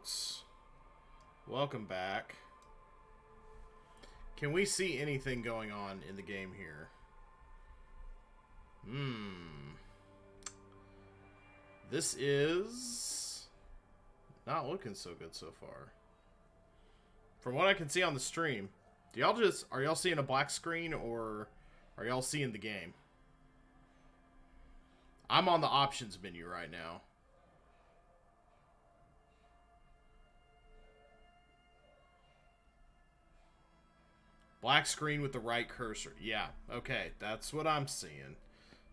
folks. Welcome back. Can we see anything going on in the game here? This is not looking so good so far. From what I can see on the stream, are y'all seeing a black screen or are y'all seeing the game? I'm on the options menu right now. Black screen with the right cursor. Yeah, okay, that's what I'm seeing.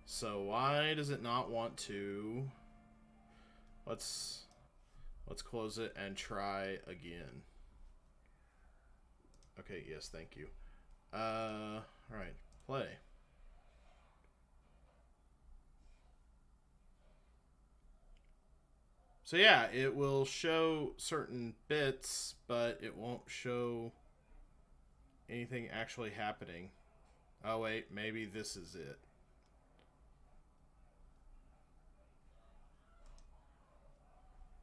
So why does it not want to... Let's close it and try again. Okay, yes, thank you. Alright, play. So yeah, it will show certain bits, but it won't show anything actually happening. Oh wait, maybe this is it.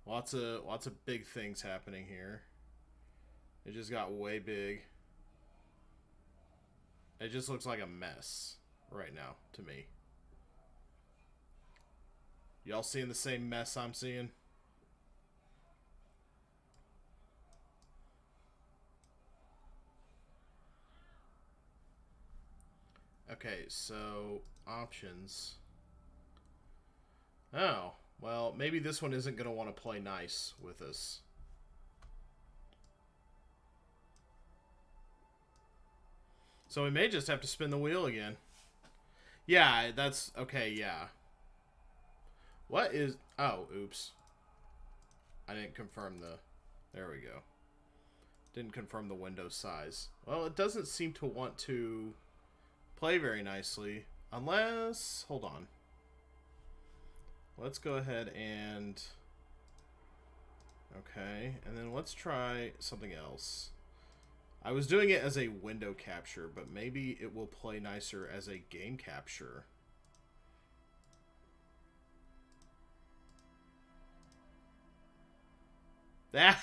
Lots of big things happening here. It just got way big. It just looks like a mess right now to me. Y'all seeing the same mess I'm seeing? Okay, so options. Oh, well, maybe this one isn't going to want to play nice with us. So we may just have to spin the wheel again. Yeah, that's... Okay, yeah. What is... Oh, oops. I didn't confirm the... There we go. Didn't confirm the window size. Well, it doesn't seem to want to play very nicely. Unless... Hold on. Let's go ahead and... Okay, and then let's try something else. I was doing it as a window capture, but maybe it will play nicer as a game capture. There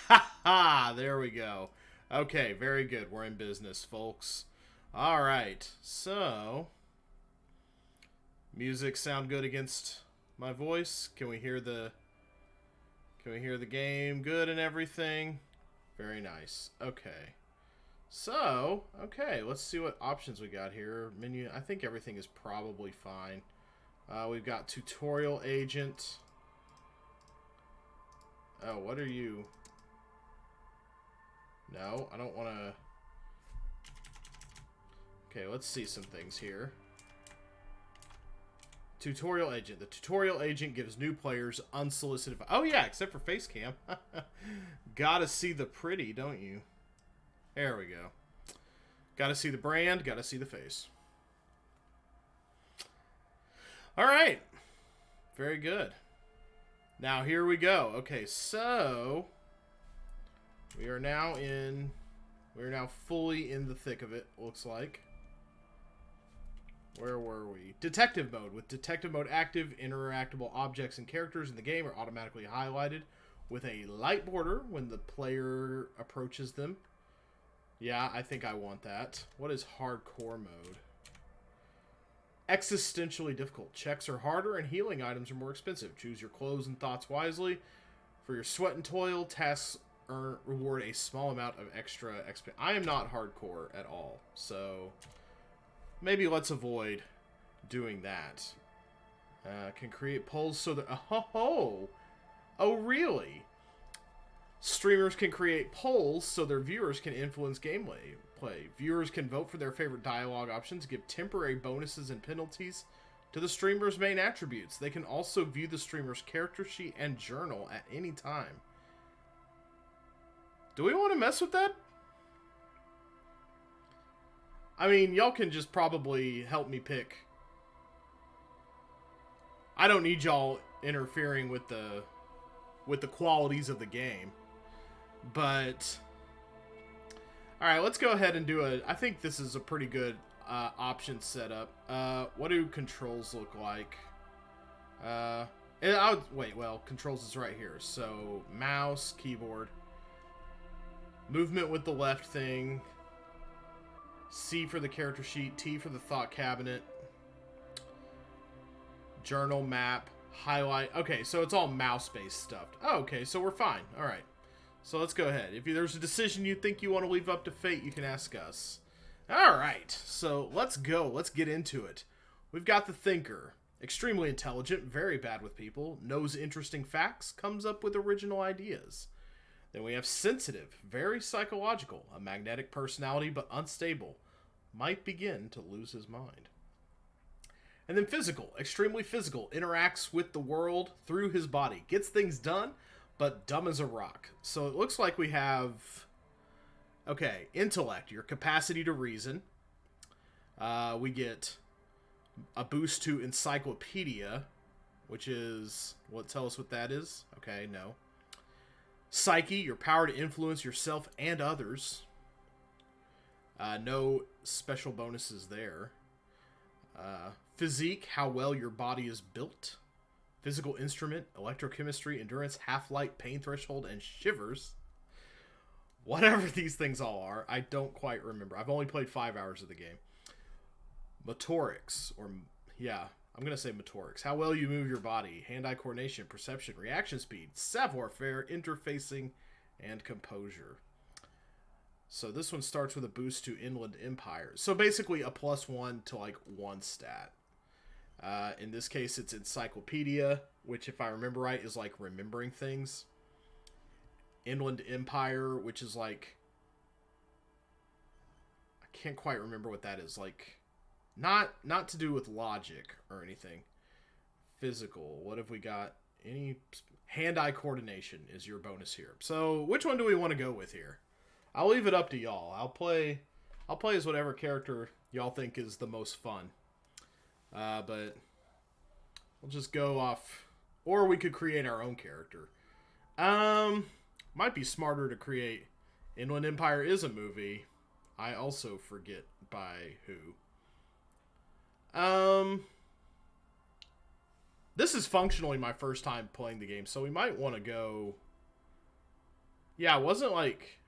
we go. Okay, very good. We're in business, folks. All right, so... Music sound good against my voice? Can we hear the game good and everything? Very nice. Okay. So, okay, let's see what options we got here. Menu, I think everything is probably fine. We've got tutorial agent. Oh, what are you? No, I don't want to... Okay, let's see some things here. Tutorial agent. The tutorial agent gives new players unsolicited... Oh, yeah, except for face cam. Gotta see the pretty, don't you? There we go. Gotta see the brand, gotta see the face. Alright. Very good. Now, here we go. Okay, so... We are now fully in the thick of it, looks like. Where were we? Detective mode. With detective mode active, interactable objects and characters in the game are automatically highlighted with a light border when the player approaches them. Yeah, I think I want that. What is hardcore mode? Existentially difficult. Checks are harder and healing items are more expensive. Choose your clothes and thoughts wisely. For your sweat and toil, tasks reward a small amount of extra XP. I am not hardcore at all, so maybe let's avoid doing that. Can create polls so that... Oh, really? Streamers can create polls so their viewers can influence gameplay. Viewers can vote for their favorite dialogue options, give temporary bonuses and penalties to the streamer's main attributes. They can also view the streamer's character sheet and journal at any time. Do we want to mess with that? I mean, y'all can just probably help me pick. I don't need y'all interfering with the qualities of the game. But alright, let's go ahead and do I think this is a pretty good option setup. What do controls look like? And I would, wait, well, controls is right here. So, mouse, keyboard, movement with the left thing, C for the character sheet, T for the thought cabinet, journal, map, highlight. Okay, so it's all mouse-based stuff. Oh, okay, so we're fine. All right. So let's go ahead. If there's a decision you think you want to leave up to fate, you can ask us. All right, so let's go. Let's get into it. We've got the thinker. Extremely intelligent, very bad with people, knows interesting facts, comes up with original ideas. Then we have sensitive, very psychological, a magnetic personality but unstable, might begin to lose his mind. And then physical, extremely physical, interacts with the world through his body, gets things done, but dumb as a rock. So it looks like we have, okay, intellect, your capacity to reason. We get a boost to encyclopedia, which is, well, tell us what that is. Okay, no. Psyche, your power to influence yourself and others. No special bonuses there. Physique, how well your body is built. Physical instrument, electrochemistry, endurance, half-light, pain threshold, and shivers. Whatever these things all are, I don't quite remember. I've only played 5 hours of the game. Motorics, or, yeah, I'm going to say motorics. How well you move your body. Hand-eye coordination, perception, reaction speed, savoir-faire, interfacing, and composure. So this one starts with a boost to Inland Empire. So basically a +1 to, like, 1 stat. In this case, it's encyclopedia, which, if I remember right, is, like, remembering things. Inland Empire, which is, like, I can't quite remember what that is, like... Not to do with logic or anything. Physical. What have we got? Any hand-eye coordination is your bonus here. So which one do we want to go with here? I'll leave it up to y'all. I'll play as whatever character y'all think is the most fun. But we'll just go off, or we could create our own character. Might be smarter to create. Inland Empire is a movie. I also forget by who. This is functionally my first time playing the game, so we might want to go... Yeah, it wasn't like...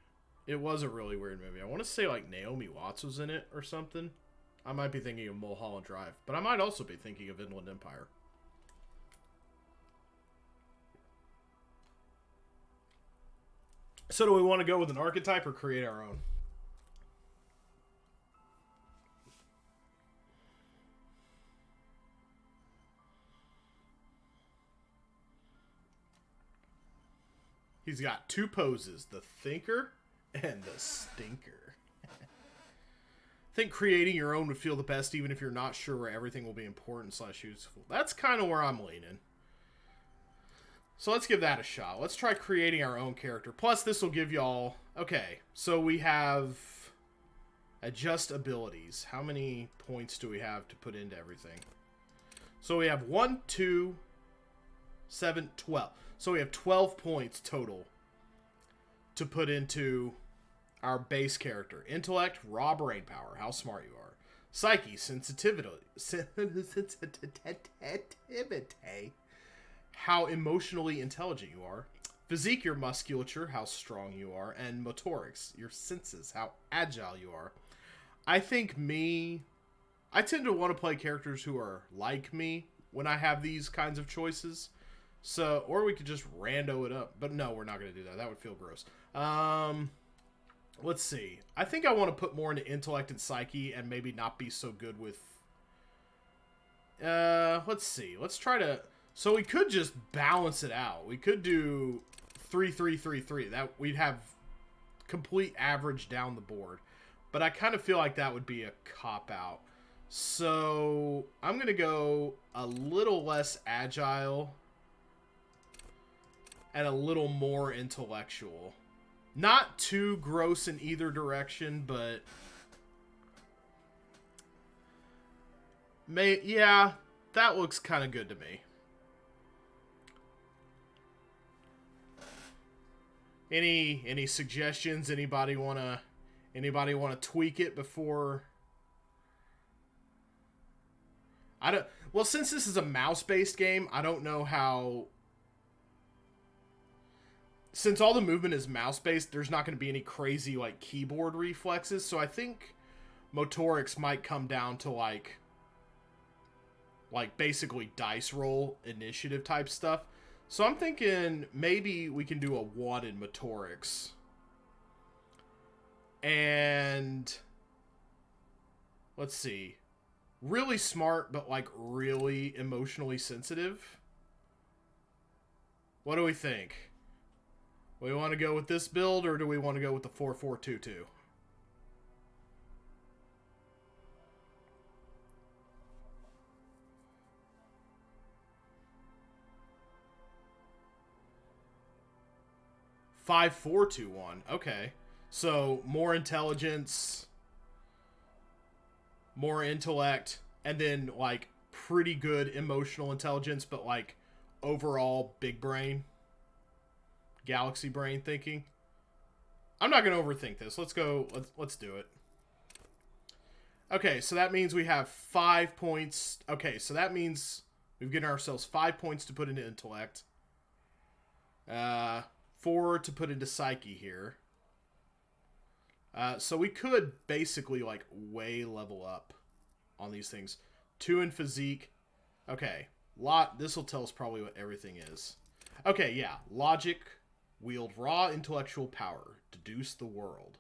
It was a really weird movie. I want to say, like, Naomi Watts was in it or something. I might be thinking of Mulholland Drive, but I might also be thinking of Inland Empire. So do we want to go with an archetype or create our own? He's got 2 poses, the thinker and the stinker. I think creating your own would feel the best even if you're not sure where everything will be important / useful. That's kind of where I'm leaning. So let's give that a shot. Let's try creating our own character. Plus, this will give y'all... Okay, so we have adjust abilities. How many points do we have to put into everything? So we have 1, 2, 7, 12. So we have 12 points total to put into our base character. Intellect, raw brain power, how smart you are. Psyche, sensitivity, how emotionally intelligent you are. Physique, your musculature, how strong you are. And motorics, your senses, how agile you are. I think I tend to want to play characters who are like me when I have these kinds of choices. So, or we could just rando it up. But no, we're not going to do that. That would feel gross. Let's see. I think I want to put more into intellect and psyche and maybe not be so good with... let's see. Let's try to... So we could just balance it out. We could do 3, 3, 3, 3. That we'd have complete average down the board. But I kind of feel like that would be a cop-out. So I'm going to go a little less agile and a little more intellectual. Not too gross in either direction, but... Yeah, that looks kind of good to me. Any suggestions? Anybody wanna tweak it before? I don't. Well, since this is a mouse-based game, I don't know how. Since all the movement is mouse-based, there's not going to be any crazy like keyboard reflexes. So I think motorics might come down to like basically dice roll initiative type stuff. So I'm thinking maybe we can do a 1 in motorics. And let's see. Really smart, but like really emotionally sensitive. What do we think? Do we want to go with this build, or do we want to go with the 4422? Five, 4, 2, 1. Okay. So more intelligence, more intellect, and then like pretty good emotional intelligence, but like overall big brain, galaxy brain thinking. I'm not gonna overthink this. Let's go. Let's do it. Okay, so that means we have 5 points. Okay, so that means we've given ourselves 5 points to put into intellect. 4 to put into psyche here. So we could basically like way level up on these things. 2 in physique. Okay, this will tell us probably what everything is. Okay, yeah, logic, wield raw intellectual power, deduce the world.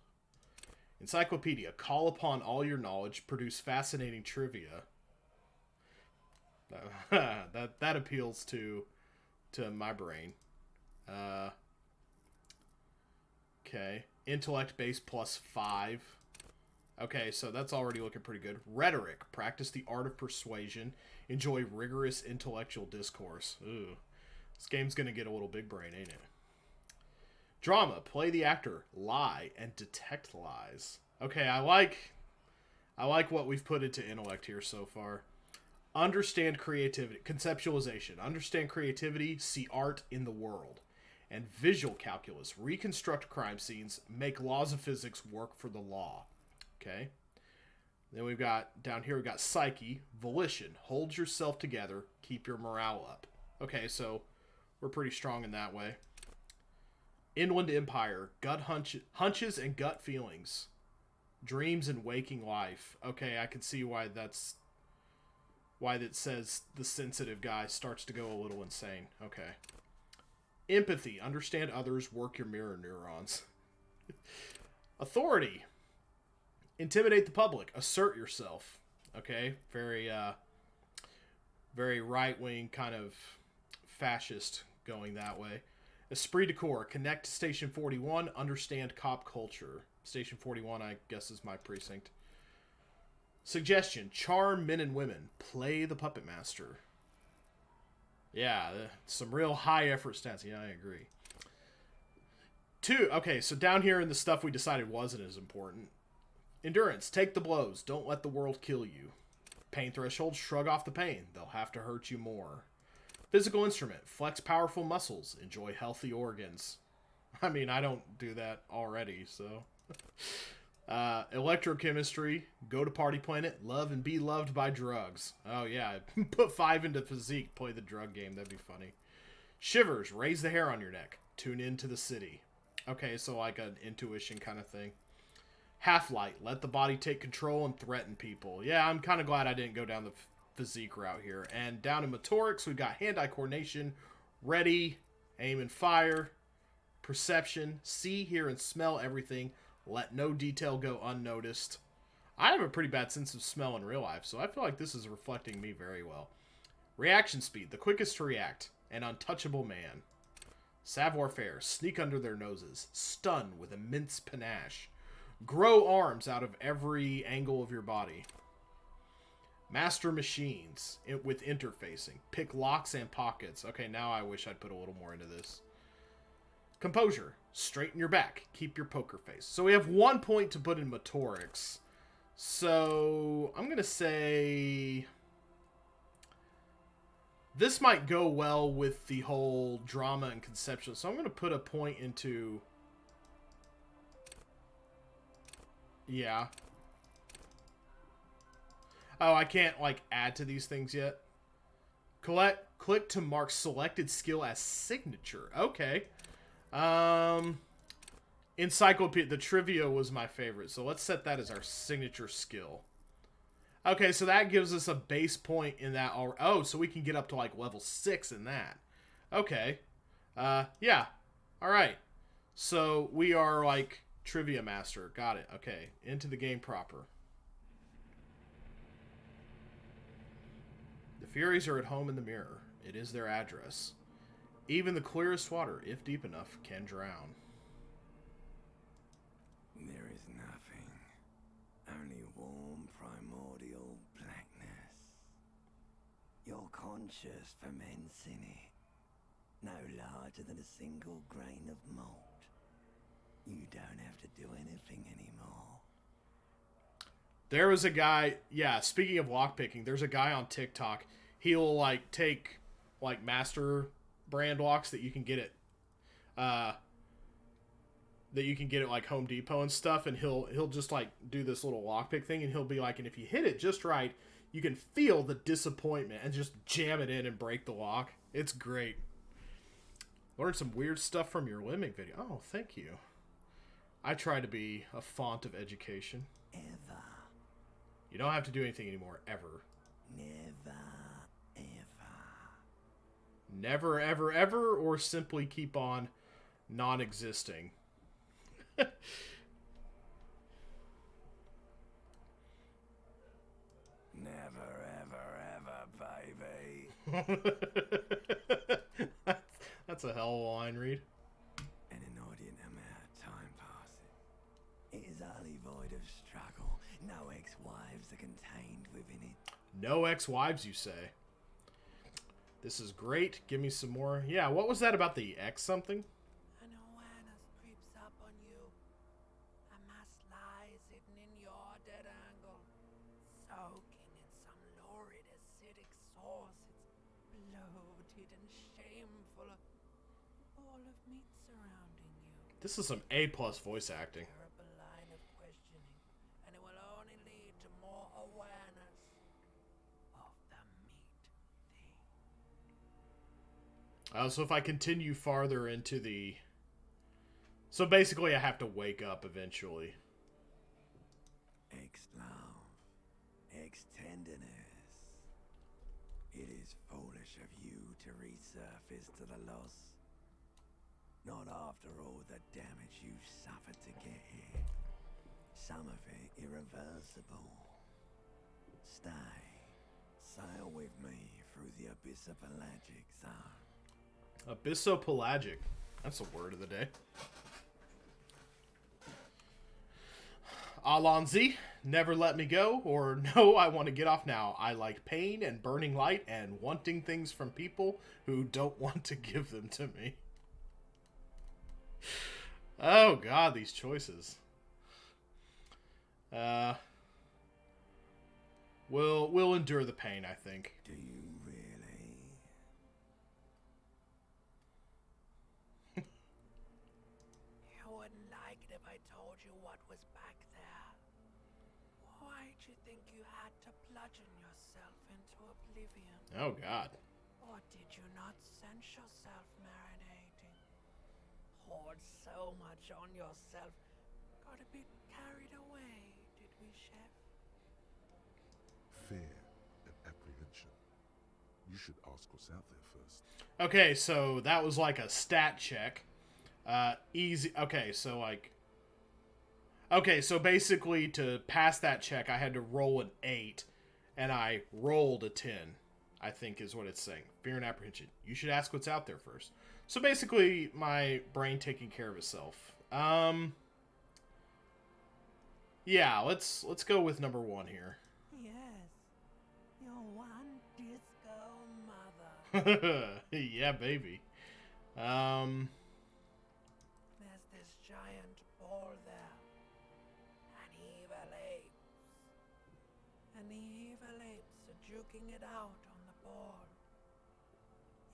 Encyclopedia, call upon all your knowledge, produce fascinating trivia. that appeals to my brain. Okay. Intellect base +5. Okay, so that's already looking pretty good. Rhetoric. Practice the art of persuasion. Enjoy rigorous intellectual discourse. Ooh. This game's going to get a little big brain, ain't it? Drama. Play the actor. Lie and detect lies. Okay, I like what we've put into intellect here so far. Understand creativity. Conceptualization. Understand creativity. See art in the world. And visual calculus, reconstruct crime scenes, make laws of physics work for the law. Okay. Then we've got, down here we've got psyche, volition, hold yourself together, keep your morale up. Okay, so we're pretty strong in that way. Inland empire, hunches and gut feelings, dreams and waking life. Okay, I can see why that says the sensitive guy starts to go a little insane. Okay. Empathy. Understand others. Work your mirror neurons. Authority. Intimidate the public. Assert yourself. Okay. Very right-wing kind of fascist going that way. Esprit de corps. Connect to Station 41. Understand cop culture. Station 41, I guess, is my precinct. Suggestion. Charm men and women. Play the puppet master. Yeah, some real high-effort stats. Yeah, I agree. 2, okay, so down here in the stuff we decided wasn't as important. Endurance, take the blows. Don't let the world kill you. Pain threshold, shrug off the pain. They'll have to hurt you more. Physical instrument, flex powerful muscles. Enjoy healthy organs. I mean, I don't do that already, so... electrochemistry, go to party planet, love and be loved by drugs. Oh yeah, put 5 into physique, play the drug game, that'd be funny. Shivers, raise the hair on your neck, tune into the city. Okay, so like an intuition kind of thing. Half-light, let the body take control and threaten people. Yeah, I'm kind of glad I didn't go down the physique route here. And down in motorics, we've got hand-eye coordination, ready, aim and fire, perception, see, hear, and smell everything. Let no detail go unnoticed. I have a pretty bad sense of smell in real life, so I feel like this is reflecting me very well. Reaction speed, the quickest to react. An untouchable man. Savoir-faire, sneak under their noses. Stun with immense panache. Grow arms out of every angle of your body. Master machines with interfacing. Pick locks and pockets. Okay, now I wish I'd put a little more into this. Composure. Straighten your back. Keep your poker face. So we have 1 point to put in motorics. So I'm going to say... This might go well with the whole drama and conceptual. So I'm going to put a point into... Yeah. Oh, I can't, like, add to these things yet. Click to mark selected skill as signature. Okay. Encyclopedia. The trivia was my favorite, so let's set that as our signature skill. Okay, so that gives us a base point in that. Oh, so we can get up to, like, level 6 in that. Okay. Yeah. All right. So we are, like, trivia master. Got it. Okay. Into the game proper. The Furies are at home in the mirror. It is their address. Even the clearest water, if deep enough, can drown. There is nothing. Only warm primordial blackness. You're conscious ferments in it. No larger than a single grain of malt. You don't have to do anything anymore. There was a guy, yeah, speaking of lockpicking, there's a guy on TikTok. He'll, like, take, like, master brand locks that you can get at, like, Home Depot and stuff, and he'll just, like, do this little lockpick thing, and he'll be like, and if you hit it just right, you can feel the disappointment and just jam it in and break the lock. It's great. Learned some weird stuff from your lemming video. Oh, thank you. I try to be a font of education. Ever. You don't have to do anything anymore, ever. Never, ever. Never, ever, ever, or simply keep on non-existing. Never, ever, ever, baby. That's a hell of a line read. An inordinate amount of time passes. It is utterly void of struggle. No ex-wives are contained within it. No ex-wives, you say? This is great. Give me some more. Yeah, what was that about the ex something? An awareness creeps up on you. A mass lies hidden in your dead angle, soaking in some lurid acidic sauce. It's bloated and shameful. A ball of meat surrounding you. This is some A+ voice acting. Terrible line of questioning, and it will only lead to more awareness of the meat thing. So if I continue farther into the... So basically I have to wake up eventually. Ex-love, ex-tenderness. It is foolish of you to resurface to the loss. Not after all the damage you suffered to get here. Some of it irreversible. Stay. Sail with me through the abyssopelagic zone. Abyssopelagic. That's the word of the day. Alonzi, never let me go, or no, I want to get off now. I like pain and burning light and wanting things from people who don't want to give them to me. Oh god, these choices. We'll endure the pain, I think. Do you really? You wouldn't like it if I told you what was back there. Why'd you think you had to bludgeon yourself into oblivion? Oh god. Or did you not sense yourself marinating? Hoard so much on yourself. Got a bit carried away, did we, Chef? Fear and apprehension. You should ask what's out there first. Okay, so that was like a stat check. Easy. Okay, so like... Okay, so basically to pass that check, I had to roll an 8, and I rolled a 10, I think is what it's saying. Fear and apprehension. You should ask what's out there first. So basically, my brain taking care of itself. Yeah, let's go with number 1 here. Yes. Your one disco mother. Yeah, baby. There's this giant ball there. An evil ape. And the evil apes are juking it out on the ball.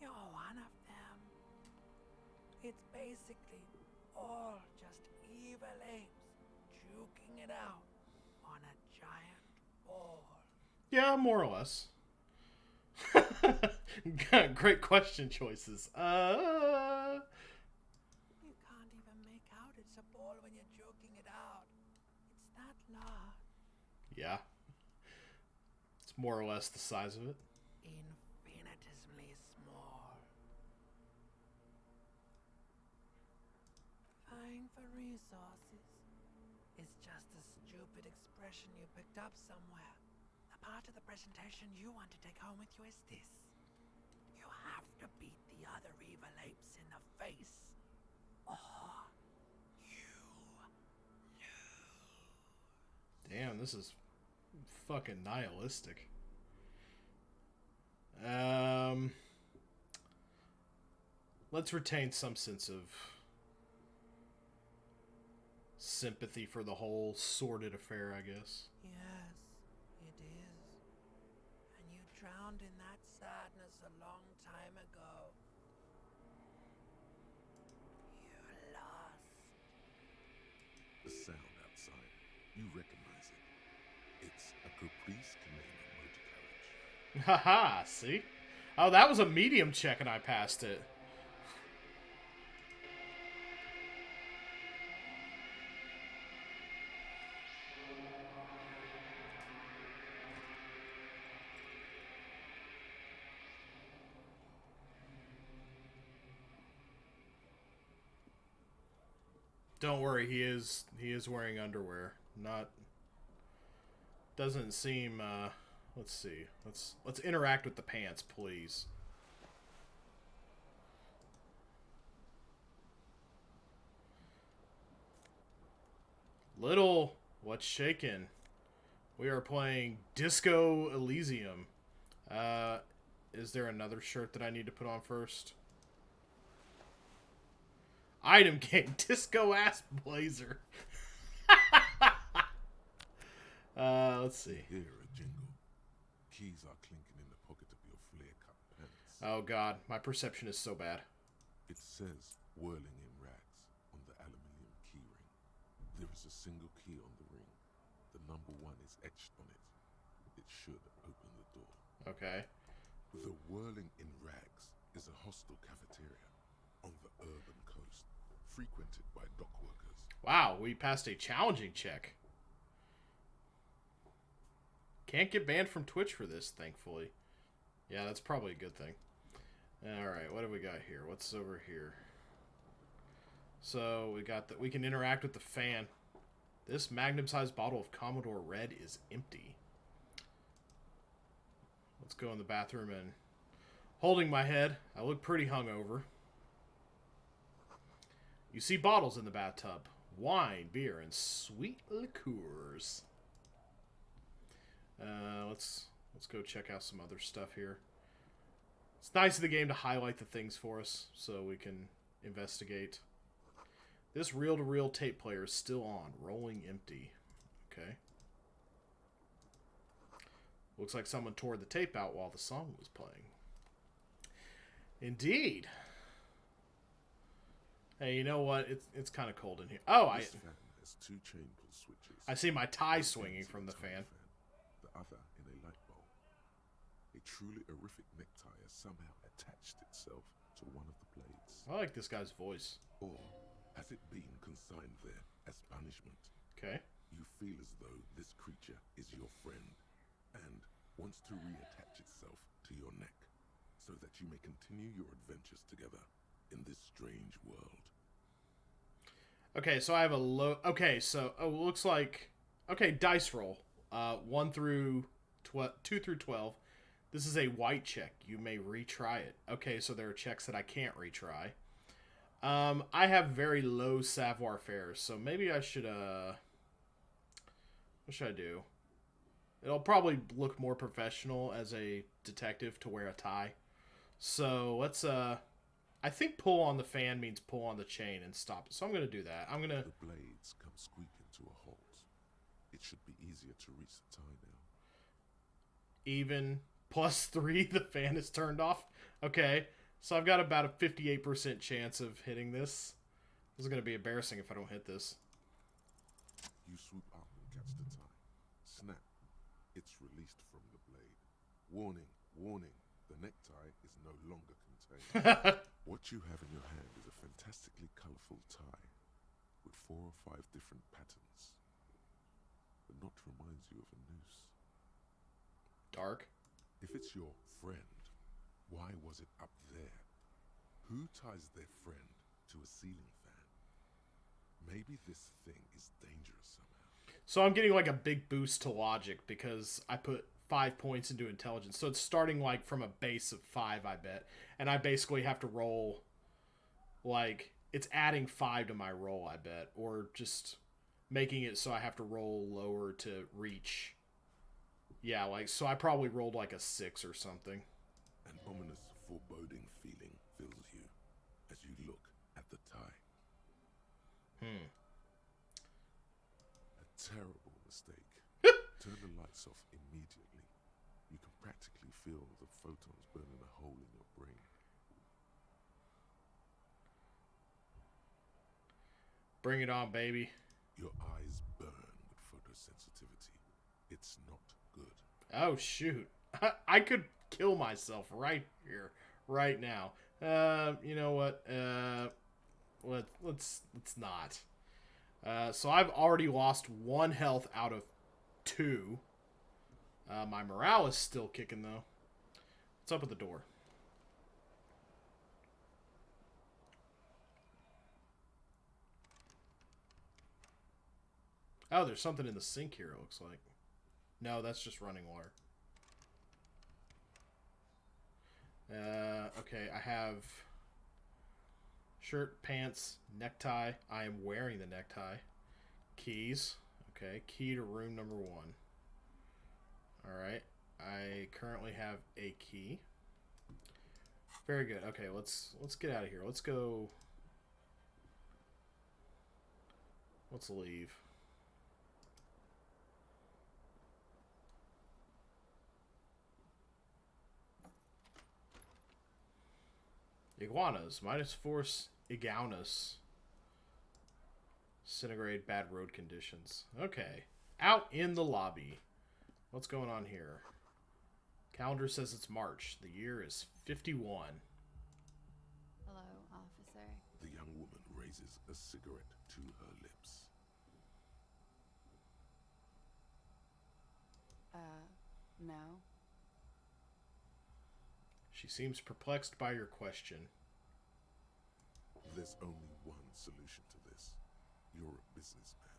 You're one of them. It's basically all just evil apes juking it out on a giant ball. Yeah, more or less. Great question choices. You can't even make out it's a ball when you're joking it out. It's that large. Yeah. It's more or less the size of it. Infinitesimally small. Vying for resources is just a stupid expression you picked up somewhere. The part of the presentation you want to take home with you is this. You have to beat the other evil apes in the face, or you lose. Damn, this is fucking nihilistic. Let's retain some sense of sympathy for the whole sordid affair, I guess. Yes, it is. And you drowned in that sadness a long time ago. You lost. The sound outside. You recognize it. It's a Caprice Canadian motor carriage. Haha, see? Oh, that was a medium check and I passed it. Don't worry, he is wearing underwear. Not doesn't seem let's see. Let's interact with the pants, please. Little, what's shaking? We are playing Disco Elysium. Is there another shirt that I need to put on first? Item game, Disco Ass Blazer. Let's see. Hear a jingle. Keys are clinking in the pocket of your flare-cut pants. Oh god, my perception is so bad. It says whirling in rags on the aluminium keyring. There is a single key on the ring. The number 1 is etched on it. It should open the door. Okay. The whirling in rags is a hostel cafeteria on the urban coast, frequented by dock workers. Wow, we passed a challenging check. Can't get banned from Twitch for this, thankfully. Yeah, that's probably a good thing. Alright, what do we got here? What's over here? So, we got that we can interact with the fan. This magnum-sized bottle of Commodore Red is empty. Let's go in the bathroom and... Holding my head, I look pretty hungover. You see bottles in the bathtub. Wine, beer, and sweet liqueurs. Let's go check out some other stuff here. It's nice of the game to highlight the things for us so we can investigate. This reel-to-reel tape player is still on, rolling empty. Okay. Looks like someone tore the tape out while the song was playing. Indeed. Hey, you know what? It's kind of cold in here. Oh, This fan has 2 chain pull switches. I see my tie One swinging into from a the tiny fan. The other in a light bulb. A truly horrific necktie has somehow attached itself to one of the blades. I like this guy's voice. Or has it been consigned there as punishment? Okay. You feel as though this creature is your friend and wants to reattach itself to your neck so that you may continue your adventures together in this strange world. Okay, so I have a low... Okay, so... Oh, looks like... Okay, dice roll. 1 through... 2 through 12. This is a white check. You may retry it. Okay, so there are checks that I can't retry. I have very low savoir-faire, so maybe I should, what should I do? It'll probably look more professional as a detective to wear a tie. So, let's, I think pull on the fan means pull on the chain and stop it. So I'm going to do that. I'm going to... The blades come squeaking to a halt. It should be easier to reach the tie now. Even +3, the fan is turned off. Okay, so I've got about a 58% chance of hitting this. This is going to be embarrassing if I don't hit this. You swoop up and catch the tie. Snap. It's released from the Warning, warning. The necktie is no longer contained. What you have in your hand is a fantastically colourful tie with 4 or 5 different patterns. The knot reminds you of a noose. Dark. If it's your friend, why was it up there? Who ties their friend to a ceiling fan? Maybe this thing is dangerous somehow. So I'm getting like a big boost to logic because I put 5 points into intelligence. So it's starting like from a base of 5, I bet. And I basically have to roll, like, it's adding 5 to my roll, I bet. Or just making it so I have to roll lower to reach. Yeah, like, so I probably rolled like a 6 or something. An ominous, foreboding feeling fills you as you look at the tie. A terrible mistake. Turn the lights off immediately. You can practically feel the photons burning a hole in your brain. Bring it on, baby. Your eyes burn with photosensitivity. It's not good. Oh, shoot. I could kill myself right here, right now. You know what? Let's not. So I've already lost 1 health out of 2. My morale is still kicking, though. What's up with the door? Oh, there's something in the sink here, it looks like. No, that's just running water. Okay, I have shirt, pants, necktie. I am wearing the necktie. Keys. Okay, key to room number 1. Alright, I currently have a key. Very good. Okay, let's get out of here. Let's go. Let's leave. Iguanas. -4 iguanas. Centigrade, bad road conditions. Okay. Out in the lobby. What's going on here? Calendar says it's March. The year is 51. Hello, officer. The young woman raises a cigarette to her lips. No. She seems perplexed by your question. There's only one solution to this. You're a businessman.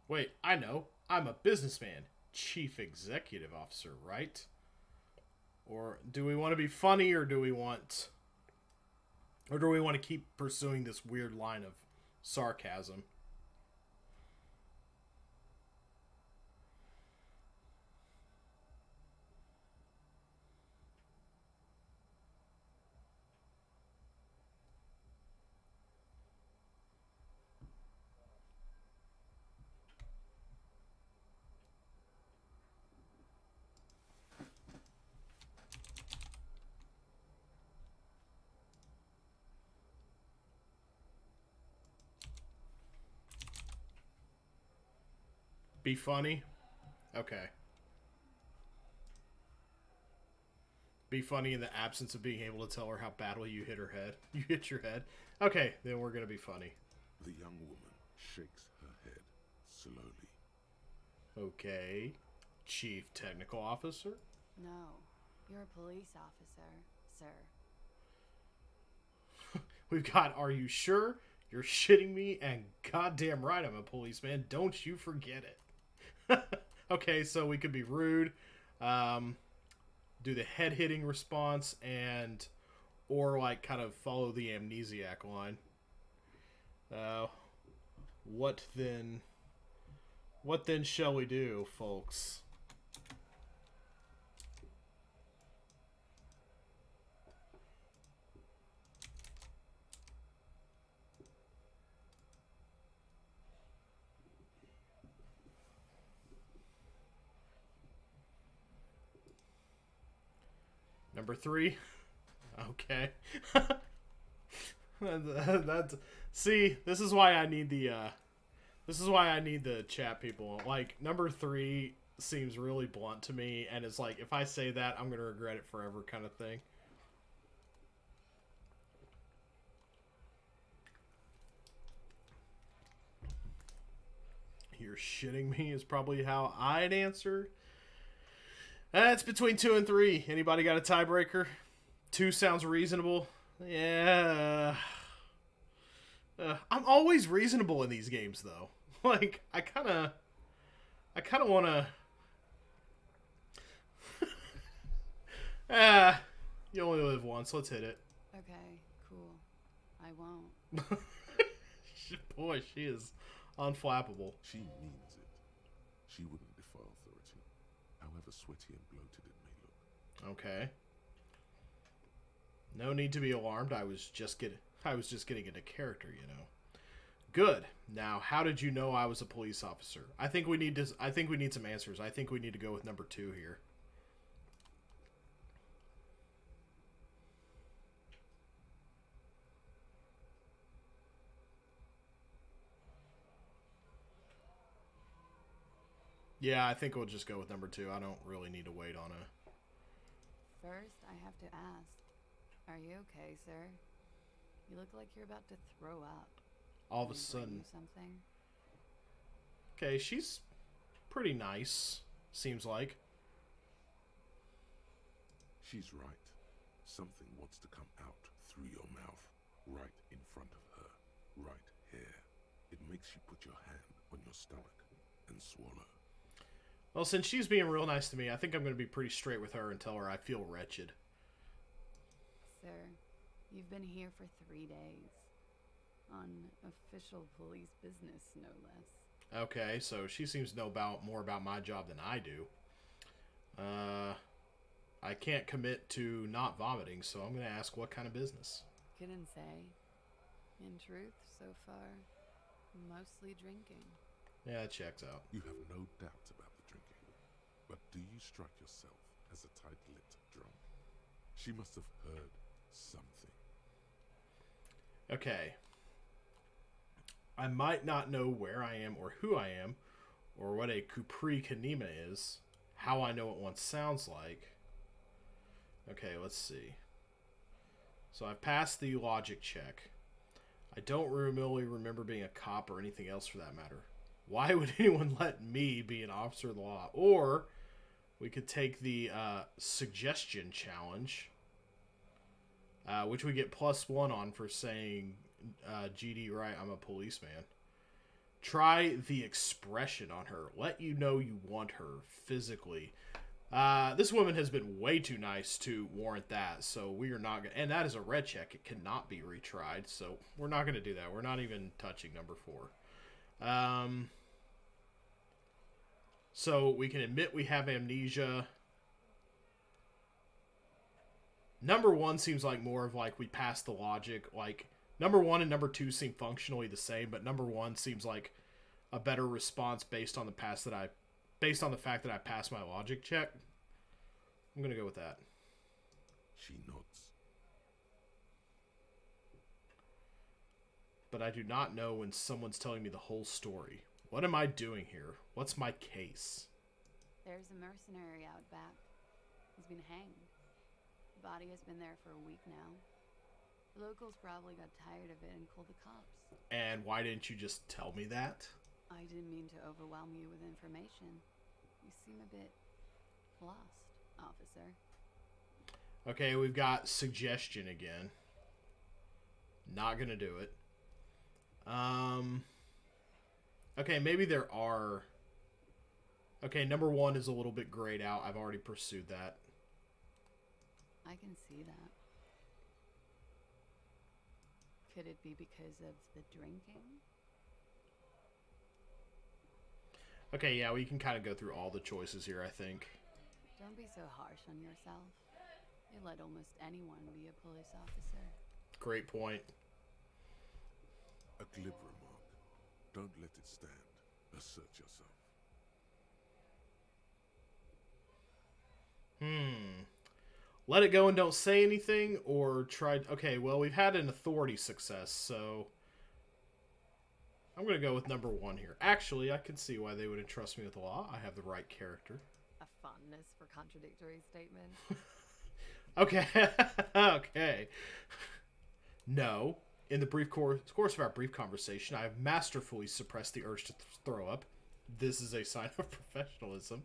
Wait, I know. I'm a businessman. Chief Executive Officer, right? Or do we want to be funny, or do we want to keep pursuing this weird line of sarcasm? Be funny? Okay. Be funny in the absence of being able to tell her how badly you hit her head. You hit your head. Okay, then we're gonna be funny. The young woman shakes her head slowly. Okay. Chief Technical Officer? No. You're a police officer, sir. We've got, are you sure? You're shitting me? And goddamn right I'm a policeman. Don't you forget it. Okay, so we could be rude, do the head-hitting response, or like kind of follow the amnesiac line. What then shall we do, folks? Number 3. Okay. See, this is why I need the chat people. Like, number 3 seems really blunt to me, and it's like, if I say that, I'm gonna regret it forever kind of thing. You're shitting me is probably how I'd answer. It's between 2 and 3. Anybody got a tiebreaker? 2 sounds reasonable. Yeah. I'm always reasonable in these games, though. Like, I kind of want to... you only live once. Let's hit it. Okay, cool. I won't. Boy, she is unflappable. She means it. She wouldn't defy authority, however sweaty and bloated it may look. Okay. No need to be alarmed. I was just getting into character, you know. Good. Now, how did you know I was a police officer? I think we need some answers. I think we need to go with number 2 here. Yeah, I think we'll just go with number 2. I don't really need to wait on a... First, I have to ask, are you okay, sir? You look like you're about to throw up. All of a Can I bring sudden... you something? Okay, she's pretty nice, seems like. She's right. Something wants to come out through your mouth, right in front of her, right here. It makes you put your hand on your stomach and swallow. Well, since she's being real nice to me, I think I'm going to be pretty straight with her and tell her I feel wretched. Sir, you've been here for 3 days. On official police business, no less. Okay, so she seems to know more about my job than I do. I can't commit to not vomiting, so I'm going to ask what kind of business. Couldn't say. In truth, so far, mostly drinking. Yeah, that checks out. You have no doubts about the drinking, but do you strike yourself as a tight-lipped drunk? She must have heard something. Okay. I might not know where I am or who I am, or what a Kupri Kanima is, how I know what one sounds like. Okay, let's see. So I've passed the logic check. I don't really remember being a cop or anything else for that matter. Why would anyone let me be an officer of the law? Or we could take the suggestion challenge, which we get +1 on for saying, GD, right, I'm a policeman. Try the expression on her. Let you know you want her physically. This woman has been way too nice to warrant that, so we are not going to... And that is a red check. It cannot be retried, so we're not going to do that. We're not even touching number 4. So we can admit we have amnesia. Number 1 seems like more of like we passed the logic. Like, number 1 and number 2 seem functionally the same, but number 1 seems like a better response based on the fact that I passed my logic check. I'm gonna go with that. She nods. But I do not know when someone's telling me the whole story. What am I doing here? What's my case? There's a mercenary out back. He's been hanged. The body has been there for a week now. The locals probably got tired of it and called the cops. And why didn't you just tell me that? I didn't mean to overwhelm you with information. You seem a bit lost, officer. Okay, we've got suggestion again. Not gonna do it. Okay, maybe there are... Okay, number 1 is a little bit grayed out. I've already pursued that. I can see that. Could it be because of the drinking? Okay, yeah, we can kind of go through all the choices here, I think. Don't be so harsh on yourself. You let almost anyone be a police officer. Great point. A glib remark. Don't let it stand. Assert yourself. Let it go and don't say anything, or try... Okay, well, we've had an authority success, so... I'm going to go with number 1 here. Actually, I can see why they would entrust me with the law. I have the right character. A fondness for contradictory statements. Okay. Okay. No. In the brief course of our brief conversation, I have masterfully suppressed the urge to throw up. This is a sign of professionalism.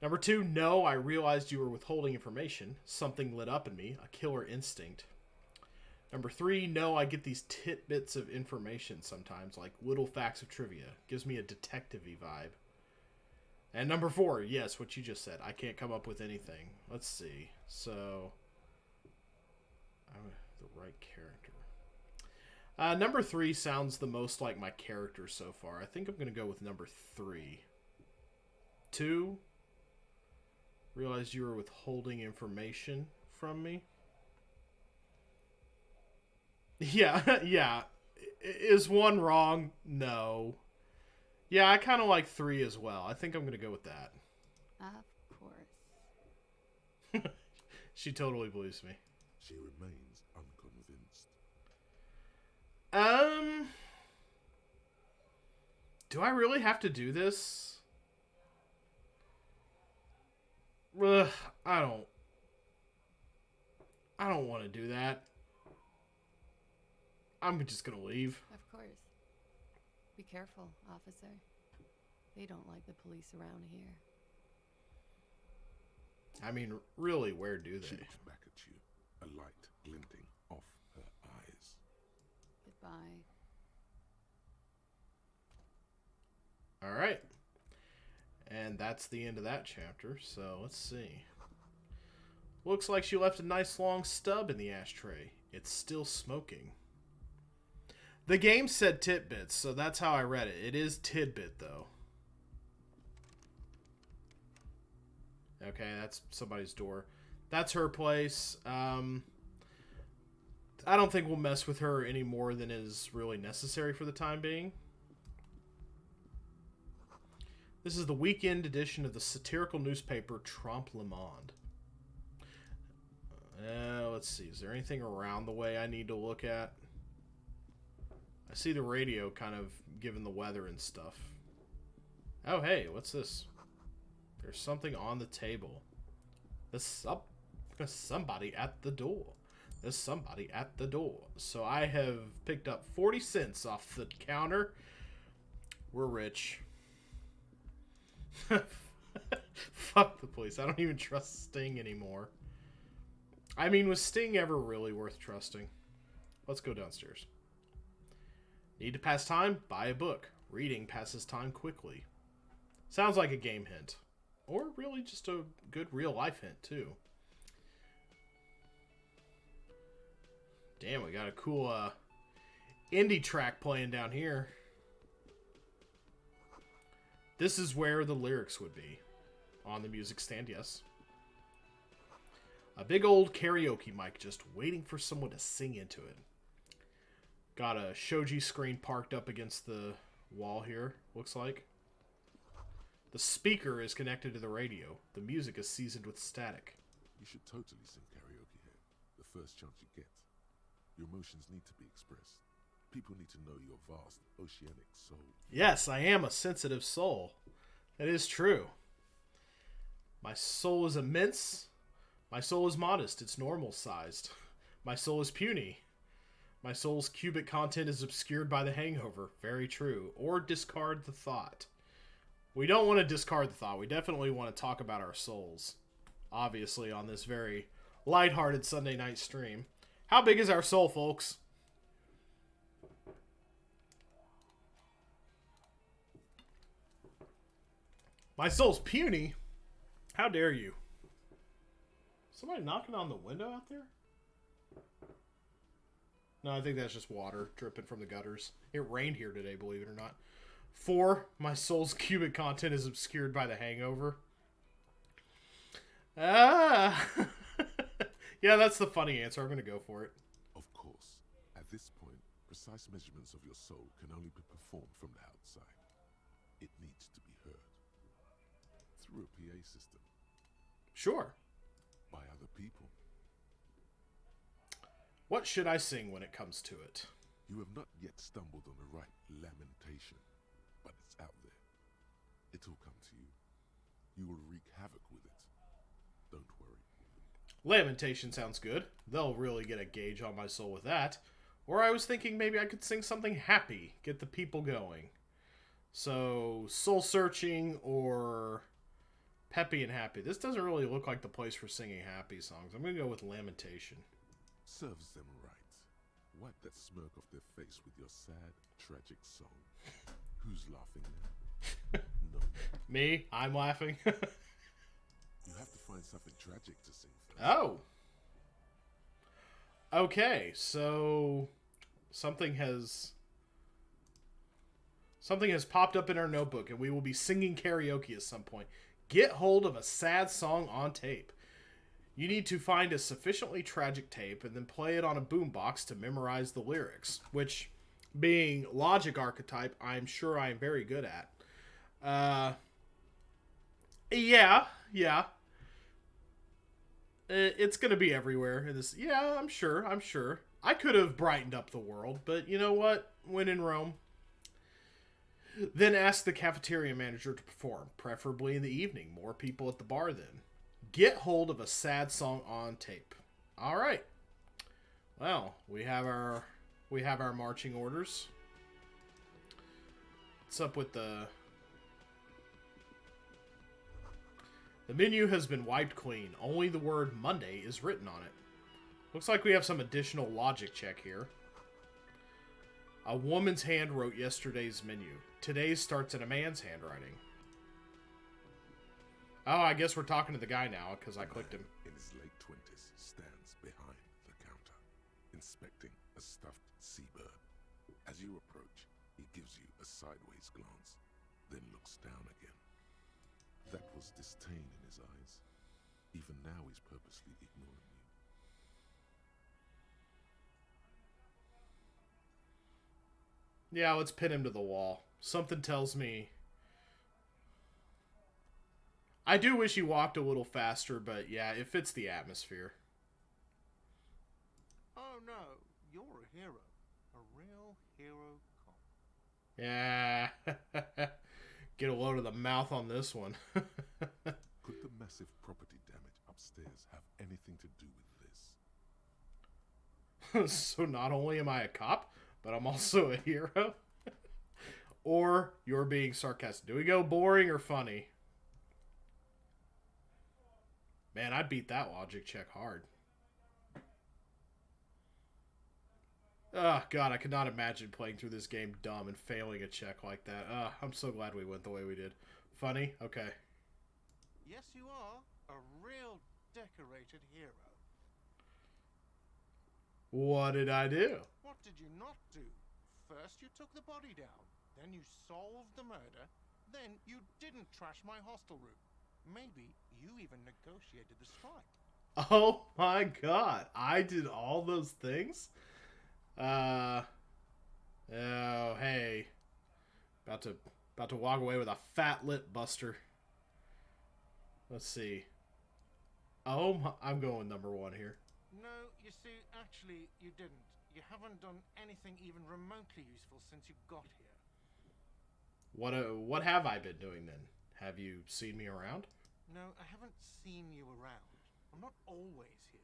Number 2, no, I realized you were withholding information. Something lit up in me, a killer instinct. Number 3, no, I get these tidbits of information sometimes, like little facts of trivia. Gives me a detective-y vibe. And number 4, yes, what you just said. I can't come up with anything. Let's see. So, I'm the right character. Number 3 sounds the most like my character so far. I think I'm going to go with number 3. 2, realized you were withholding information from me. Yeah, yeah. Is 1 wrong? No. Yeah, I kind of like 3 as well. I think I'm going to go with that. Of course. She totally believes me. She remains unconvinced. Do I really have to do this? Ugh, I don't want to do that. I'm just going to leave. Of course. Be careful, officer. They don't like the police around here. I mean, really, where do She they? looks back at you, a light glinting off her eyes. Goodbye. All right. And that's the end of that chapter. So let's see. Looks like she left a nice long stub in the ashtray. It's still smoking. The game said tidbits, so that's how I read it. It is tidbit, though. Okay, that's somebody's door. That's her place. I don't think we'll mess with her any more than is really necessary for the time being. This is the weekend edition of the satirical newspaper Trompe Le Monde. Let's see. Is there anything around the way I need to look at? I see the radio kind of giving the weather and stuff. Oh, hey, what's this? There's something on the table. There's somebody at the door. There's somebody at the door. So I have picked up 40 cents off the counter. We're rich. Fuck the police. I don't even trust Sting anymore. I mean, was Sting ever really worth trusting? Let's go downstairs. Need to pass time? Buy a book. Reading passes time quickly. Sounds like a game hint. Or really just a good real life hint, too. Damn, we got a cool indie track playing down here. This is where the lyrics would be. On the music stand, yes. A big old karaoke mic just waiting for someone to sing into it. Got a shoji screen parked up against the wall here, looks like. The speaker is connected to the radio. The music is seasoned with static. You should totally sing karaoke here, the first chance you get. Your emotions need to be expressed. People need to know your vast, oceanic soul. Yes, I am a sensitive soul. That is true. My soul is immense. My soul is modest. It's normal-sized. My soul is puny. My soul's cubic content is obscured by the hangover. Very true. Or discard the thought. We don't want to discard the thought. We definitely want to talk about our souls. Obviously, on this very lighthearted Sunday night stream. How big is our soul, folks? My soul's puny? How dare you? Somebody knocking on the window out there? No, I think that's just water dripping from the gutters. It rained here today, believe it or not. 4, my soul's cubic content is obscured by the hangover. Ah! Yeah, that's the funny answer. I'm going to go for it. Of course, at this point, precise measurements of your soul can only be performed from the outside. It needs to be heard. Through a PA system. Sure. By other people. What should I sing when it comes to it? You have not yet stumbled on the right lamentation. It'll come to you. You will wreak havoc with it. Don't worry. Lamentation sounds good. They'll really get a gauge on my soul with that. Or I was thinking maybe I could sing something happy, get the people going. So, soul searching or peppy and happy. This doesn't really look like the place for singing happy songs. I'm going to go with lamentation. Serves them right. Wipe that smirk off their face with your sad, tragic song. Who's laughing now? No. Me? I'm laughing. You have to find something tragic to sing first. Oh. Okay, so something has popped up in our notebook, and we will be singing karaoke at some point. Get hold of a sad song on tape. You need to find a sufficiently tragic tape and then play it on a boombox to memorize the lyrics, which, being logic archetype, I'm sure I'm very good at. Yeah. It's gonna be everywhere. Yeah, I'm sure. I could have brightened up the world, but you know what? When in Rome. Then ask the cafeteria manager to perform, preferably in the evening. More people at the bar then. Get hold of a sad song on tape. All right. Well, we have our marching orders. What's up with the menu has been wiped clean. Only the word Monday is written on it. Looks like we have some additional logic check here. A woman's hand wrote yesterday's menu. Today's starts in a man's handwriting. Oh, I guess we're talking to the guy now, because I clicked him. In his late 20s, stands behind the counter, inspecting a stuffed seabird. As you approach, he gives you a sideways glance, then looks down again. That was disdain in his eyes. Even now he's purposely ignoring you. Yeah, let's pin him to the wall. Something tells me... I do wish he walked a little faster, but yeah, it fits the atmosphere. Oh no, you're a hero. A real hero cop. Yeah. Get a load of the mouth on this one. Could the massive property damage upstairs have anything to do with this? So not only am I a cop, but I'm also a hero? Or you're being sarcastic. Do we go boring or funny? Man, I beat that logic check hard. Oh, God, I could not imagine playing through this game dumb and failing a check like that. I'm so glad we went the way we did. Funny? Okay. Yes, you are. A real decorated hero. What did I do? What did you not do? First you took the body down, then you solved the murder, then you didn't trash my hostel room. Maybe you even negotiated the strike. Oh my God, I did all those things? Oh, hey. About to walk away with a fat lip buster. Let's see. Oh, I'm going number one here. No, you see, actually, you didn't. You haven't done anything even remotely useful since you got here. What have I been doing then? Have you seen me around? No, I haven't seen you around. I'm not always here.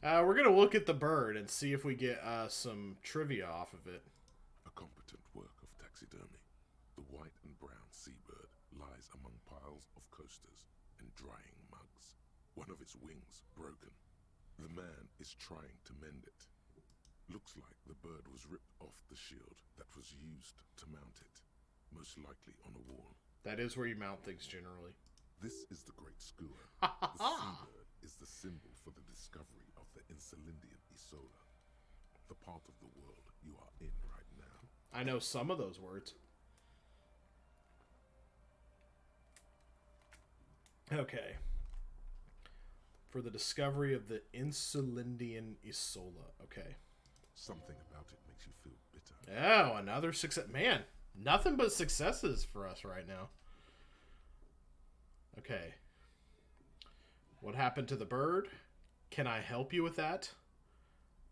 We're gonna look at the bird and see if we get some trivia off of it. A competent work of taxidermy. The white and brown seabird lies among piles of coasters and drying mugs. One of its wings broken. The man is trying to mend it. Looks like the bird was ripped off the shield that was used to mount it, most likely on a wall. That is where you mount things generally. This is the Great Skua. The seabird is the symbol for the discovery of the Insulindian Isola, the part of the world you are in right now. I know some of those words. Okay. For the discovery of the Insulindian Isola. Okay. Something about it makes you feel bitter. Oh, another success. Man, nothing but successes for us right now. Okay. What happened to the bird? Can I help you with that?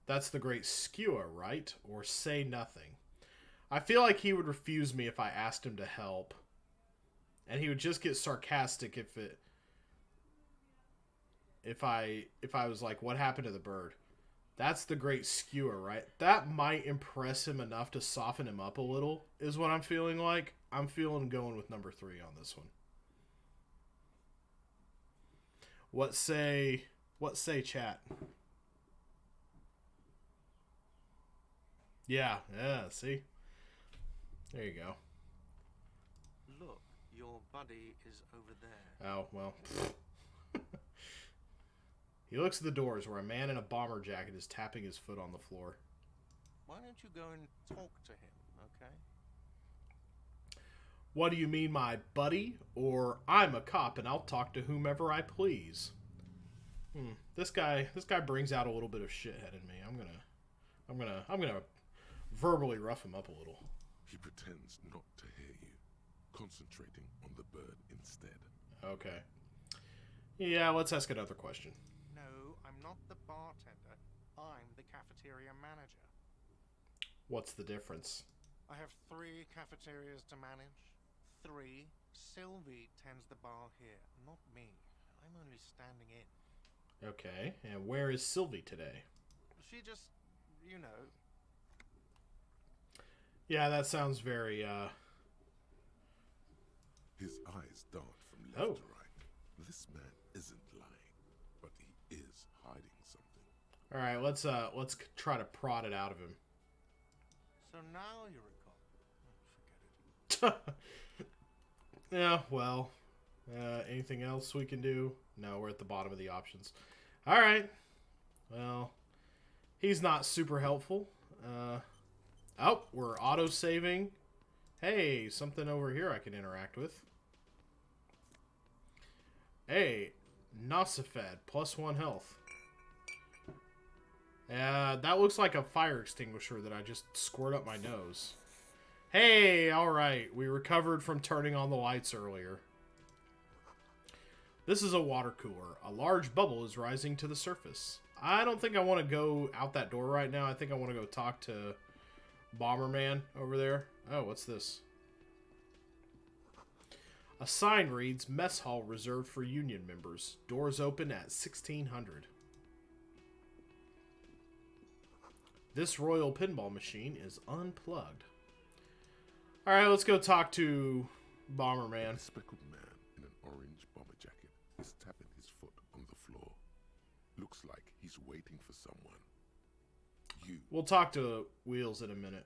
That's the Great Skua, right? Or say nothing. I feel like he would refuse me if I asked him to help. And he would just get sarcastic if I was like, what happened to the bird? That's the great skewer, right? That might impress him enough to soften him up a little, is what I'm feeling like. I'm feeling going with number 3 on this one. What say chat? Yeah, see? There you go. Look, your buddy is over there. Oh, well. He looks at the doors where a man in a bomber jacket is tapping his foot on the floor. Why don't you go and talk to him, okay? What do you mean, my buddy? Or I'm a cop and I'll talk to whomever I please. This guy brings out a little bit of shithead in me. I'm gonna verbally rough him up a little. He pretends not to hear you, concentrating on the bird instead. Okay. Yeah, let's ask another question. No, I'm not the bartender. I'm the cafeteria manager. What's the difference? I have 3 cafeterias to manage. 3. Sylvie tends the bar here, not me. I'm only standing in. Okay, and where is Sylvie today? She just, you know. Yeah, that sounds very, His eyes dart from left to right. This man isn't lying, but he is hiding something. All right, let's try to prod it out of him. So now you recall. Forget it. Yeah, well, anything else we can do? No, we're at the bottom of the options. All right. Well, he's not super helpful. Oh, we're auto-saving. Hey, something over here I can interact with. Hey, Nosifed, +1 health. That looks like a fire extinguisher that I just squirt up my nose. Hey, alright, we recovered from turning on the lights earlier. This is a water cooler. A large bubble is rising to the surface. I don't think I want to go out that door right now. I think I want to go talk to Bomberman over there. Oh, what's this? A sign reads, Mess Hall reserved for Union members. Doors open at 1600. This royal pinball machine is unplugged. Alright, let's go talk to Bomberman. A speckled man in an orange bomber jacket is tapping his foot on the floor. Looks like he's waiting for someone. We'll talk to Wheels in a minute.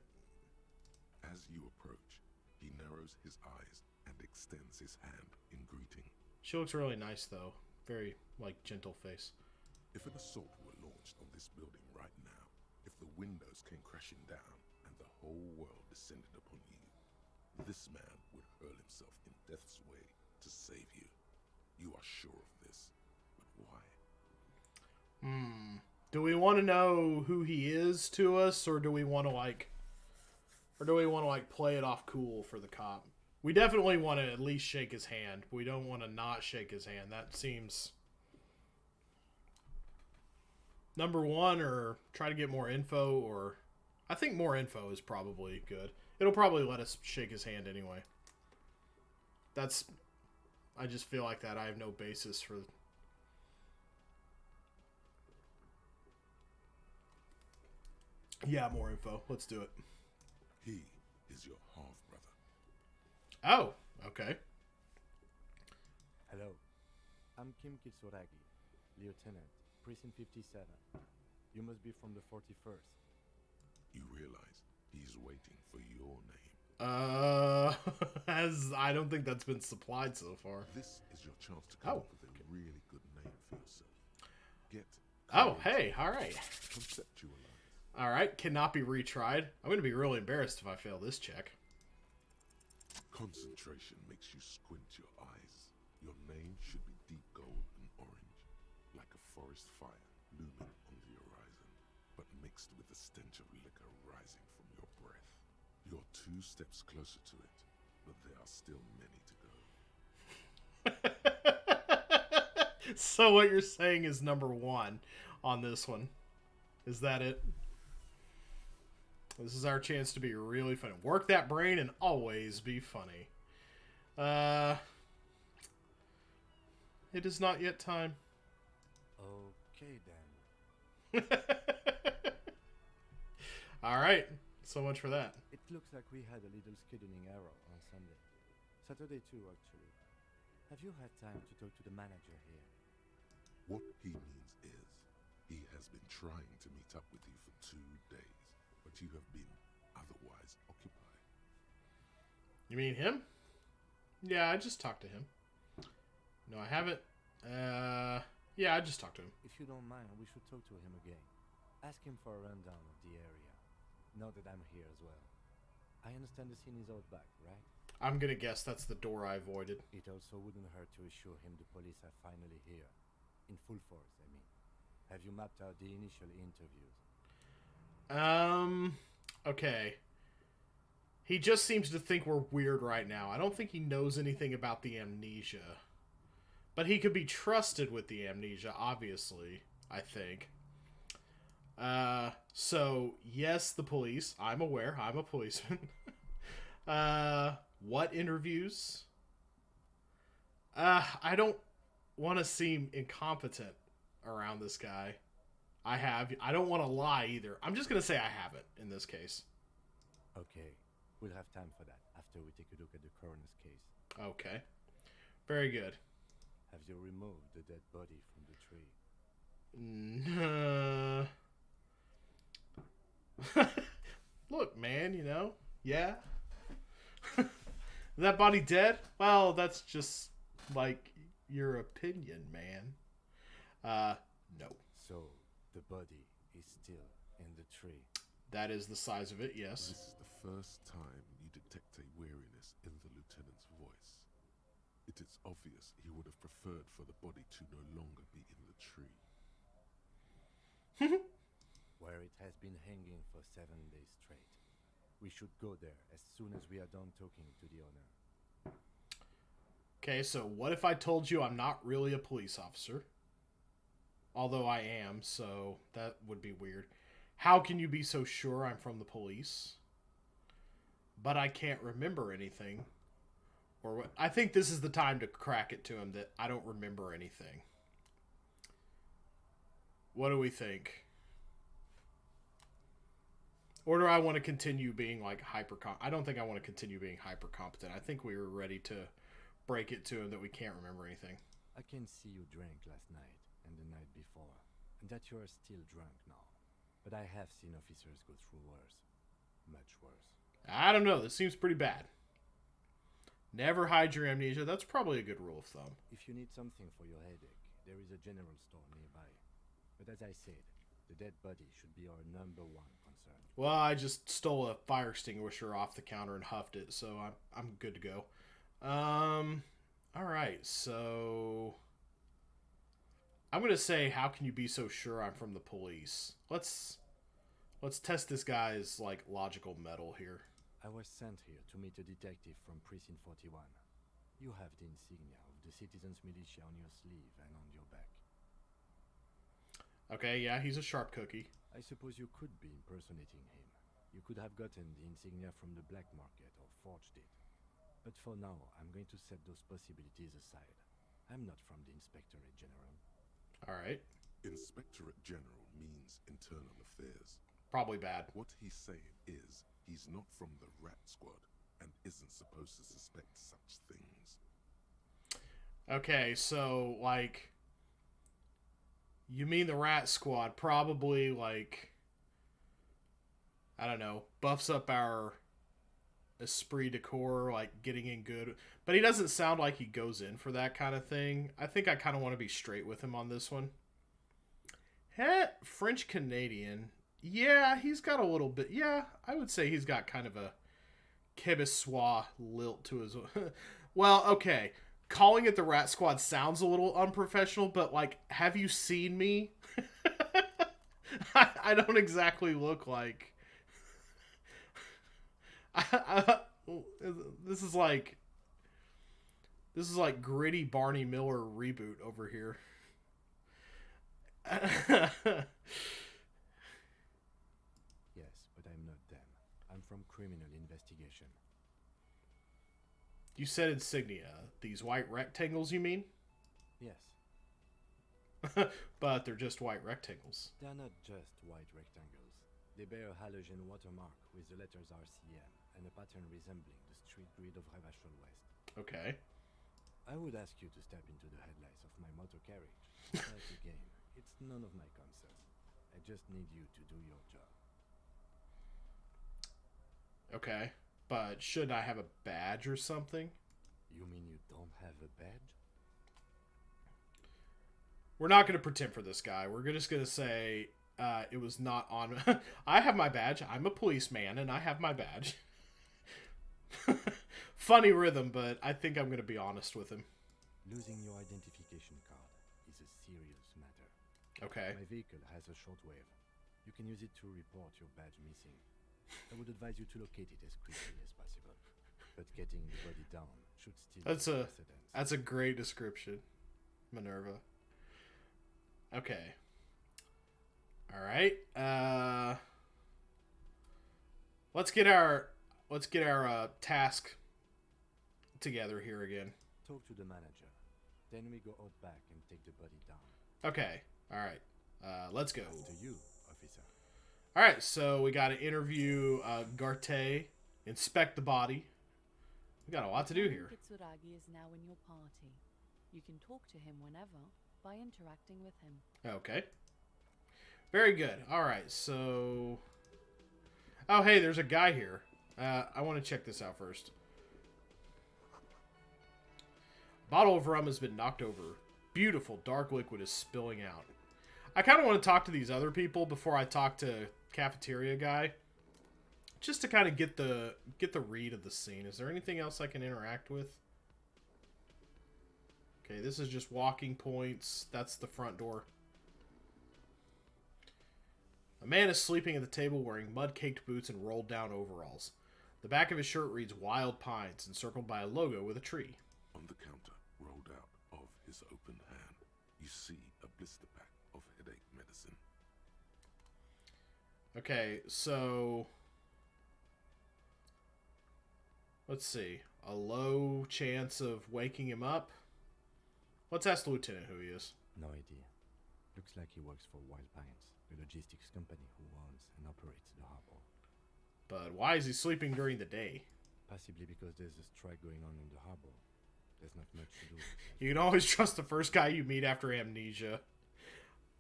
As you approach, he narrows his eyes and extends his hand in greeting. She looks really nice, though. Very, gentle face. If an assault were launched on this building right now, if the windows came crashing down and the whole world descended upon you, this man would hurl himself in death's way to save you. You are sure of this, but why? Do we want to know who he is to us, or do we want to play it off cool for the cop? We definitely want to at least shake his hand. We don't want to not shake his hand. That seems number 1, or try to get more info, or I think more info is probably good. It'll probably let us shake his hand anyway. I just feel like that. I have no basis for... Yeah, more info. Let's do it. He is your half-brother. Oh, okay. Hello. I'm Kim Kitsuragi, Lieutenant, Precinct 57. You must be from the 41st. You realize he's waiting for your name. As I don't think that's been supplied so far. This is your chance to come up with a really good name for yourself. Get hey, alright. conceptualize. Alright, cannot be retried. I'm going to be really embarrassed if I fail this check. Concentration makes you squint your eyes. Your name should be deep gold and orange, like a forest fire looming on the horizon, but mixed with the stench of liquor rising from your breath. You're 2 steps closer to it, but there are still many to go. So what you're saying is number 1 on this one. Is that it? This is our chance to be really funny. Work that brain and always be funny. It is not yet time. Okay then. Alright. So much for that. It looks like we had a little scheduling error on Sunday. Saturday too, actually. Have you had time to talk to the manager here? What he means is, he has been trying to meet up with you for 2 days, but you have been otherwise occupied. You mean him? Yeah, I just talked to him. No, I haven't. Yeah, I just talked to him. If you don't mind, we should talk to him again. Ask him for a rundown of the area. Now that I'm here as well. I understand the scene is out back, right? I'm gonna guess that's the door I avoided. It also wouldn't hurt to assure him the police are finally here. In full force, I mean. Have you mapped out the initial interviews? Okay. He just seems to think we're weird right now. I don't think he knows anything about the amnesia. But he could be trusted with the amnesia, obviously, I think. So, yes, the police. I'm aware. I'm a policeman. What interviews? I don't want to seem incompetent around this guy. I don't want to lie either. I'm just going to say I haven't in this case. Okay. We'll have time for that after we take a look at the coroner's case. Okay. Very good. Have you removed the dead body from the tree? Look, man, you know, yeah. That body dead? Well, that's just like your opinion, man. No. So the body is still in the tree. That is the size of it, yes. This is the first time you detect a weariness in the lieutenant's voice. It is obvious he would have preferred for the body to no longer be in the tree. Where it has been hanging for 7 days straight. We should go there as soon as we are done talking to the owner. Okay, so what if I told you I'm not really a police officer? Although I am, so that would be weird. How can you be so sure I'm from the police? But I can't remember anything. Or what? I think this is the time to crack it to him that I don't remember anything. What do we think? Or do I want to continue being like I don't think I want to continue being hyper competent. I think we were ready to break it to him that we can't remember anything. I can see you drank last night and the night before, and that you are still drunk now. But I have seen officers go through worse. Much worse. I don't know. This seems pretty bad. Never hide your amnesia. That's probably a good rule of thumb. If you need something for your headache, there is a general store nearby. But as I said, the dead body should be our #1 concern. Well, I just stole a fire extinguisher off the counter and huffed it, so I'm good to go. All right, so I'm gonna say, how can you be so sure I'm from the police? Let's test this guy's like logical metal here. I was sent here to meet a detective from Precinct 41. You have the insignia of the Citizens Militia on your sleeve and on your back. Okay, yeah, he's a sharp cookie. I suppose you could be impersonating him. You could have gotten the insignia from the black market or forged it. But for now, I'm going to set those possibilities aside. I'm not from the Inspectorate General. All right. Inspectorate General means internal affairs. Probably bad. What he's saying is he's not from the Rat Squad and isn't supposed to suspect such things. Okay, so like, you mean the Rat Squad probably like, I don't know, buffs up our esprit de corps, like getting in good, but he doesn't sound like he goes in for that kind of thing. I think I kind of want to be straight with him on this one. French Canadian. Yeah, he's got a little bit. Yeah, I would say he's got kind of a Québécois lilt to his. Well, okay. Calling it the Rat Squad sounds a little unprofessional, but like, have you seen me? I don't exactly look like. This is like gritty Barney Miller reboot over here. Yes, but I'm not them. from criminal investigation. You said insignia. These white rectangles, you mean? Yes, But they're just white rectangles. they're not just white rectangles. They bear a halogen watermark with the letters RCM and a pattern resembling the street grid of Revachol West. Okay. I would ask you to step into the headlights of my motor carriage. Like a game. It's none of my concern. I just need you to do your job. Okay. But should I have a badge or something? You mean you don't have a badge? We're not going to pretend for this guy. We're just going to say it was not on... I have my badge. I'm a policeman, and I have my badge. Funny rhythm, but I think I'm going to be honest with him. Losing your identification card is a serious matter. Okay. My vehicle has a shortwave. You can use it to report your badge missing. I would advise you to locate it as quickly as possible. But getting the body down should still be precedence. That's a great description, Minerva. Okay. All right. Let's get our task together here again. Talk to the manager. Then we go out back and take the body down. Okay. All right. Let's go. To you, officer. All right. So we got to interview Garte, inspect the body. We got a lot to do here. Kitsuragi is now in your party. You can talk to him whenever by interacting with him. Okay. Very good. All right. So, oh hey, there's a guy here. I want to check this out first. Bottle of rum has been knocked over. Beautiful dark liquid is spilling out. I kind of want to talk to these other people before I talk to cafeteria guy, just to kind of get the read of the scene. Is there anything else I can interact with? Okay, this is just walking points. That's the front door. A man is sleeping at the table wearing mud-caked boots and rolled-down overalls. The back of his shirt reads Wild Pines, encircled by a logo with a tree. On the counter, rolled out of his open hand, you see a blister pack of headache medicine. Okay, so... let's see. A low chance of waking him up? Let's ask the lieutenant who he is. No idea. Looks like he works for Wild Pines, the logistics company who owns and operates the harbor. But why is he sleeping during the day? Possibly because there's a strike going on in the harbor. There's not much to do. You can always trust the first guy you meet after amnesia.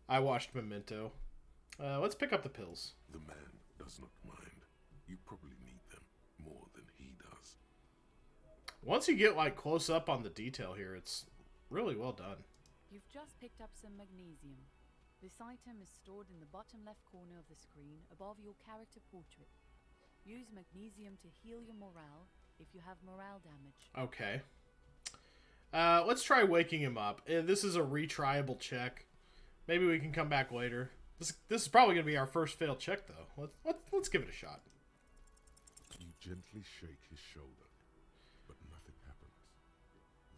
I watched Memento. Let's pick up the pills. The man does not mind. You probably need them more than he does. Once you get like close up on the detail here, it's really well done. You've just picked up some magnesium. This item is stored in the bottom left corner of the screen above your character portrait. Use magnesium to heal your morale if you have morale damage. Okay. Let's try waking him up. This is a retryable check. Maybe we can come back later. This is probably going to be our first failed check, though. Let's give it a shot. You gently shake his shoulder, but nothing happens.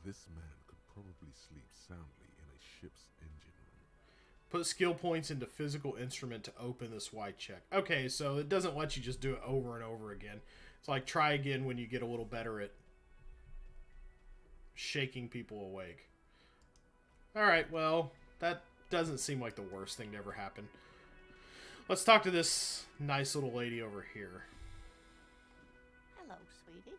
This man could probably sleep soundly in a ship's engine room. Put skill points into physical instrument to open this white check. Okay, so it doesn't let you just do it over and over again. It's like try again when you get a little better at shaking people awake. Alright, well, that doesn't seem like the worst thing to ever happen. Let's talk to this nice little lady over here. Hello, sweetie.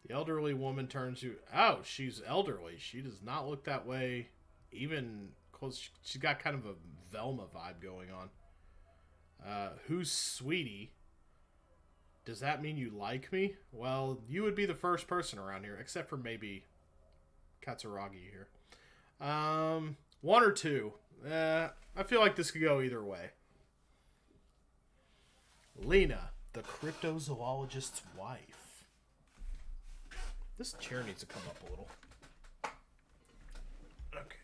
The elderly woman turns to... oh, she's elderly. She does not look that way even close. She's got kind of a Velma vibe going on. Who's sweetie? Does that mean you like me? Well, you would be the first person around here, except for maybe Katsuragi here. One or two. I feel like this could go either way. Lena, the cryptozoologist's wife. This chair needs to come up a little. Okay.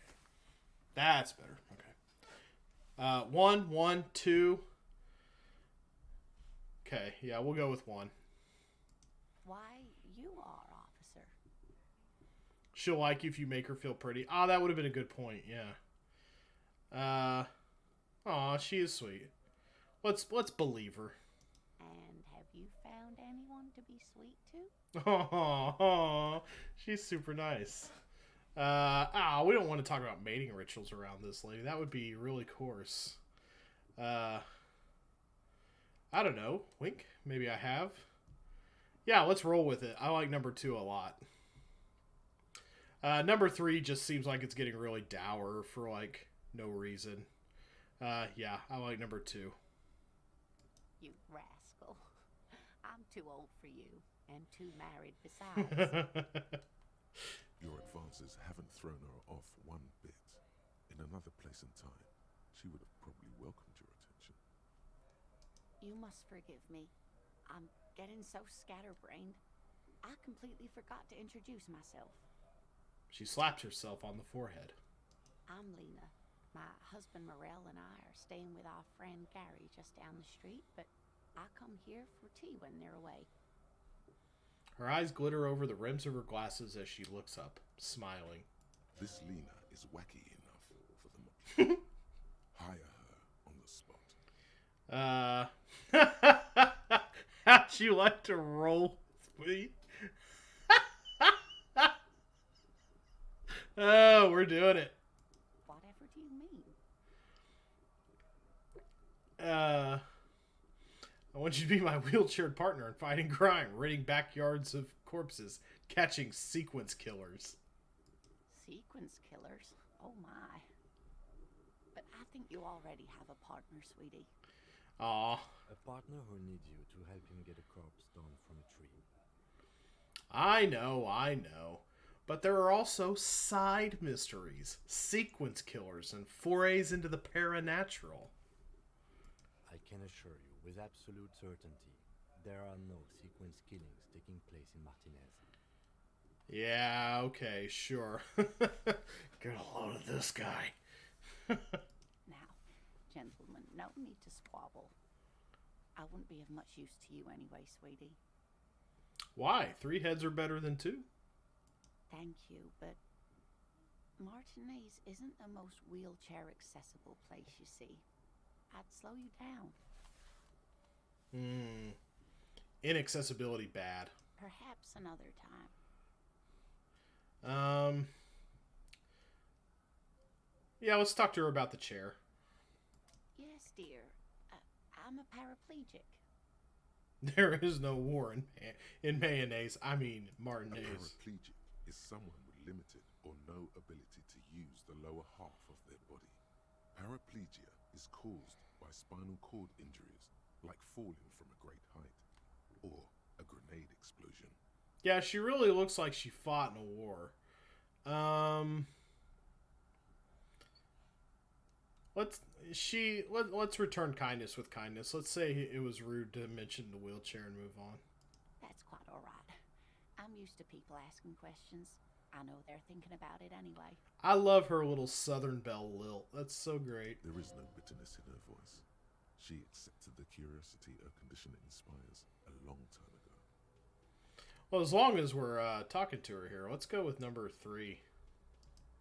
That's better. Okay. 1, 2. Okay, yeah, we'll go with 1. Why, you are, officer. She'll like you if you make her feel pretty. Ah, that would have been a good point, yeah. Aw, she is sweet. Let's believe her. And you found anyone to be sweet to? Oh, she's super nice. We don't want to talk about mating rituals around this lady. That would be really coarse. I don't know. Wink? Maybe I have. Yeah, let's roll with it. I like number 2 a lot. Number 3 just seems like it's getting really dour for, like, no reason. Yeah, I like number 2. You rascal. I'm too old for you, and too married besides. Your advances haven't thrown her off one bit. In another place and time, she would have probably welcomed your attention. You must forgive me. I'm getting so scatterbrained. I completely forgot to introduce myself. She slaps herself on the forehead. I'm Lena. My husband Morel and I are staying with our friend Gary just down the street, but I come here for tea when they're away. Her eyes glitter over the rims of her glasses as she looks up, smiling. This Lena is wacky enough for the mob. Hire her on the spot. How'd you like to roll, sweet? Oh, we're doing it. Whatever do you mean? I want you to be my wheelchaired partner in fighting crime, raiding backyards of corpses, catching sequence killers. Sequence killers? Oh my. But I think you already have a partner, sweetie. Aw. A partner who needs you to help him get a corpse down from a tree. I know. But there are also side mysteries, sequence killers, and forays into the paranatural. I can assure you, with absolute certainty, there are no sequence killings taking place in Martinez. Yeah, okay, sure. Get a load of this guy. Now, gentlemen, no need to squabble. I wouldn't be of much use to you anyway, sweetie. Why? 3 heads are better than 2? Thank you, but Martinez isn't the most wheelchair-accessible place, you see. I'd slow you down. Inaccessibility bad. Perhaps another time. Yeah, let's talk to her about the chair. Yes, dear. I'm a paraplegic. There is no war in mayonnaise. I mean, A Martinez. paraplegic is someone with limited or no ability to use the lower half of their body. Paraplegia is caused by spinal cord injuries, like falling from a great height, or a grenade explosion. Yeah, she really looks like she fought in a war. Let's return kindness with kindness. Let's say it was rude to mention the wheelchair and move on. That's quite all right. I'm used to people asking questions. I know they're thinking about it anyway. I love her little Southern Belle lilt. That's so great. There is no bitterness in her voice. She accepted the curiosity her condition inspires a long time ago. Well, as long as we're talking to her here, let's go with number 3.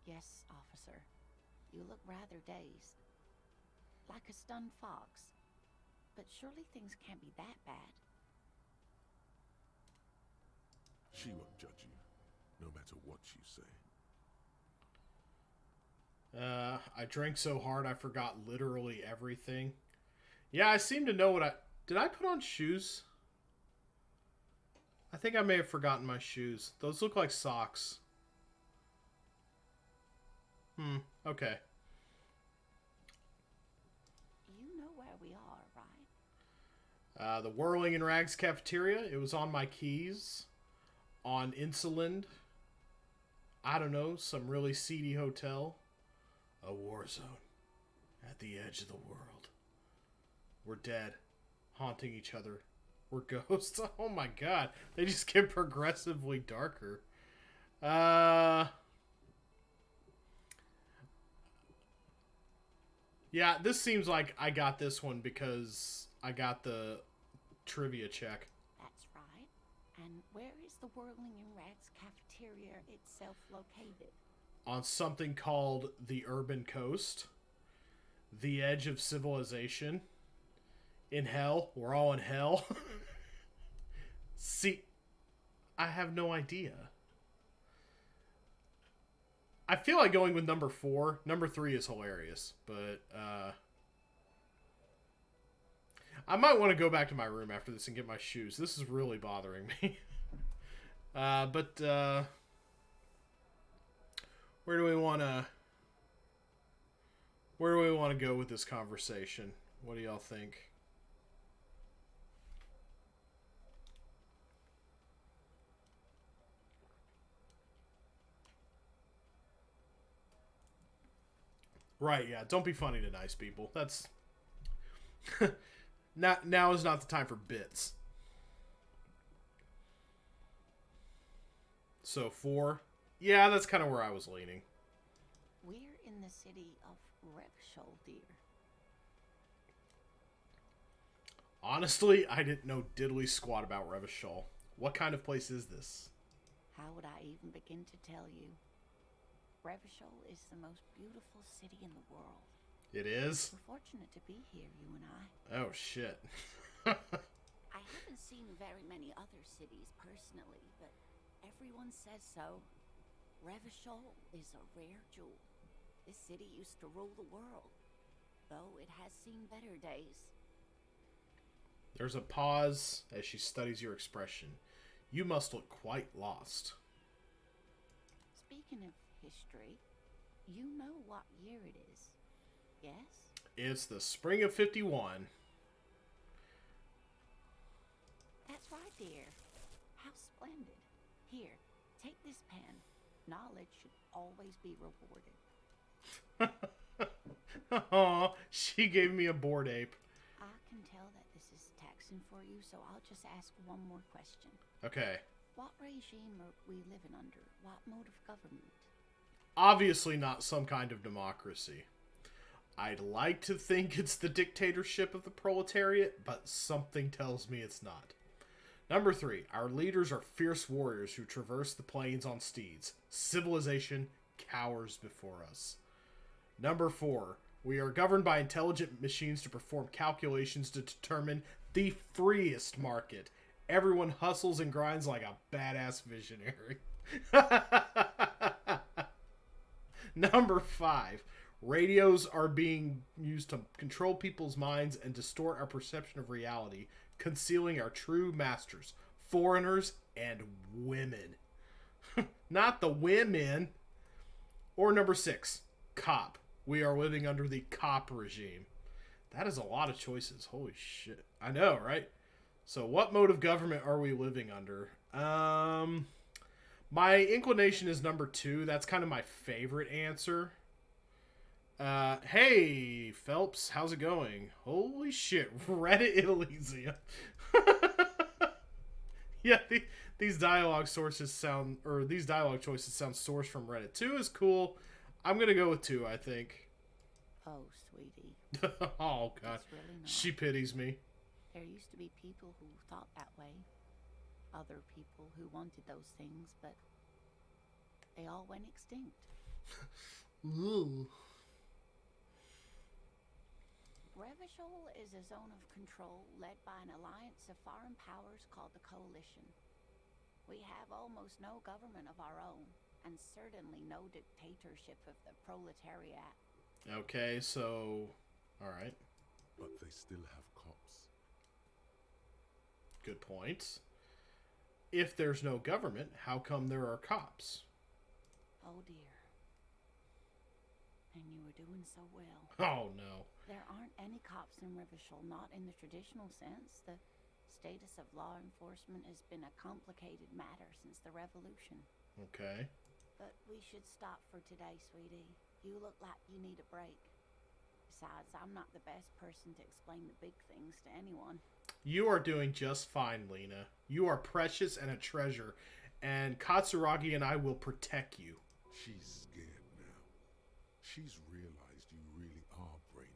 Yes, officer. You look rather dazed. Like a stunned fox. But surely things can't be that bad. She won't judge you, no matter what you say. I drank so hard I forgot literally everything. Yeah, I seem to know what I... Did I put on shoes? I think I may have forgotten my shoes. Those look like socks. Okay. You know where we are, right? The Whirling in Rags cafeteria. It was on my keys. On Insuland. I don't know, some really seedy hotel. A war zone. At the edge of the world. We're dead. Haunting each other. We're ghosts. Oh my god. They just get progressively darker. Yeah, this seems like I got this one because I got the trivia check. That's right. And where is the Whirling in Rags cafeteria itself located? On something called the Urban Coast. The edge of civilization. In hell. We're all in hell. See, I have no idea. I feel like going with number 4. Number 3 is hilarious, but I might want to go back to my room after this and get my shoes. This is really bothering me. But where do we want to go with this conversation? What do y'all think? Right, yeah. Don't be funny to nice people. That's now is not the time for bits. So 4. Yeah, that's kind of where I was leaning. We're in the city of Revshol, dear. Honestly, I didn't know diddly squat about Revachol. What kind of place is this? How would I even begin to tell you? Revshol is the most beautiful city in the world. It is? We're fortunate to be here, you and I. Oh, shit. I haven't seen very many other cities personally, but everyone says so. Revshol is a rare jewel. This city used to rule the world, though it has seen better days. There's a pause as she studies your expression. You must look quite lost. Speaking of history, you know what year it is, yes? It's the spring of 51. That's right, dear. How splendid. Here, take this pen. Knowledge should always be rewarded. Aw, she gave me a bored ape. I can tell that this is taxing for you, so I'll just ask one more question. Okay. What regime are we living under? What mode of government? Obviously not some kind of democracy. I'd like to think it's the dictatorship of the proletariat, but something tells me it's not. Number 3, our leaders are fierce warriors who traverse the plains on steeds. Civilization cowers before us. Number 4, we are governed by intelligent machines to perform calculations to determine the freest market. Everyone hustles and grinds like a badass visionary. Number 5, radios are being used to control people's minds and distort our perception of reality, concealing our true masters, foreigners and women. Not the women. Or number 6, cop. We are living under the cop regime. That is a lot of choices. Holy shit. I know, right? So what mode of government are we living under? My inclination is number 2. That's kind of my favorite answer. Hey, Phelps, how's it going? Holy shit, Reddit Elysium. Yeah, these dialogue choices sound sourced from Reddit. 2 is cool. I'm gonna go with 2, I think. Oh, sweetie. Oh, God. It's really not. She pities me. There used to be people who thought that way. Other people who wanted those things, but they all went extinct. Ooh. Revachol is a zone of control led by an alliance of foreign powers called the Coalition. We have almost no government of our own, and certainly no dictatorship of the proletariat. Okay, so... Alright. But they still have cops. Good point. If there's no government, how come there are cops? Oh dear. And you were doing so well. Oh, no. There aren't any cops in Revachol, not in the traditional sense. The status of law enforcement has been a complicated matter since the revolution. Okay. But we should stop for today, sweetie. You look like you need a break. Besides, I'm not the best person to explain the big things to anyone. You are doing just fine, Lena. You are precious and a treasure, and Katsuragi and I will protect you. She's scared now. She's realized you really are brain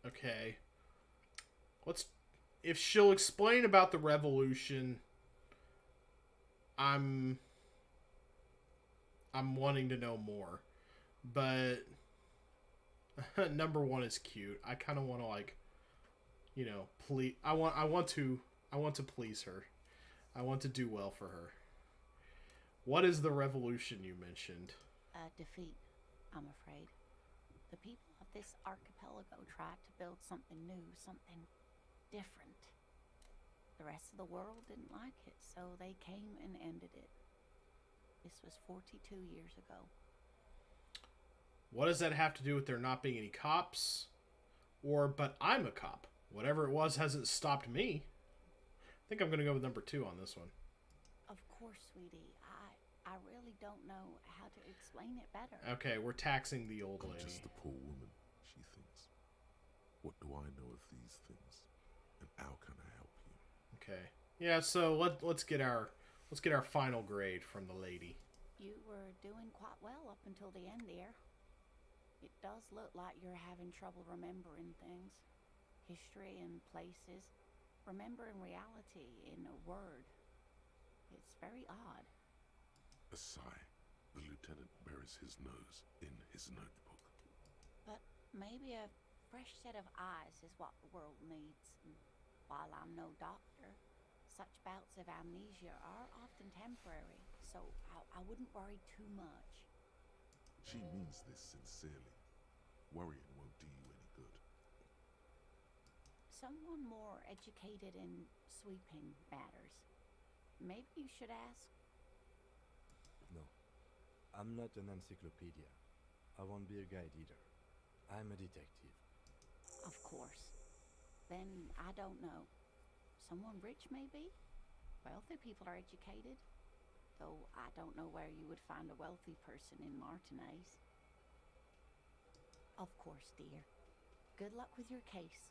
damaged. Okay. If she'll explain about the revolution, I'm wanting to know more. But number 1 is cute. I kind of want to you know, please. I want to please her. I want to do well for her. What is the revolution you mentioned? Defeat, I'm afraid. The people of this archipelago tried to build something new, something different. The rest of the world didn't like it, so they came and ended it. This was 42 years ago. What does that have to do with there not being any cops? Or, but I'm a cop. Whatever it was hasn't stopped me. I think I'm going to go with number 2 on this one. Of course, sweetie. I really don't know how to explain it better. Okay, we're taxing the old I'm lady. just a poor woman, she thinks. What do I know of these things? And how can I help you? Okay. Yeah, so let's get our final grade from the lady. You were doing quite well up until the end, dear. It does look like you're having trouble remembering things. History and places. Remembering reality in a word. It's very odd. A sigh. The lieutenant buries his nose in his notebook. But maybe a fresh set of eyes is what the world needs. And while I'm no doctor, such bouts of amnesia are often temporary, so I wouldn't worry too much. She means this sincerely. Worrying won't do you any good. Someone more educated in sweeping matters. Maybe you should ask. No, I'm not an encyclopedia. I won't be a guide either. I'm a detective. Of course. Then I don't know. Someone rich, maybe? Wealthy people are educated. Though I don't know where you would find a wealthy person in Martinez. Of course, dear. Good luck with your case.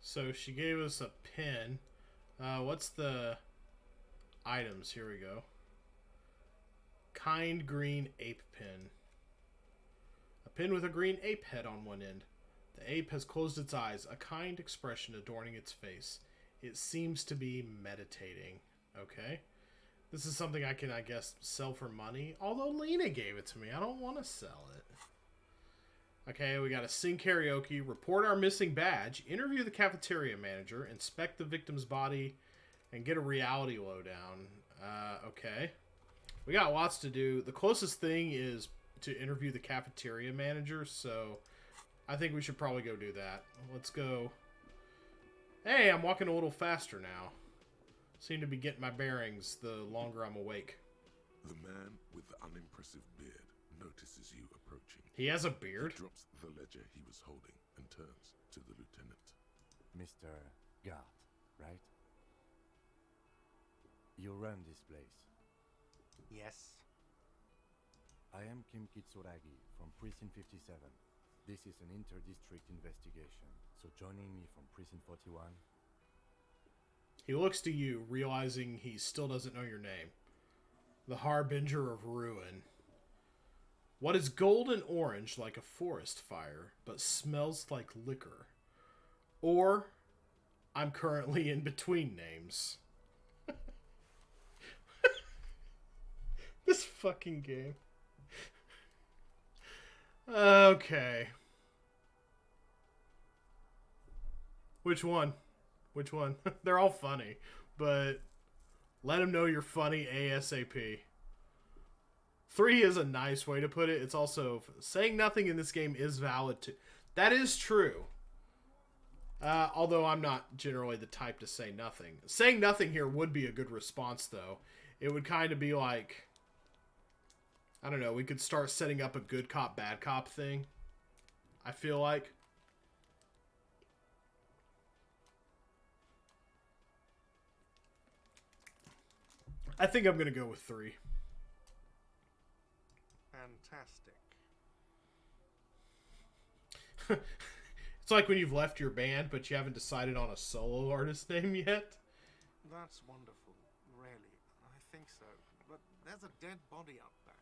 So she gave us a pin. What's the items? Here we go. Kind green ape pin. A pin with a green ape head on one end. The ape has closed its eyes, a kind expression adorning its face. It seems to be meditating. Okay. This is something I can, I guess, sell for money. Although Lena gave it to me. I don't want to sell it. Okay, we got to sing karaoke, report our missing badge, interview the cafeteria manager, inspect the victim's body, and get a reality lowdown. Okay. We got lots to do. The closest thing is to interview the cafeteria manager, so I think we should probably go do that. Let's go. Hey, I'm walking a little faster now. Seem to be getting my bearings the longer I'm awake. The man with the unimpressive beard notices you approaching. He has a beard? He drops the ledger he was holding and turns to the lieutenant. Mr. Gart, right? You run this place. Yes. I am Kim Kitsuragi from Precinct 57. This is an inter-district investigation, so joining me from Precinct 41... He looks to you, realizing he still doesn't know your name. The Harbinger of Ruin. What is golden orange like a forest fire, but smells like liquor? Or, I'm currently in between names. This fucking game. Okay. Which one? Which one? They're all funny, but let them know you're funny ASAP. 3 is a nice way to put it. It's also saying nothing in this game is valid too. That is true. Although I'm not generally the type to say nothing. Saying nothing here would be a good response, though. It would kind of be like, I don't know, we could start setting up a good cop, bad cop thing. I feel like. I think I'm going to go with 3. Fantastic. It's like when you've left your band, but you haven't decided on a solo artist name yet. That's wonderful, really. I think so. But there's a dead body out back.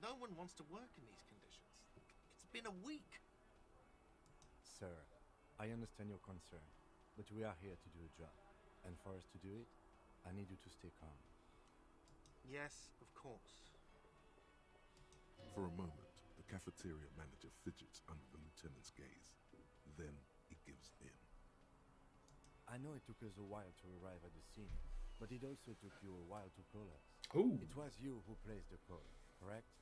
No one wants to work in these conditions. It's been a week. Sir, I understand your concern, but we are here to do a job. And for us to do it, I need you to stay calm. Yes, of course. For a moment, the cafeteria manager fidgets under the lieutenant's gaze. Then he gives in. I know it took us a while to arrive at the scene, but it also took you a while to call us. Ooh. It was you who placed the call, correct?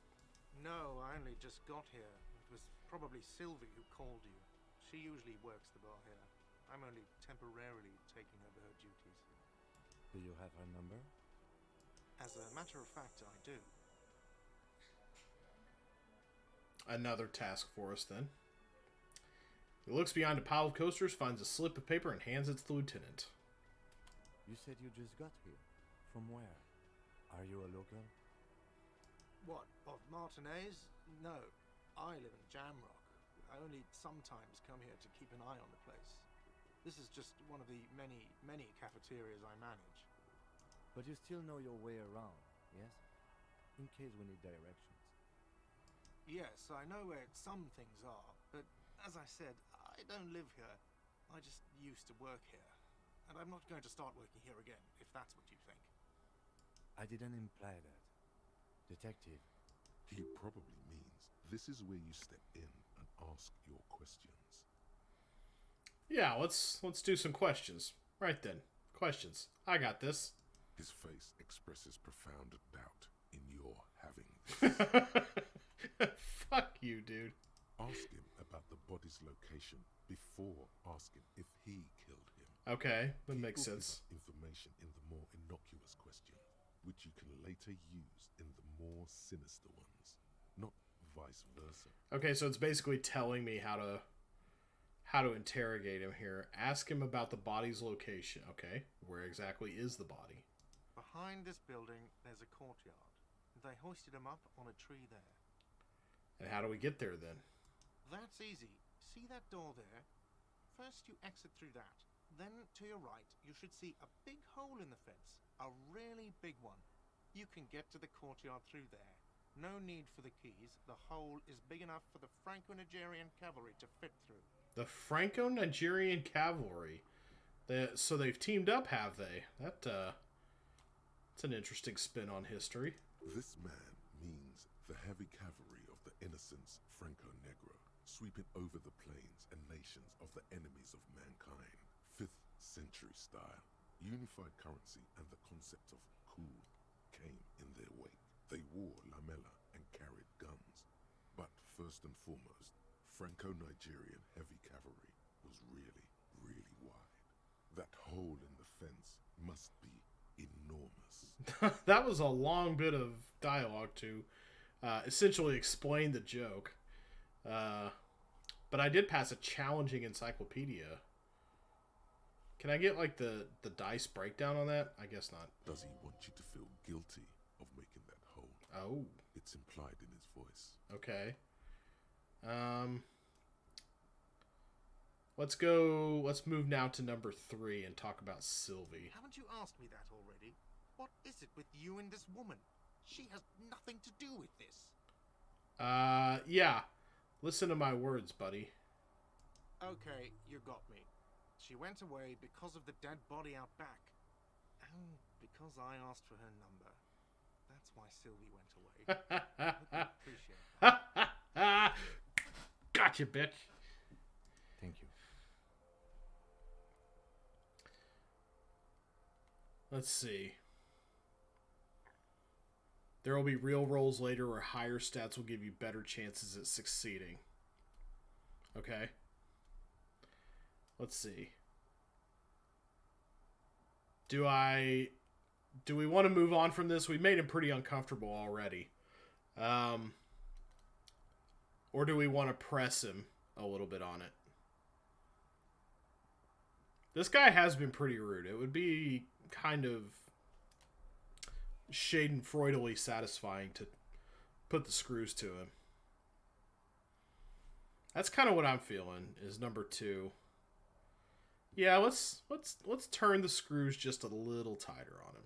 No, I only just got here. It was probably Sylvie who called you. She usually works the bar here. I'm only temporarily taking over her duties. Do you have her number? As a matter of fact, I do. Another task for us, then. He looks behind a pile of coasters, finds a slip of paper, and hands it to the lieutenant. You said you just got here. From where? Are you a local? What, of Martinez? No, I live in Jamrock. I only sometimes come here to keep an eye on the place. This is just one of the many, many cafeterias I manage. But you still know your way around, yes? In case we need directions. Yes, I know where some things are, but as I said, I don't live here. I just used to work here. And I'm not going to start working here again, if that's what you think. I didn't imply that. Detective. He probably means this is where you step in and ask your questions. Yeah, let's do some questions. Right then. Questions. I got this. His face expresses profound doubt in your having this. Fuck you, dude. Ask him about the body's location before asking if he killed him. Okay, that He makes will give sense. us information in the more innocuous question, which you can later use in the more sinister ones, not vice versa. Okay, so it's basically telling me how to interrogate him here. Ask him about the body's location. Okay, where exactly is the body? Behind this building, there's a courtyard. They hoisted him up on a tree there. And how do we get there then? That's easy. See that door there? First you exit through that. Then to your right, you should see a big hole in the fence. A really big one. You can get to the courtyard through there. No need for the keys. The hole is big enough for the Franco-Nigerian cavalry to fit through. The Franco-Nigerian cavalry. So they've teamed up, have they? That's an interesting spin on history. This man means the heavy cavalry of the innocents Franco-Negro, sweeping over the plains and nations of the enemies of mankind. 5th century style. Unified currency and the concept of cool came in their wake. They wore lamella and carried guns. But first and foremost, Franco-Nigerian heavy cavalry was really, really wide. That hole in the fence must be enormous. That was a long bit of dialogue to essentially explain the joke. But I did pass a challenging encyclopedia. Can I get, like, the dice breakdown on that? I guess not. Does he want you to feel guilty of making that hole? Oh. It's implied in his voice. Okay. Let's move now to number 3 and talk about Sylvie. Haven't you asked me that already? What is it with you and this woman? She has nothing to do with this. Yeah. Listen to my words, buddy. Okay, you got me. She went away because of the dead body out back. And because I asked for her number. That's why Sylvie went away. I hope you appreciate that. Gotcha, bitch. Thank you. Let's see. There will be real roles later where higher stats will give you better chances at succeeding. Okay. Let's see. Do we want to move on from this? We made him pretty uncomfortable already. Or do we want to press him a little bit on it? This guy has been pretty rude. It would be kind of schadenfreudally satisfying to put the screws to him. That's kind of what I'm feeling, is number 2. Yeah, let's turn the screws just a little tighter on him.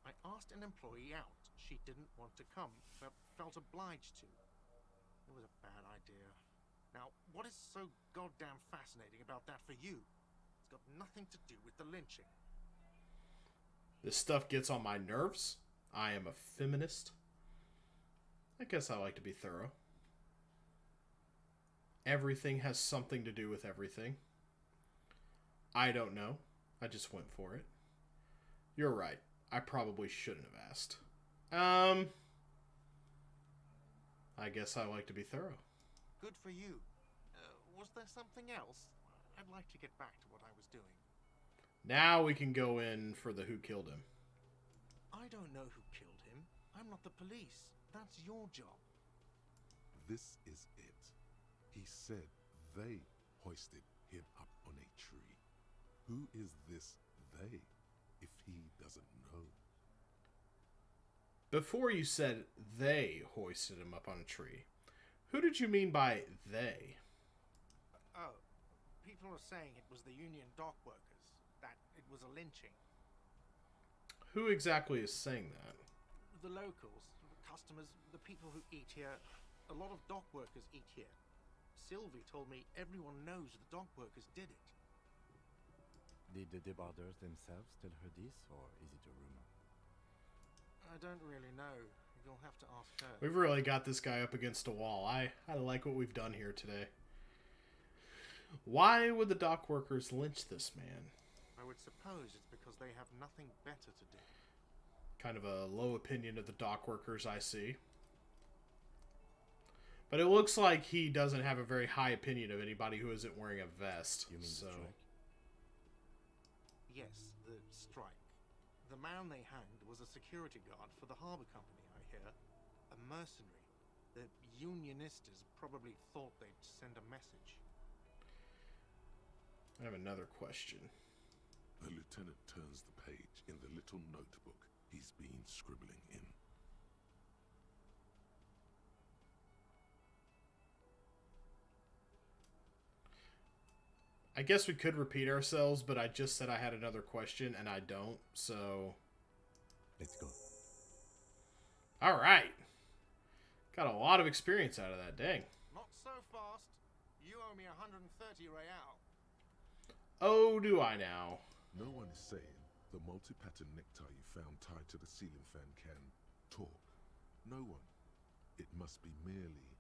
I asked an employee out. She didn't want to come, but felt obliged to. It was a bad idea. Now, what is so goddamn fascinating about that for you? It's got nothing to do with the lynching. This stuff gets on my nerves. I am a feminist. I guess I like to be thorough. everything has something to do with everything? I don't know. I just went for it. You're right. I probably shouldn't have asked. I guess I like to be thorough. Good for you. Was there something else? I'd like to get back to what I was doing. Now we can go in for the who killed him. I don't know who killed him. I'm not the police. That's your job. This is it. He said they hoisted him up on a tree. Who is this they, if he doesn't know? Before you said they hoisted him up on a tree, who did you mean by they? Oh, people are saying it was the union dock workers, that it was a lynching. Who exactly is saying that? The locals, the customers, the people who eat here. A lot of dock workers eat here. Sylvie told me everyone knows the dock workers did it. Did the debarders themselves tell her this, or is it a rumor? I don't really know. You'll have to ask her. We've really got this guy up against a wall. I like what we've done here today. Why would the dock workers lynch this man? I would suppose it's because they have nothing better to do. Kind of a low opinion of the dock workers, I see. But it looks like he doesn't have a very high opinion of anybody who isn't wearing a vest. You mean so. the strike? Yes, the strike. The man they hanged was a security guard for the harbour company, I hear. A mercenary. The unionistas probably thought they'd send a message. I have another question. The lieutenant turns the page in the little notebook he's been scribbling in. I guess we could repeat ourselves, but I just said I had another question, and I don't, so... Let's go. Alright. Got a lot of experience out of that, dang. Not so fast. You owe me 130 real. Oh, do I now? No one is saying the multi-pattern necktie you found tied to the ceiling fan can talk. No one. It must be merely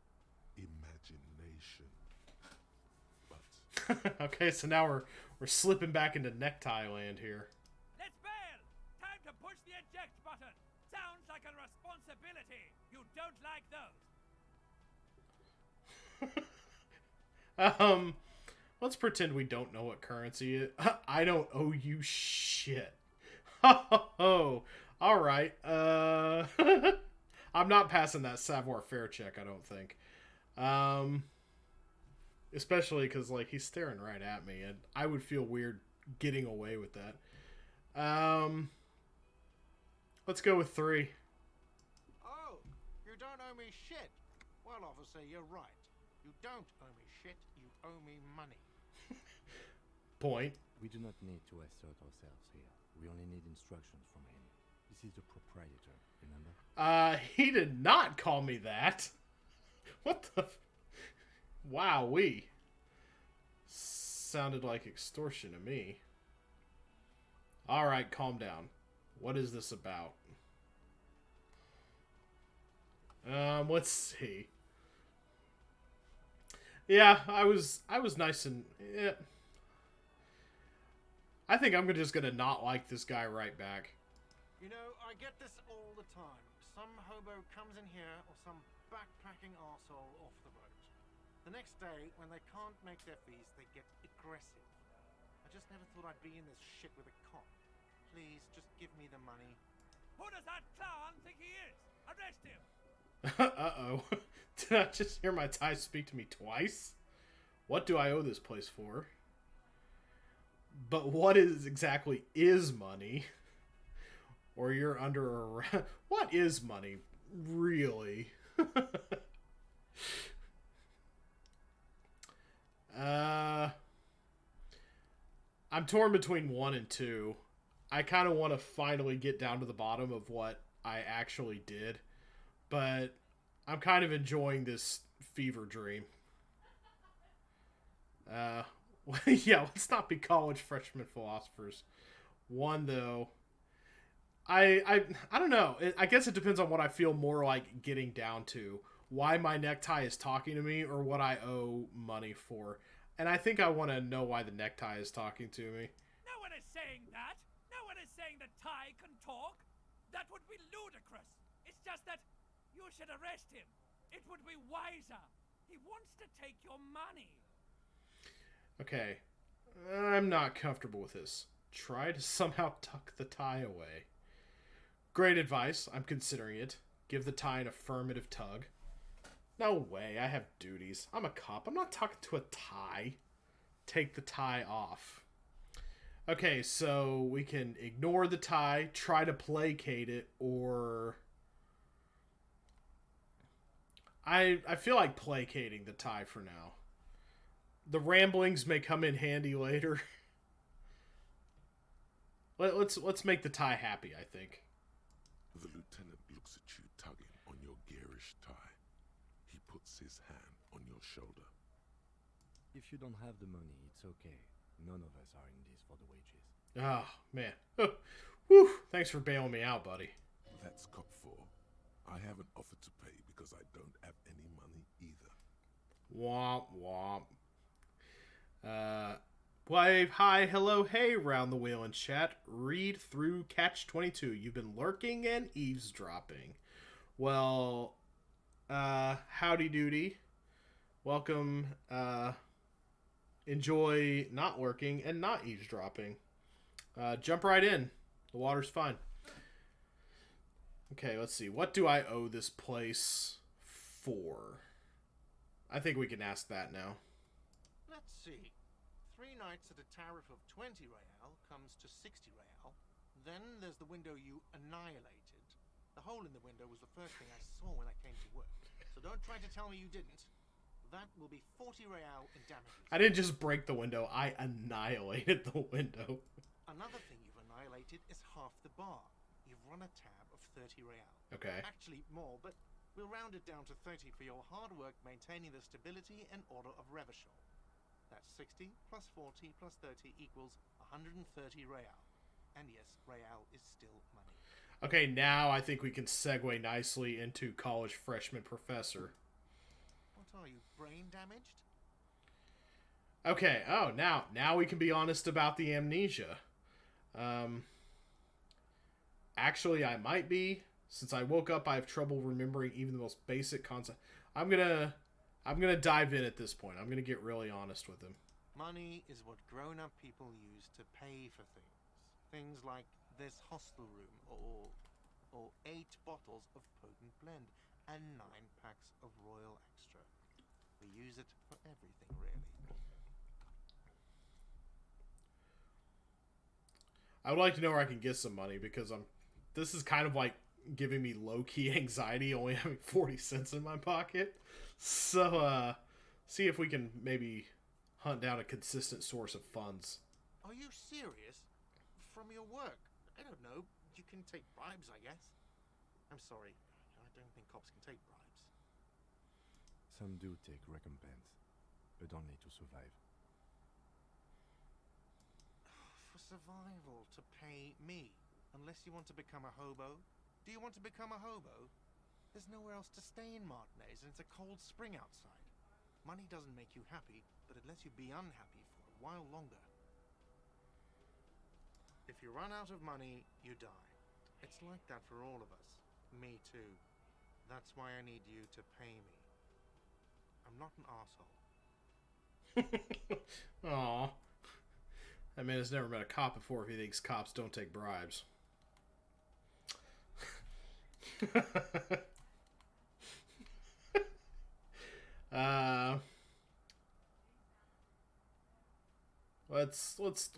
imagination. But Okay, so now we're slipping back into necktie land here. Let's bail! Time to push the eject button! Sounds like a responsibility! You don't like those! Let's pretend we don't know what currency is. I don't owe you shit. Oh, alright. I'm not passing that savoir-faire check, I don't think. Especially because, like, he's staring right at me, and I would feel weird getting away with that. Let's go with 3. Oh, you don't owe me shit. Well, officer, you're right. You don't owe me shit. You owe me money. Point. We do not need to assert ourselves here. We only need instructions from him. This is the proprietor, remember? He did not call me that. What the... Wowee. Sounded like extortion to me. Alright, calm down. What is this about? Let's see. Yeah, I was nice and... Yeah. I think I'm just gonna not like this guy right back. You know, I get this all the time. Some hobo comes in here, or some backpacking arsehole off the road. The next day, when they can't make their fees, they get aggressive. I just never thought I'd be in this shit with a cop. Please, just give me the money. Who does that clown think he is? Arrest him! Uh-oh. Did I just hear my tie speak to me twice? What do I owe this place for? But what exactly is money? Or you're under arrest? What is money, really? I'm torn between 1 and 2. I kind of want to finally get down to the bottom of what I actually did. But I'm kind of enjoying this fever dream. Yeah, let's not be college freshman philosophers. 1, though. I don't know. I guess it depends on what I feel more like getting down to. why my necktie is talking to me or what I owe money for. And I think I want to know why the necktie is talking to me. No one is saying that. No one is saying that Ty can talk. That would be ludicrous. It's just that you should arrest him. It would be wiser. He wants to take your money. Okay. I'm not comfortable with this. Try to somehow tuck the tie away. Great advice. I'm considering it. Give the tie an affirmative tug. No way. I have duties. I'm a cop. I'm not talking to a tie. Take the tie off. Okay, so we can ignore the tie, try to placate it, or... I feel like placating the tie for now. The ramblings may come in handy later. Let's make the tie happy, I think. The lieutenant looks at you tugging on your garish tie. He puts his hand on your shoulder. If you don't have the money, it's okay. None of us are in this for the wages. Oh, man. Whew. Thanks for bailing me out, buddy. That's Cop 4. I haven't offered to pay because I don't have any money either. Womp womp. Wave, hi, hello, hey, round the wheel in chat. Read through Catch 22. You've been lurking and eavesdropping. Well, howdy doody. Welcome, enjoy not lurking and not eavesdropping. Jump right in. The water's fine. Okay, let's see. What do I owe this place for? I think we can ask that now. Let's see. 3 nights at a tariff of 20 real comes to 60 real. Then there's the window you annihilated. The hole in the window was the first thing I saw when I came to work. So don't try to tell me you didn't. That will be 40 real in damages. I didn't just break the window. I annihilated the window. Another thing you've annihilated is half the bar. You've run a tab of 30 real. Okay. Actually more, but we'll round it down to 30 for your hard work maintaining the stability and order of Revachol. That's 60 plus 40 plus 30 equals 130 real. And yes, real is still money. Okay, now I think we can segue nicely into college freshman professor. What are you, brain damaged? Okay, oh, now we can be honest about the amnesia. Actually, I might be. Since I woke up, I have trouble remembering even the most basic concept. I'm gonna dive in at this point. I'm gonna get really honest with him. Money is what grown-up people use to pay for things. Things like this hostel room, or 8 bottles of potent blend, and 9 packs of Royal Extra. We use it for everything, really. I would like to know where I can get some money, because this is kind of like giving me low-key anxiety only having 40 cents in my pocket. So, see if we can maybe hunt down a consistent source of funds. Are you serious? From your work? I don't know. You can take bribes, I guess. I'm sorry. I don't think cops can take bribes. Some do take recompense, but only to survive. For survival, to pay me. Unless you want to become a hobo. Do you want to become a hobo? There's nowhere else to stay in Martinez, and it's a cold spring outside. Money doesn't make you happy, but it lets you be unhappy for a while longer. If you run out of money, you die. It's like that for all of us. Me too. That's why I need you to pay me. I'm not an arsehole. Aw. That man has never met a cop before if he thinks cops don't take bribes.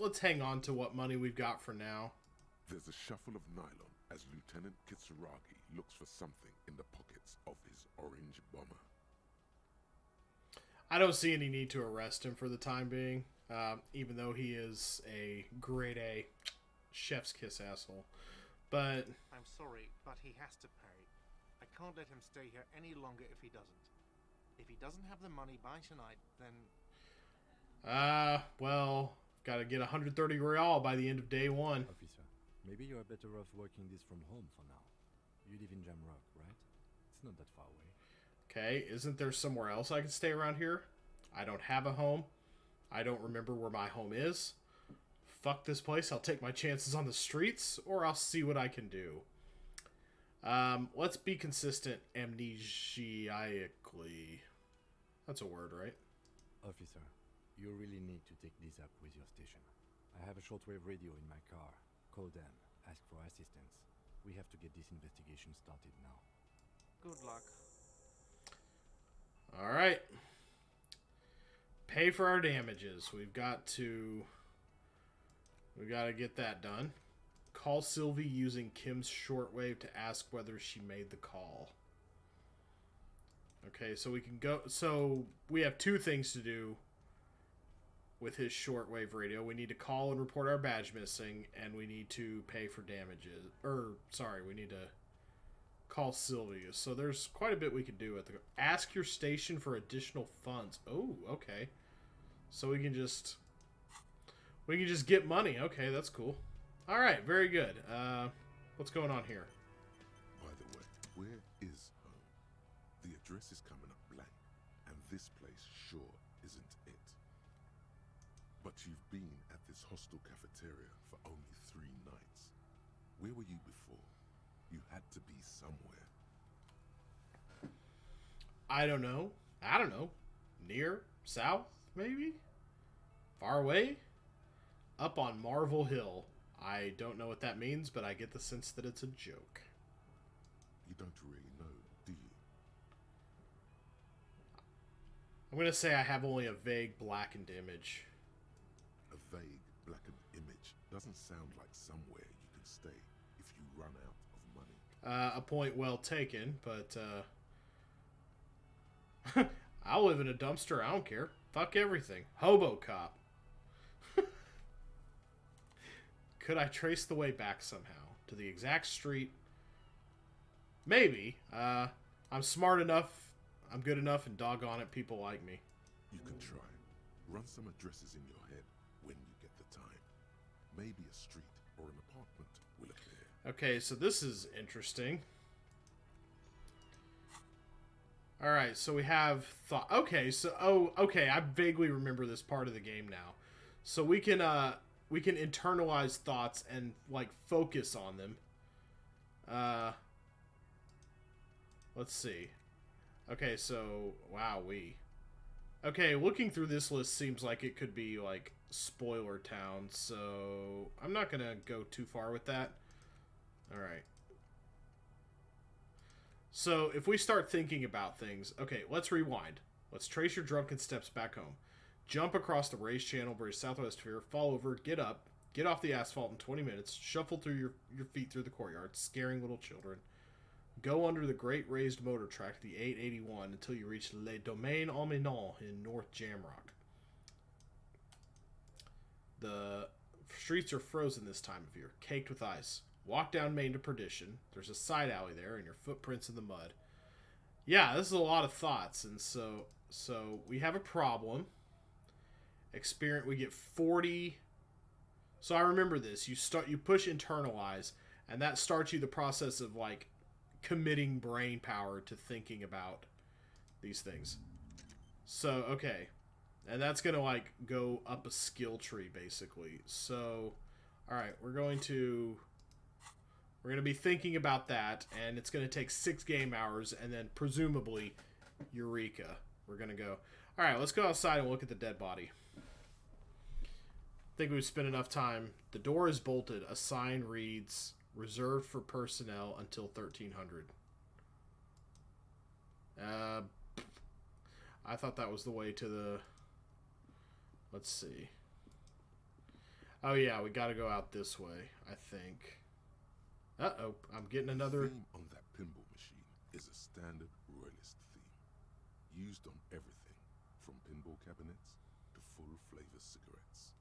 Let's hang on to what money we've got for now. There's a shuffle of nylon as Lieutenant Kitsuragi looks for something in the pockets of his orange bomber. I don't see any need to arrest him for the time being, even though he is a grade A chef's kiss asshole. But I'm sorry, but he has to pay. I can't let him stay here any longer if he doesn't. If he doesn't have the money by tonight, then... well, gotta get 130 real by the end of day 1. Officer, maybe you are better off working this from home for now. You live in Jamrock, right? It's not that far away. Okay, isn't there somewhere else I can stay around here? I don't have a home. I don't remember where my home is. Fuck this place. I'll take my chances on the streets, or I'll see what I can do. Let's be consistent amnesiacally. That's a word, right? Officer, you really need to take this up with your station. I have a shortwave radio in my car. Call them. Ask for assistance. We have to get this investigation started now. Good luck. Alright. Pay for our damages. We gotta get that done. Call Sylvie using Kim's shortwave to ask whether she made the call. Okay, so we can go... So, we have two things to do with his shortwave radio. We need to call and report our badge missing, and we need to pay for damages. We need to call Sylvia. So there's quite a bit we can do at the... Ask your station for additional funds. Oh, okay. So we can just get money. Okay, that's cool. Alright, very good. What's going on here? By the way, where is home? The address is coming up blank, and this place sure isn't it. But you've been at this hostel cafeteria for only 3 nights. Where were you before? You had to be somewhere. I don't know. Near? South? Maybe? Far away? Up on Marvel Hill. I don't know what that means, but I get the sense that it's a joke. You don't really know, do you? I'm going to say I have only a vague blackened image. A vague, blackened image doesn't sound like somewhere you can stay if you run out of money. A point well taken, but I'll live in a dumpster. I don't care. Fuck everything. Hobo cop. Could I trace the way back somehow to the exact street? Maybe. I'm smart enough. I'm good enough, and doggone it, people like me. You can try. Run some addresses in your head when you get the time. Maybe a street or an apartment will appear. Okay, so this is interesting. Alright, so we have thought. Okay, so okay, I vaguely remember this part of the game now. So we can internalize thoughts and like focus on them. Let's see. Okay, so okay, looking through this list seems like it could be like spoiler town, so I'm not gonna go too far with that. Alright. So, if we start thinking about things... Okay, let's rewind. Let's trace your drunken steps back home. Jump across the raised channel, bridge southwest of here, fall over, get up, get off the asphalt in 20 minutes, shuffle through your feet through the courtyard, scaring little children. Go under the great raised motor track, the 881, until you reach Le Domaine Alminon in North Jamrock. The streets are frozen this time of year, caked with ice. Walk down Main to Perdition. There's a side alley there, and your footprints in the mud. Yeah, this is a lot of thoughts, and so we have a problem. Experience, we get 40. So I remember this. You push internalize, and that starts you the process of like committing brain power to thinking about these things. So okay, and that's gonna like go up a skill tree basically. So, all right, we're going to be thinking about that, and it's going to take 6 game hours, and then presumably, Eureka. We're going to go, alright, let's go outside and look at the dead body. I think we've spent enough time. The door is bolted. A sign reads, reserved for personnel until 1300. I thought that was the way to the... Let's see. Oh yeah, we got to go out this way, I think. Uh-oh, I'm getting another... The theme on that pinball machine is a standard royalist theme, used on everything from pinball cabinets to full-flavor cigarettes.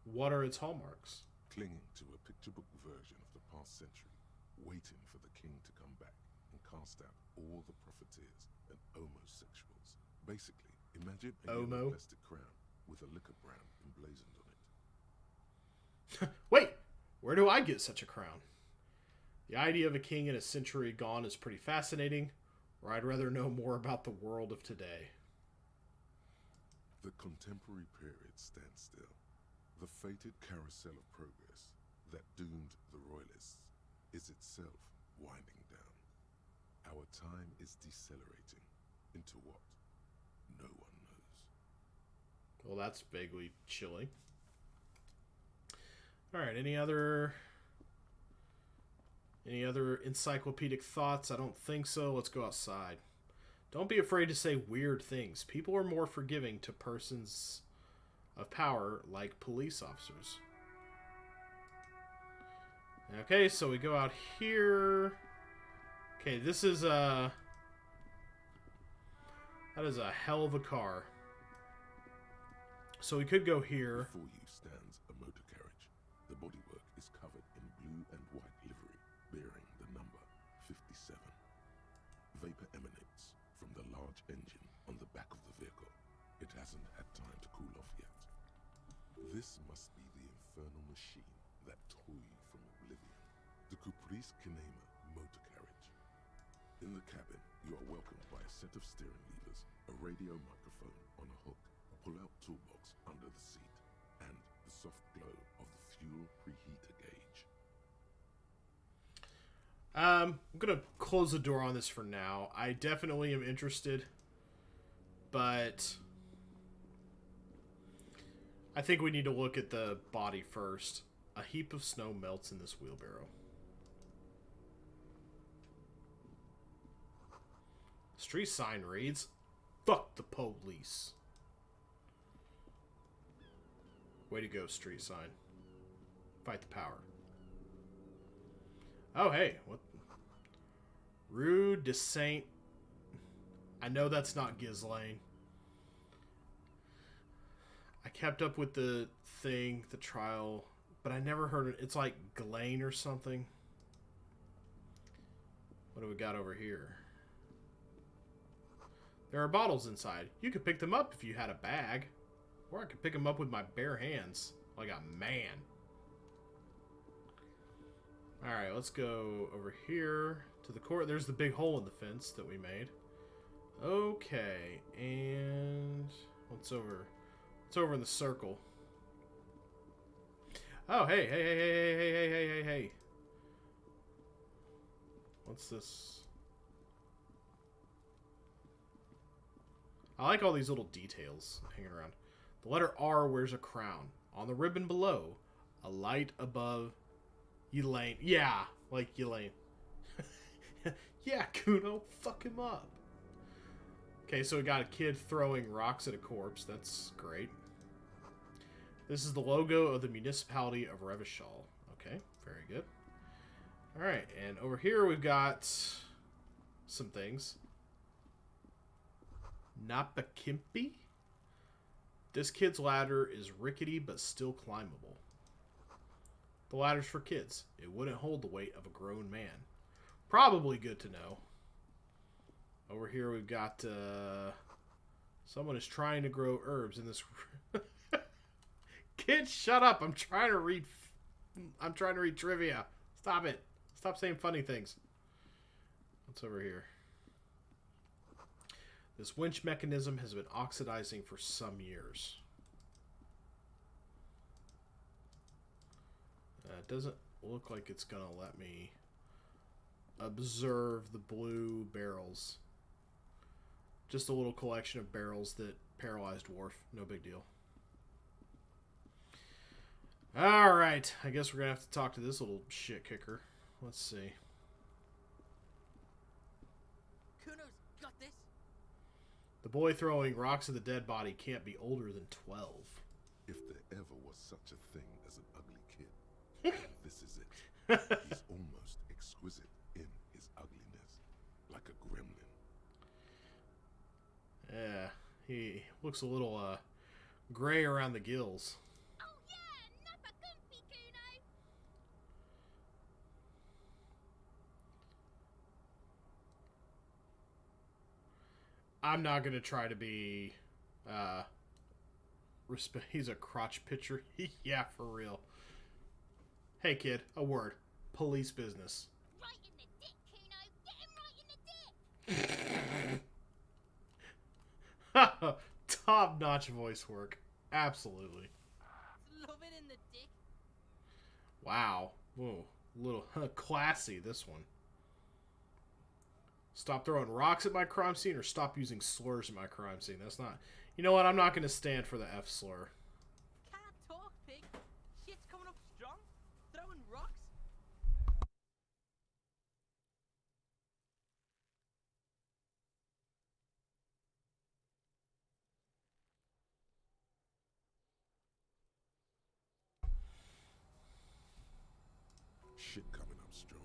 What are its hallmarks? Clinging to a picture book version of the past century, waiting for the king to come back and cast out all the profiteers and homosexuals. Basically, imagine a yellow plastic crown with a liquor brand emblazoned on it. Wait, where do I get such a crown? The idea of a king in a century gone is pretty fascinating. or I'd rather know more about the world of today. The contemporary period stands still. The fated carousel of progress that doomed the Royalists is itself winding down. Our time is decelerating into what no one knows. Well, that's vaguely chilling. Alright, any other encyclopedic thoughts? I don't think so. Let's go outside. Don't be afraid to say weird things. People are more forgiving to persons of power like police officers. Okay, so we go out here. Okay, this is that is a hell of a car. So we could go here. Before you stands a motor carriage. The bodywork is covered in blue and white livery, bearing the number 57. Vapor emanates from the large engine on the back of the vehicle. It hasn't had time to cool off yet. This must be the infernal machine that tore you from oblivion. The Caprice Kinema motor carriage. In the cabin, you are welcomed by a set of steering levers, a radio microphone on a hook, a pull-out toolbox under the seat, and the soft glow of the fuel preheater gauge. I'm gonna close the door on this for now. I definitely am interested, but I think we need to look at the body first. A heap of snow melts in this wheelbarrow. Street sign reads, "Fuck the police." Way to go, street sign. Fight the power. Oh, hey. What? Rue de Saint. I know that's not Ghislaine. I kept up with the thing, the trial, but I never heard it. It's like Ghislaine or something. What do we got over here? There are bottles inside. You could pick them up if you had a bag. Or I could pick them up with my bare hands. Like a man. Alright, let's go over here to the court. There's the big hole in the fence that we made. Okay, and what's over? What's over in the circle? Oh, hey, hey, hey, hey, hey, hey, hey, hey, hey. What's this? I like all these little details hanging around. The letter R wears a crown. On the ribbon below, a light above Elaine. Yeah, like Elaine. Yeah, Kuno, fuck him up. Okay, so we got a kid throwing rocks at a corpse. That's great. This is the logo of the municipality of Revachol. Okay, very good. Alright, and over here we've got some things. Napakimpi? This kid's ladder is rickety but still climbable. The ladder's for kids. It wouldn't hold the weight of a grown man. Probably good to know. Over here we've got someone is trying to grow herbs in this. Kid, shut up! I'm trying to read trivia. Stop it! Stop saying funny things. What's over here? This winch mechanism has been oxidizing for some years. It doesn't look like it's gonna let me observe the blue barrels. Just a little collection of barrels that paralyzed Worf. No big deal. Alright, I guess we're gonna have to talk to this little shit kicker. Let's see. Kuno's got this. The boy throwing rocks at the dead body can't be older than 12. If there ever was such a thing as an ugly kid, this is it. He's almost exquisite in his ugliness, like a gremlin. Yeah, he looks a little gray around the gills. Oh yeah, Napakimpi, Kuno. I'm not gonna try to be he's a crotch pitcher. Yeah, for real. Hey kid, a word. Police business. Right in the dick, Kuno. Get him right in the dick. Top-notch voice work. Absolutely. Love it in the dick. Wow. Whoa. Little classy, this one. Stop throwing rocks at my crime scene or stop using slurs at my crime scene. That's not... You know what? I'm not going to stand for the F slur. Can't talk, pig. Shit's coming up strong. Throwing rocks. Shit coming up strong.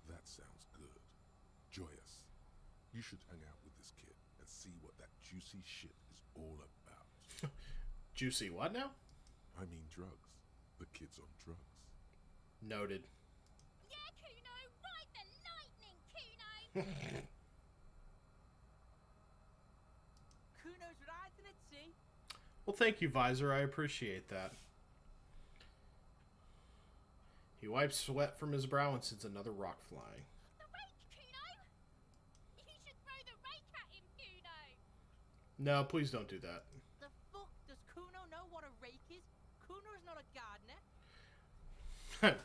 That sounds good. Joyous, you should hang out with this kid and see what that juicy shit is all about. Juicy what now? I mean drugs. The kid's on drugs. Noted. Yeah, Kuno, ride the lightning, Kuno! Kuno's riding at sea. Well, thank you, Visor. I appreciate that. He wipes sweat from his brow and sends another rock flying. The rake, Kuno! You should throw the rake at him, Kuno! No, please don't do that. The fuck does Kuno know what a rake is? Kuno's not a gardener.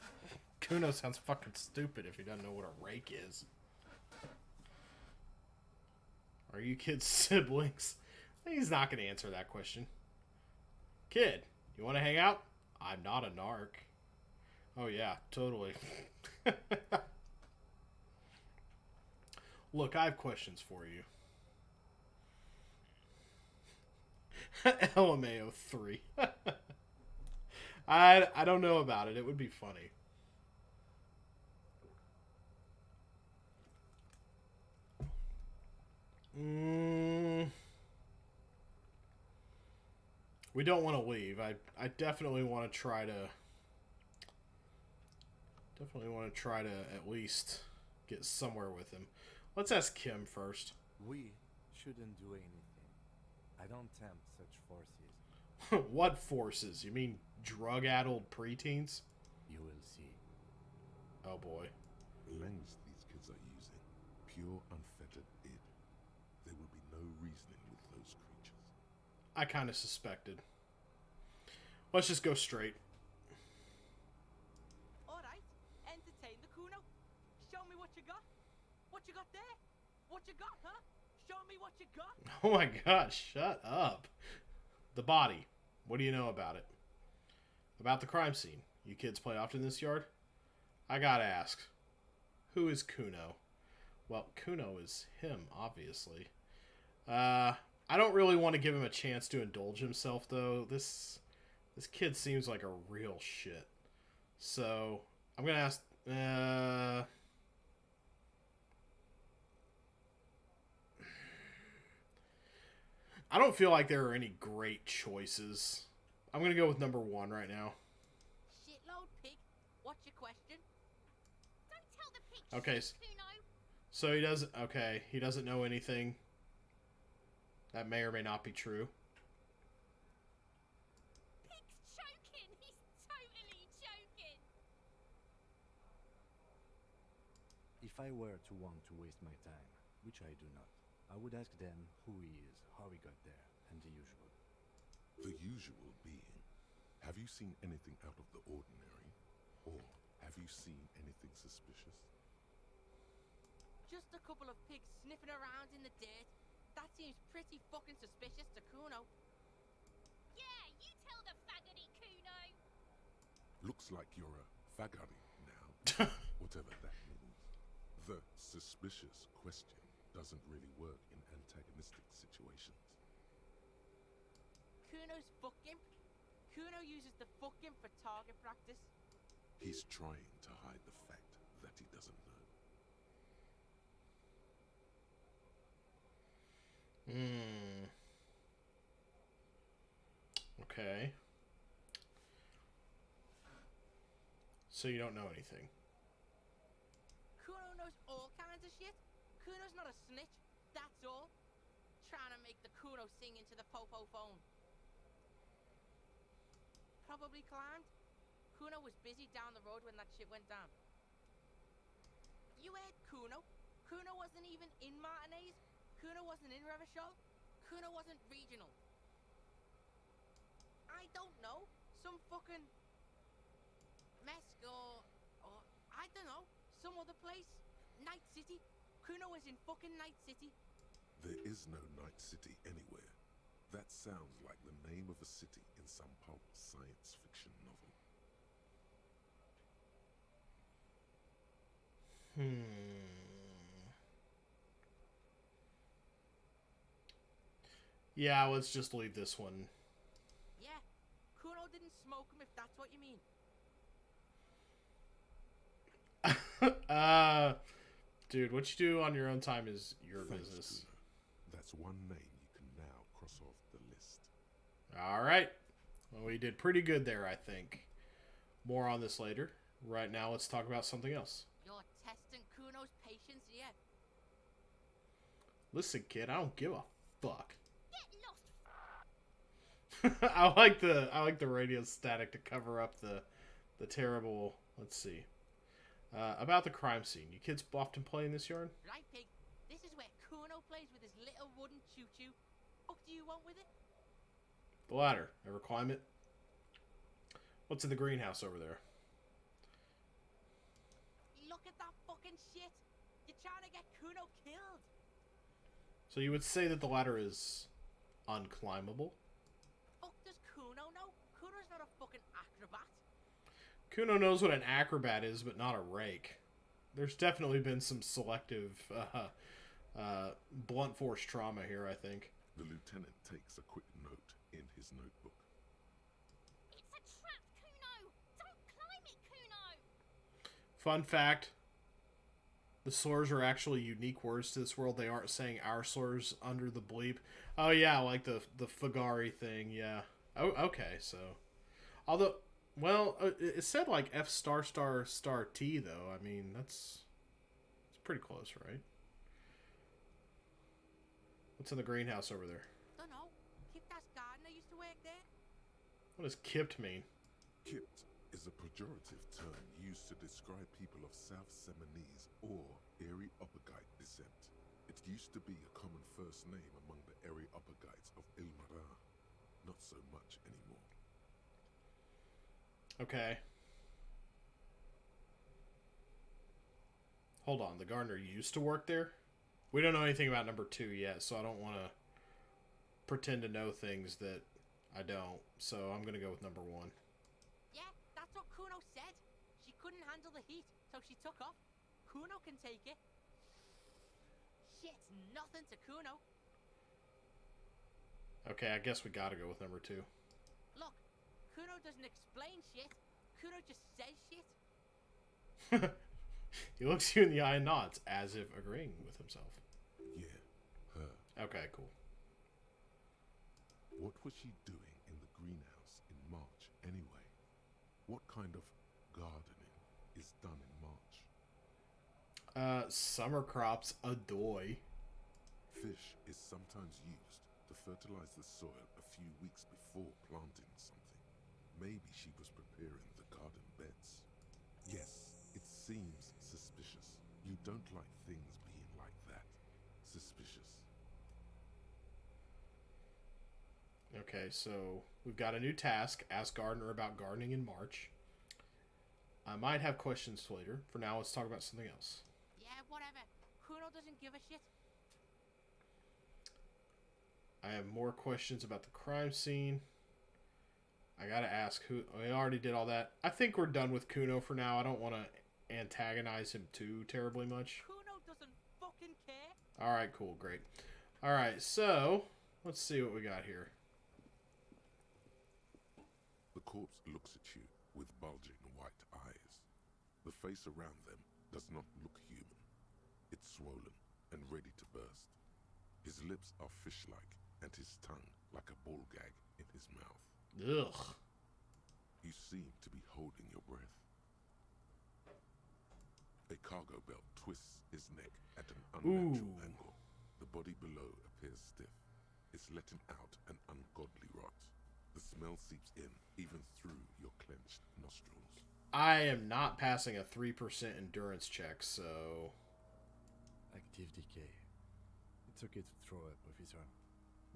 Kuno sounds fucking stupid if he doesn't know what a rake is. Are you kids siblings? He's not going to answer that question. Kid, you want to hang out? I'm not a narc. Oh yeah, totally. Look, I have questions for you. LMAO 3. I don't know about it. It would be funny. We don't want to leave. I definitely want to try to... Definitely want to try to at least get somewhere with him. Let's ask Kim first. We shouldn't do anything. I don't tempt such forces. What forces? You mean drug-addled preteens? You will see. Oh boy. The lens these kids are using, pure unfettered id. There will be no reasoning with those creatures. I kind of suspected. Let's just go straight. Alright, entertain the Kuno. Show me what you got. What you got there? What you got, huh? Show me what you got. Oh my god, shut up. The body. What do you know about it? About the crime scene. You kids play often in this yard? I gotta ask. Who is Kuno? Well, Kuno is him, obviously. I don't really want to give him a chance to indulge himself, though. This kid seems like a real shit. So, I'm gonna ask... I don't feel like there are any great choices. I'm gonna go with number 1 right now. Shitload pig. What's your question? Don't tell the pig Okay, shit, Kuno! so he doesn't... Okay, he doesn't know anything. That may or may not be true. Pig's choking! He's totally choking! If I were to want to waste my time, which I do not, I would ask them who he is, how he got there, and the usual. The usual being, have you seen anything out of the ordinary? Or have you seen anything suspicious? Just a couple of pigs sniffing around in the dirt. That seems pretty fucking suspicious to Kuno. Yeah, you tell the faggoty, Kuno! Looks like you're a faggoty now, whatever that means. The suspicious question doesn't really work in antagonistic situations. Kuno's fucking. Kuno uses the fucking for target practice. He's trying to hide the fact that he doesn't know. Okay. So you don't know anything. Kuno knows all kinds of shit. Kuno's not a snitch, that's all. Trying to make the Kuno sing into the popo phone. Probably climbed. Kuno was busy down the road when that shit went down. You heard Kuno. Kuno wasn't even in Martinez. Kuno wasn't in Revachol. Kuno wasn't regional? I don't know. Some fucking Mesk or I don't know. Some other place. Night City. Kuno is in fucking Night City. There is no Night City anywhere. That sounds like the name of a city in some pulp science fiction novel. Yeah, let's just leave this one. Yeah, Kuno didn't smoke him if that's what you mean. Dude, what you do on your own time is your Thanks, business. Kuno. That's one name you can now cross off the list. All right. Well, we did pretty good there, I think. More on this later. Right now, let's talk about something else. You're testing Kuno's patience here. Listen, kid, I don't give a fuck. Get lost. I like the radio static to cover up the terrible. Let's see. About the crime scene. You kids often play in this yard? Right, Pig. This is where Kuno plays with his little wooden choo-choo. What do you want with it? The ladder. Ever climb it? What's in the greenhouse over there? Look at that fucking shit. You're trying to get Kuno killed. So you would say that the ladder is unclimbable? Fuck does Kuno know? Kuno's not a fucking acrobat. Kuno knows what an acrobat is, but not a rake. There's definitely been some selective blunt force trauma here, I think. The lieutenant takes a quick note in his notebook. It's a trap, Kuno! Don't climb it, Kuno! Fun fact. The slurs are actually unique words to this world. They aren't saying our slurs under the bleep. Oh, yeah, like the Fagari thing, yeah. Oh, okay, so... Although... Well, it said like F star star star T though. I mean, it's pretty close, right? What's in the greenhouse over there? Don't know. Kiptas gardener used to work there. What does kipped mean? Kipt is a pejorative term used to describe people of South Seminese or Areopagite descent. It used to be a common first name among the Areopagites of Ilmara. Not so much anymore. Okay. Hold on, the gardener used to work there? We don't know anything about number 2 yet, so I don't want to pretend to know things that I don't. So I'm going to go with number 1. Yeah, that's what Kuno said. She couldn't handle the heat, so she took off. Kuno can take it. Shit's nothing to Kuno. Okay, I guess we got to go with number 2. Look, Kuno doesn't explain shit. Kuno just says shit. He looks you in the eye and nods, as if agreeing with himself. Yeah, her. Okay, cool. What was she doing in the greenhouse in March anyway? What kind of gardening is done in March? Summer crops, adoy. Fish is sometimes used to fertilize the soil a few weeks before planting something. Maybe she was preparing the garden beds. Yes, it seems suspicious. You don't like things being like that. Suspicious. Okay, so we've got a new task. Ask gardener about gardening in March. I might have questions later. For now, let's talk about something else. Yeah, whatever. Kuno doesn't give a shit. I have more questions about the crime scene. I gotta ask who... We already did all that. I think we're done with Kuno for now. I don't want to antagonize him too terribly much. Kuno doesn't fucking care. Alright, cool, great. Alright, so... Let's see what we got here. The corpse looks at you with bulging white eyes. The face around them does not look human. It's swollen and ready to burst. His lips are fish-like and his tongue like a ball gag in his mouth. Ugh. You seem to be holding your breath. A cargo belt twists his neck at an unnatural angle. The body below appears stiff. It's letting out an ungodly rot. The smell seeps in, even through your clenched nostrils. I am not passing a 3% endurance check, so... Active decay. It's okay to throw up, officer.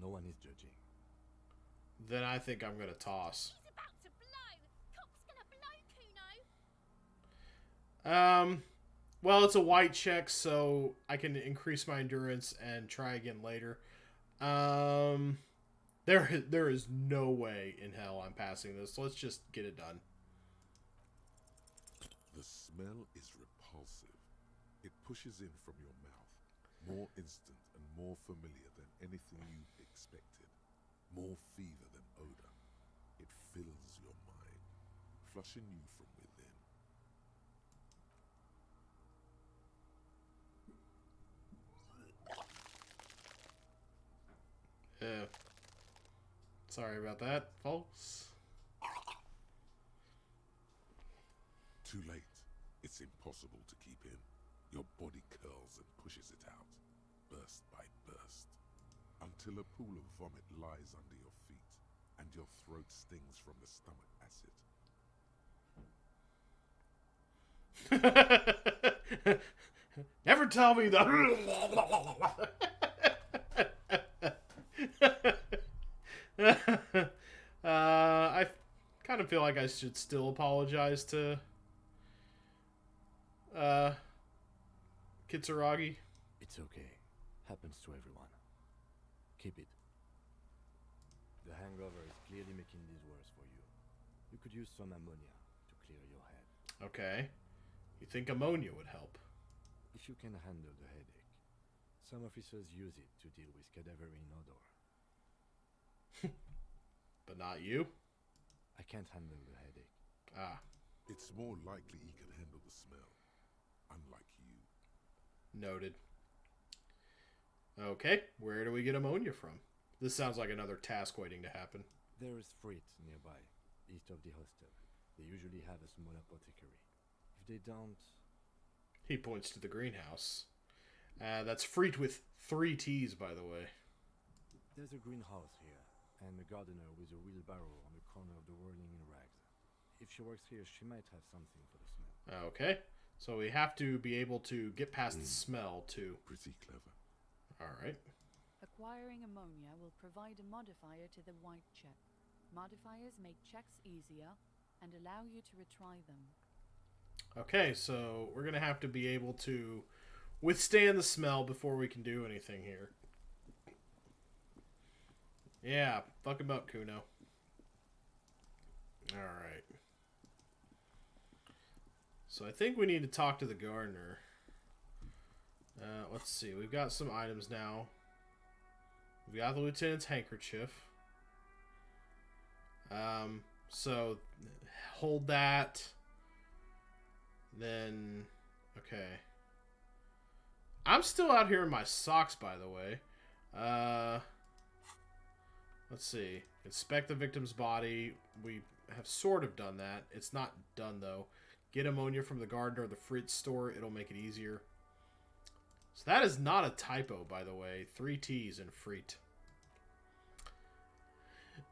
No one is judging. Then I think I'm gonna toss. He's about to blow. Cock's gonna blow, Kuno. Well, it's a white check, so I can increase my endurance and try again later. There is no way in hell I'm passing this. Let's just get it done. The smell is repulsive. It pushes in from your mouth, more instant and more familiar than anything you expected, more fever than odor. It fills your mind, flushing you from within. Yeah. Sorry about that, folks. Too late. It's impossible to keep in. Your body curls and pushes it out, burst by burst, until a pool of vomit lies under your feet, and your throat stings from the stomach acid. Never tell me the... I kind of feel like I should still apologize to Kitsuragi. It's okay. Happens to everyone. Keep it. The hangover is clearly making this worse for you. You could use some ammonia to clear your head. Okay. You think ammonia would help? If you can handle the headache. Some officers use it to deal with cadaverine odor. But not you? I can't handle the headache. Ah. It's more likely he can handle the smell, unlike you. Noted. Okay, where do we get ammonia from? This sounds like another task waiting to happen. There is freight nearby, east of the hostel. They usually have a small apothecary. If they don't... He points to the greenhouse. That's Freet with 3 T's, by the way. There's a greenhouse here, and a gardener with a wheelbarrow on the corner of the whirling in rags. If she works here, she might have something for the smell. Okay, so we have to be able to get past the smell, too. Pretty clever. Alright. Acquiring ammonia will provide a modifier to the white check. Modifiers make checks easier and allow you to retry them. Okay, so we're going to have to be able to withstand the smell before we can do anything here. Yeah, fuck him up, Kuno. Alright. So I think we need to talk to the gardener. Let's see. We've got some items now. We got the lieutenant's handkerchief. So hold that. Then, okay. I'm still out here in my socks, by the way. Let's see. Inspect the victim's body. We have sort of done that. It's not done, though. Get ammonia from the gardener or the fruit store. It'll make it easier. So that is not a typo, by the way. 3 T's in Freet.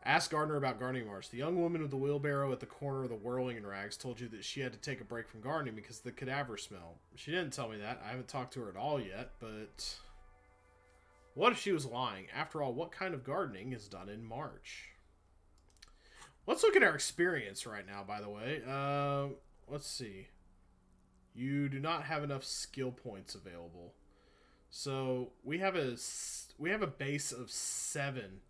Ask Gardner about gardening marsh. The young woman with the wheelbarrow at the corner of the whirling in rags told you that she had to take a break from gardening because of the cadaver smell. She didn't tell me that. I haven't talked to her at all yet, but... What if she was lying? After all, what kind of gardening is done in March? Let's look at our experience right now, by the way. Let's see. You do not have enough skill points available. So we have a base of 7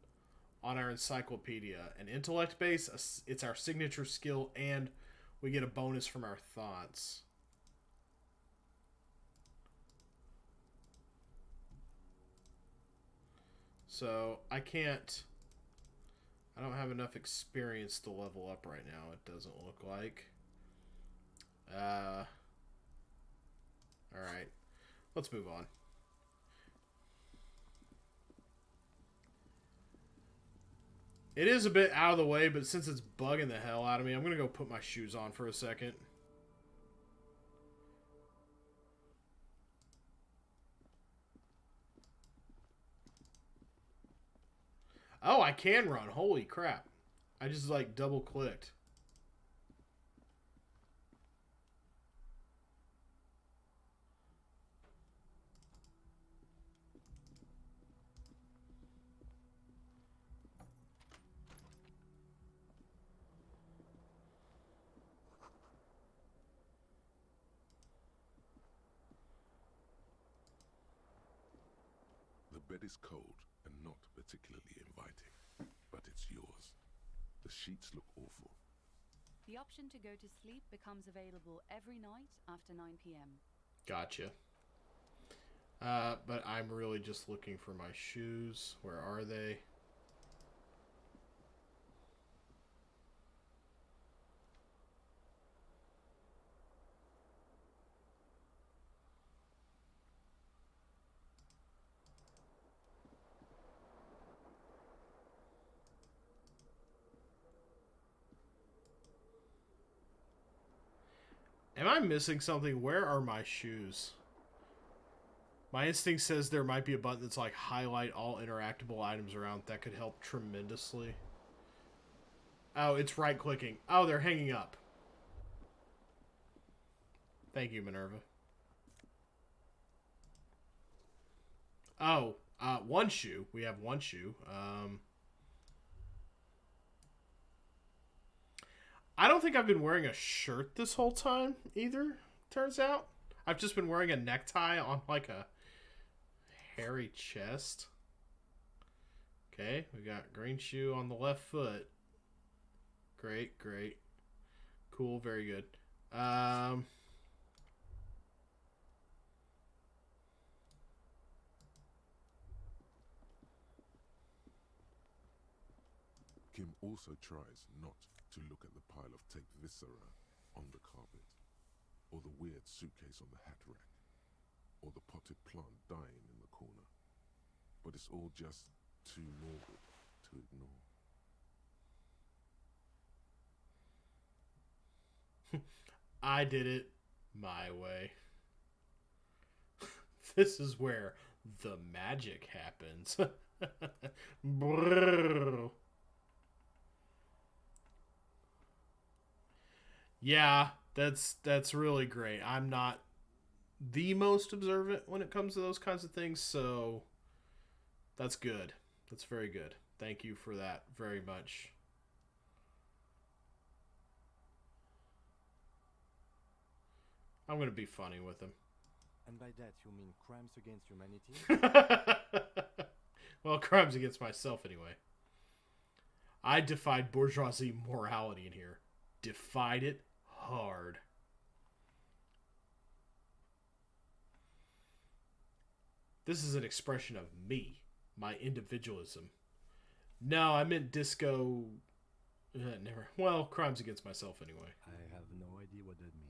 on our encyclopedia. An intellect base, it's our signature skill, and we get a bonus from our thoughts. So I don't have enough experience to level up right now, it doesn't look like. Alright. Let's move on. It is a bit out of the way, but since it's bugging the hell out of me, I'm going to go put my shoes on for a second. Oh, I can run. Holy crap. I just, like, double-clicked. bed is cold and not particularly inviting, but it's yours. The sheets look awful. The option to go to sleep becomes available every night after 9 p.m. Gotcha. But I'm really just looking for my shoes. Where are they? Am I missing something? Where are my shoes? My instinct says there might be a button that's like highlight all interactable items around. That could help tremendously. Oh, it's right clicking. Oh, they're hanging up. Thank you, Minerva. Oh, one shoe. We have one shoe. I don't think I've been wearing a shirt this whole time either, turns out. I've just been wearing a necktie on like a hairy chest. Okay, we got green shoe on the left foot. Great, great. Cool, very good. Kim also tries not to look at the pile of taped viscera on the carpet, or the weird suitcase on the hat rack, or the potted plant dying in the corner. But it's all just too morbid to ignore. I did it my way. This is where the magic happens. Brrr. Yeah, that's really great. I'm not the most observant when it comes to those kinds of things, so that's good. That's very good. Thank you for that very much. I'm going to be funny with him. And by that you mean crimes against humanity? Well, crimes against myself anyway. I defied bourgeoisie morality in here. Defied it hard. This is an expression of me, my individualism. No, I meant disco. Never. Well, crimes against myself anyway. I have no idea what that means.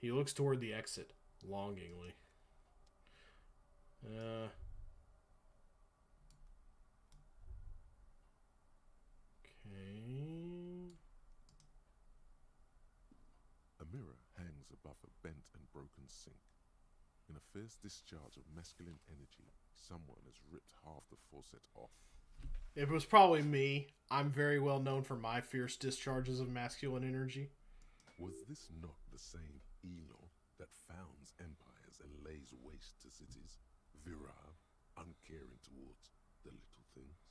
He looks toward the exit, longingly. Okay. A mirror hangs above a bent and broken sink. In a fierce discharge of masculine energy, someone has ripped half the faucet off. It was probably me. I'm very well known for my fierce discharges of masculine energy. Was this not the same Elo that founds empires and lays waste to cities, virile, uncaring towards the little things?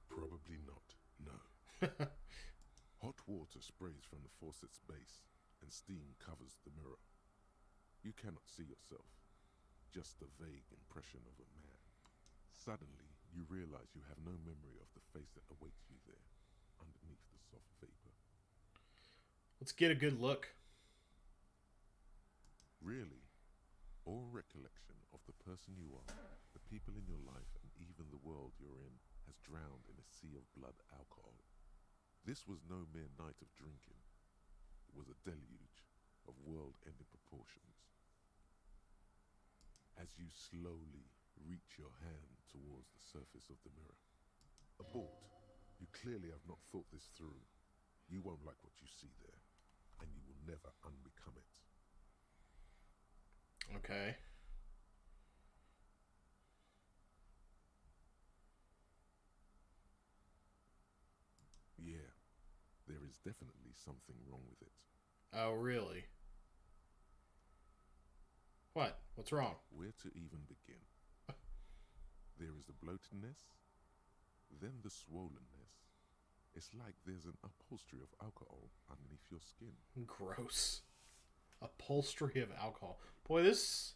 Probably not, no. Hot water sprays from the faucet's base, and steam covers the mirror. You cannot see yourself, just the vague impression of a man. Suddenly, you realize you have no memory of the face that awaits you there, underneath the soft vapor. Let's get a good look. Really, all recollection of the person you are, the people in your life, and even the world you're in, has drowned in a sea of blood alcohol. This was no mere night of drinking. It was a deluge of world-ending proportions. As you slowly reach your hand towards the surface of the mirror. Abort. You clearly have not thought this through. You won't like what you see there, and you will never unbecome it. Okay. Yeah, there is definitely something wrong with it. Oh, really? What? What's wrong? Where to even begin? There is the bloatedness, then the swollenness. It's like there's an upholstery of alcohol underneath your skin. Gross. Upholstery of alcohol. Boy, this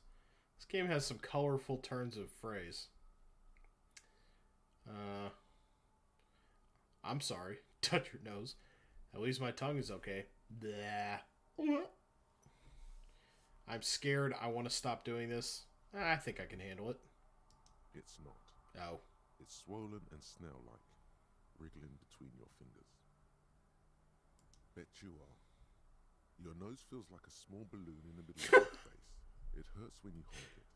This game has some colorful turns of phrase. I'm sorry. Touch your nose. At least my tongue is okay. Blah. I'm scared. I want to stop doing this. I think I can handle it. It's not. Oh. It's swollen and snail-like, wriggling between your fingers. Bet you are. Your nose feels like a small balloon in the middle of your face. It hurts when you hold it.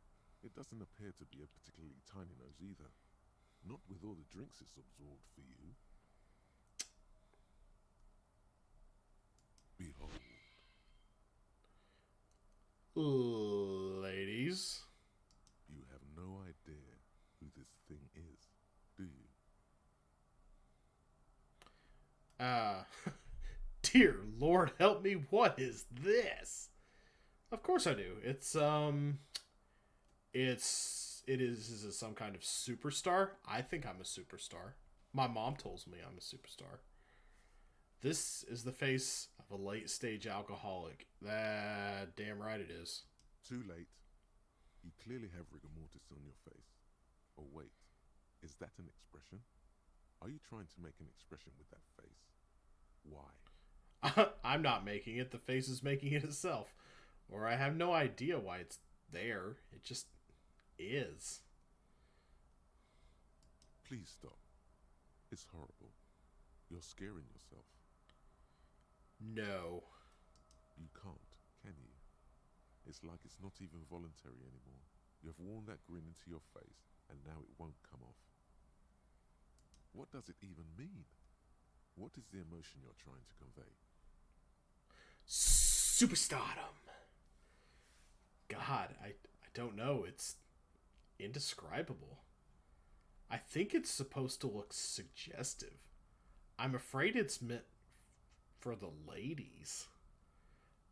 It doesn't appear to be a particularly tiny nose either. Not with all the drinks it's absorbed for you. Behold. Ladies. You have no idea who this thing is, do you? Dear Lord help me, what is this? Of course I do. It is some kind of superstar. I think I'm a superstar. My mom tells me I'm a superstar. This is the face of a late-stage alcoholic. Damn right it is. Too late. You clearly have rigor mortis on your face. Oh wait, is that an expression? Are you trying to make an expression with that face? Why? I'm not making it. The face is making it itself. Or I have no idea why it's there. It just is. Please stop. It's horrible. You're scaring yourself. No. You can't, can you? It's like it's not even voluntary anymore. You have worn that grin into your face, and now it won't come off. What does it even mean? What is the emotion you're trying to convey? Superstardom. God, I don't know. It's indescribable. I think it's supposed to look suggestive. I'm afraid it's meant for the ladies.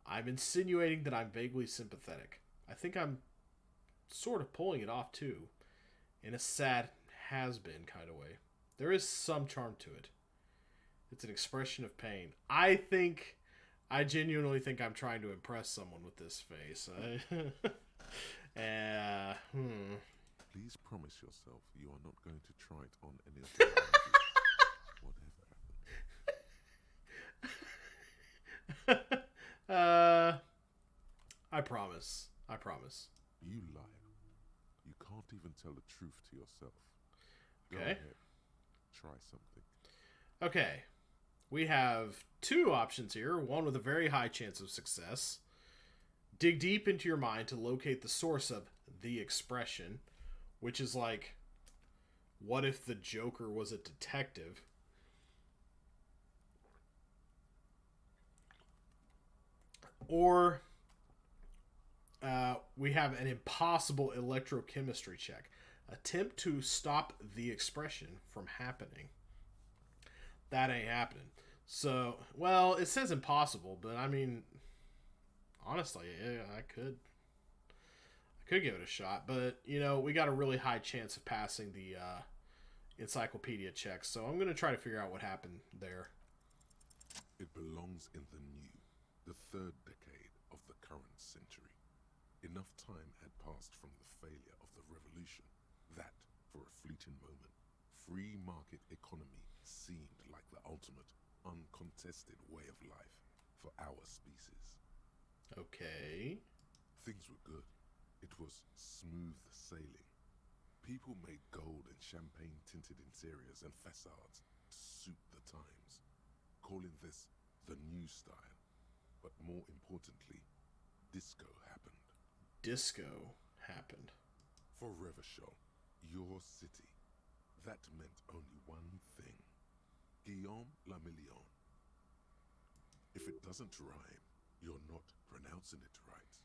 I'm insinuating that I'm vaguely sympathetic. I think I'm sort of pulling it off too, in a sad has-been kind of way. There is some charm to it. It's an expression of pain. I genuinely think I'm trying to impress someone with this face. Please promise yourself you are not going to try it on any of the whatever happens. I promise. I promise. You liar. You can't even tell the truth to yourself. Go Okay. ahead. Try something. Okay. We have two options here, one with a very high chance of success. Dig deep into your mind to locate the source of the expression, which is like, what if the Joker was a detective? Or we have an impossible electrochemistry check. Attempt to stop the expression from happening. That ain't happening. So, well, it says impossible, but I mean, honestly, yeah, I could give it a shot. But, you know, we got a really high chance of passing the encyclopedia check, so I'm going to try to figure out what happened there. It belongs in the new, the third decade of the current century. Enough time had passed from the failure of the revolution that, for a fleeting moment, free market economy seemed like the ultimate, uncontested way of life for our species. Okay. Things were good. It was smooth sailing. People made gold and champagne-tinted interiors and facades to suit the times, calling this the new style. But more importantly, disco happened. Disco happened. For Revachol, your city, that meant only one thing. Guillaume la Million. If it doesn't rhyme, you're not pronouncing it right.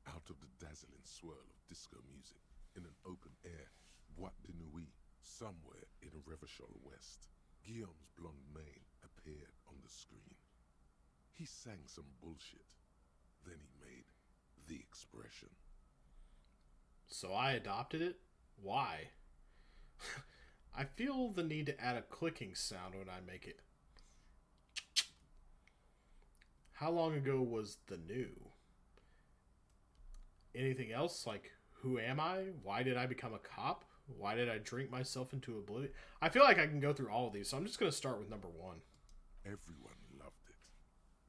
Out of the dazzling swirl of disco music, in an open-air boîte de nuit, somewhere in Revachol West, Guillaume's blonde mane appeared on the screen. He sang some bullshit. Then he made the expression. So I adopted it? Why? I feel the need to add a clicking sound when I make it. How long ago was the new? anything else. Like, who am I? Why did I become a cop? Why did I drink myself into oblivion? I feel like I can go through all of these, so I'm just going to start with number 1. Everyone loved it.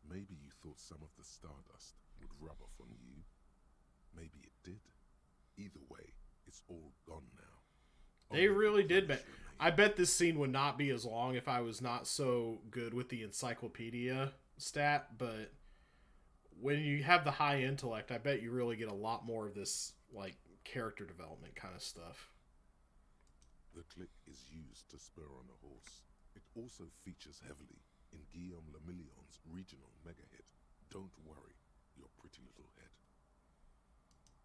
Maybe you thought some of the stardust would rub off on you. Maybe it did. Either way, it's all gone now. They really did. I bet this scene would not be as long if I was not so good with the encyclopedia stat, but when you have the high intellect, I bet you really get a lot more of this, like, character development kind of stuff. The click is used to spur on a horse. It also features heavily in Guillaume Lemillion's regional mega hit, Don't Worry, Your Pretty Little Head.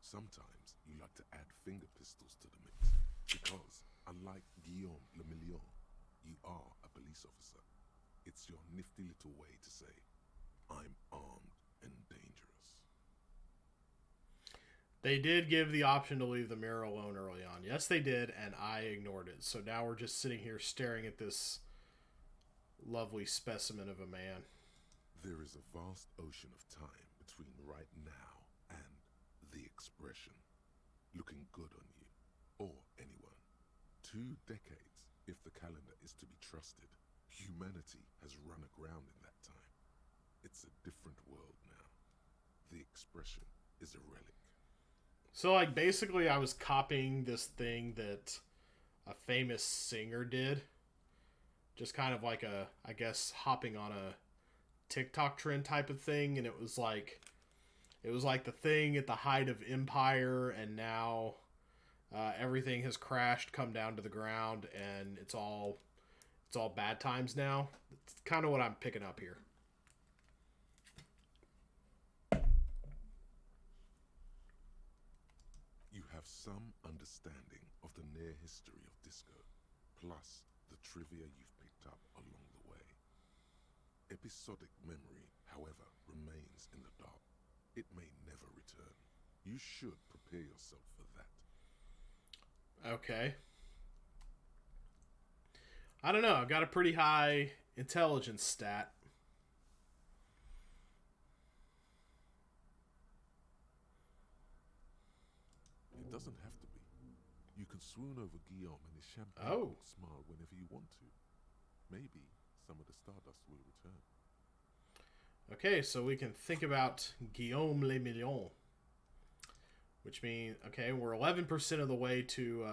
Sometimes you like to add finger pistols to the mix, because, unlike Guillaume Lemillion, you are a police officer. It's your nifty little way to say, I'm armed and dangerous. They did give the option to leave the mirror alone early on. Yes, they did, and I ignored it. So now we're just sitting here staring at this lovely specimen of a man. There is a vast ocean of time between right now and the expression, looking good on you, or anyone. 2 decades, if the calendar is to be trusted. Humanity has run aground in that time. It's a different world now. The expression is a relic. So, like, basically I was copying this thing that a famous singer did. Just kind of like a, I guess, hopping on a TikTok trend type of thing. And it was like the thing at the height of empire, and now everything has crashed, come down to the ground, and it's all bad times now. It's kind of what I'm picking up here. You have some understanding of the near history of disco, plus the trivia you've picked up along the way. Episodic memory, however, remains in the dark. It may never return. You should prepare yourself for that. Okay. I don't know. I've got a pretty high intelligence stat. It doesn't have to be. You can swoon over Guillaume and his champagne smile whenever you want to. Maybe some of the stardust will return. Okay, so we can think about Guillaume Le Million. Which means, okay, we're 11% of the way to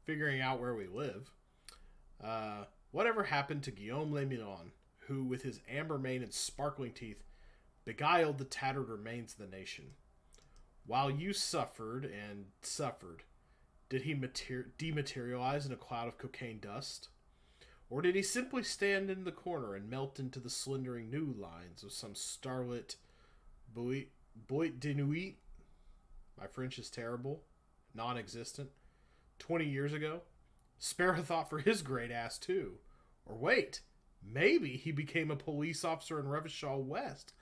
figuring out where we live. Whatever happened to Guillaume Le Million, who, with his amber mane and sparkling teeth, beguiled the tattered remains of the nation? While you suffered and suffered, did he dematerialize in a cloud of cocaine dust? Or did he simply stand in the corner and melt into the slendering new lines of some starlit boîte de nuit? My French is terrible, non-existent. 20 years ago? Spare a thought for his great ass, too. Or wait, maybe he became a police officer in Revachol West.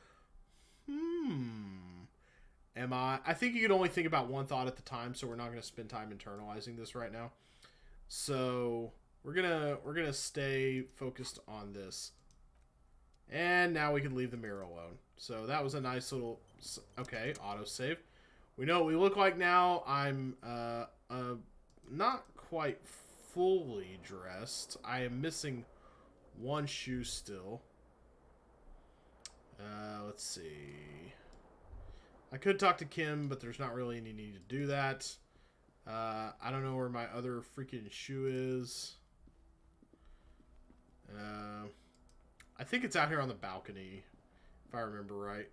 I think you can only think about one thought at the time, so we're not going to spend time internalizing this right now. So we're gonna stay focused on this. And now we can leave the mirror alone. So that was a nice little... Okay, autosave. We know what we look like now. I'm not quite fully dressed. I am missing one shoe still. Let's see. I could talk to Kim, but there's not really any need to do that. I don't know where my other freaking shoe is. I think it's out here on the balcony, if I remember right.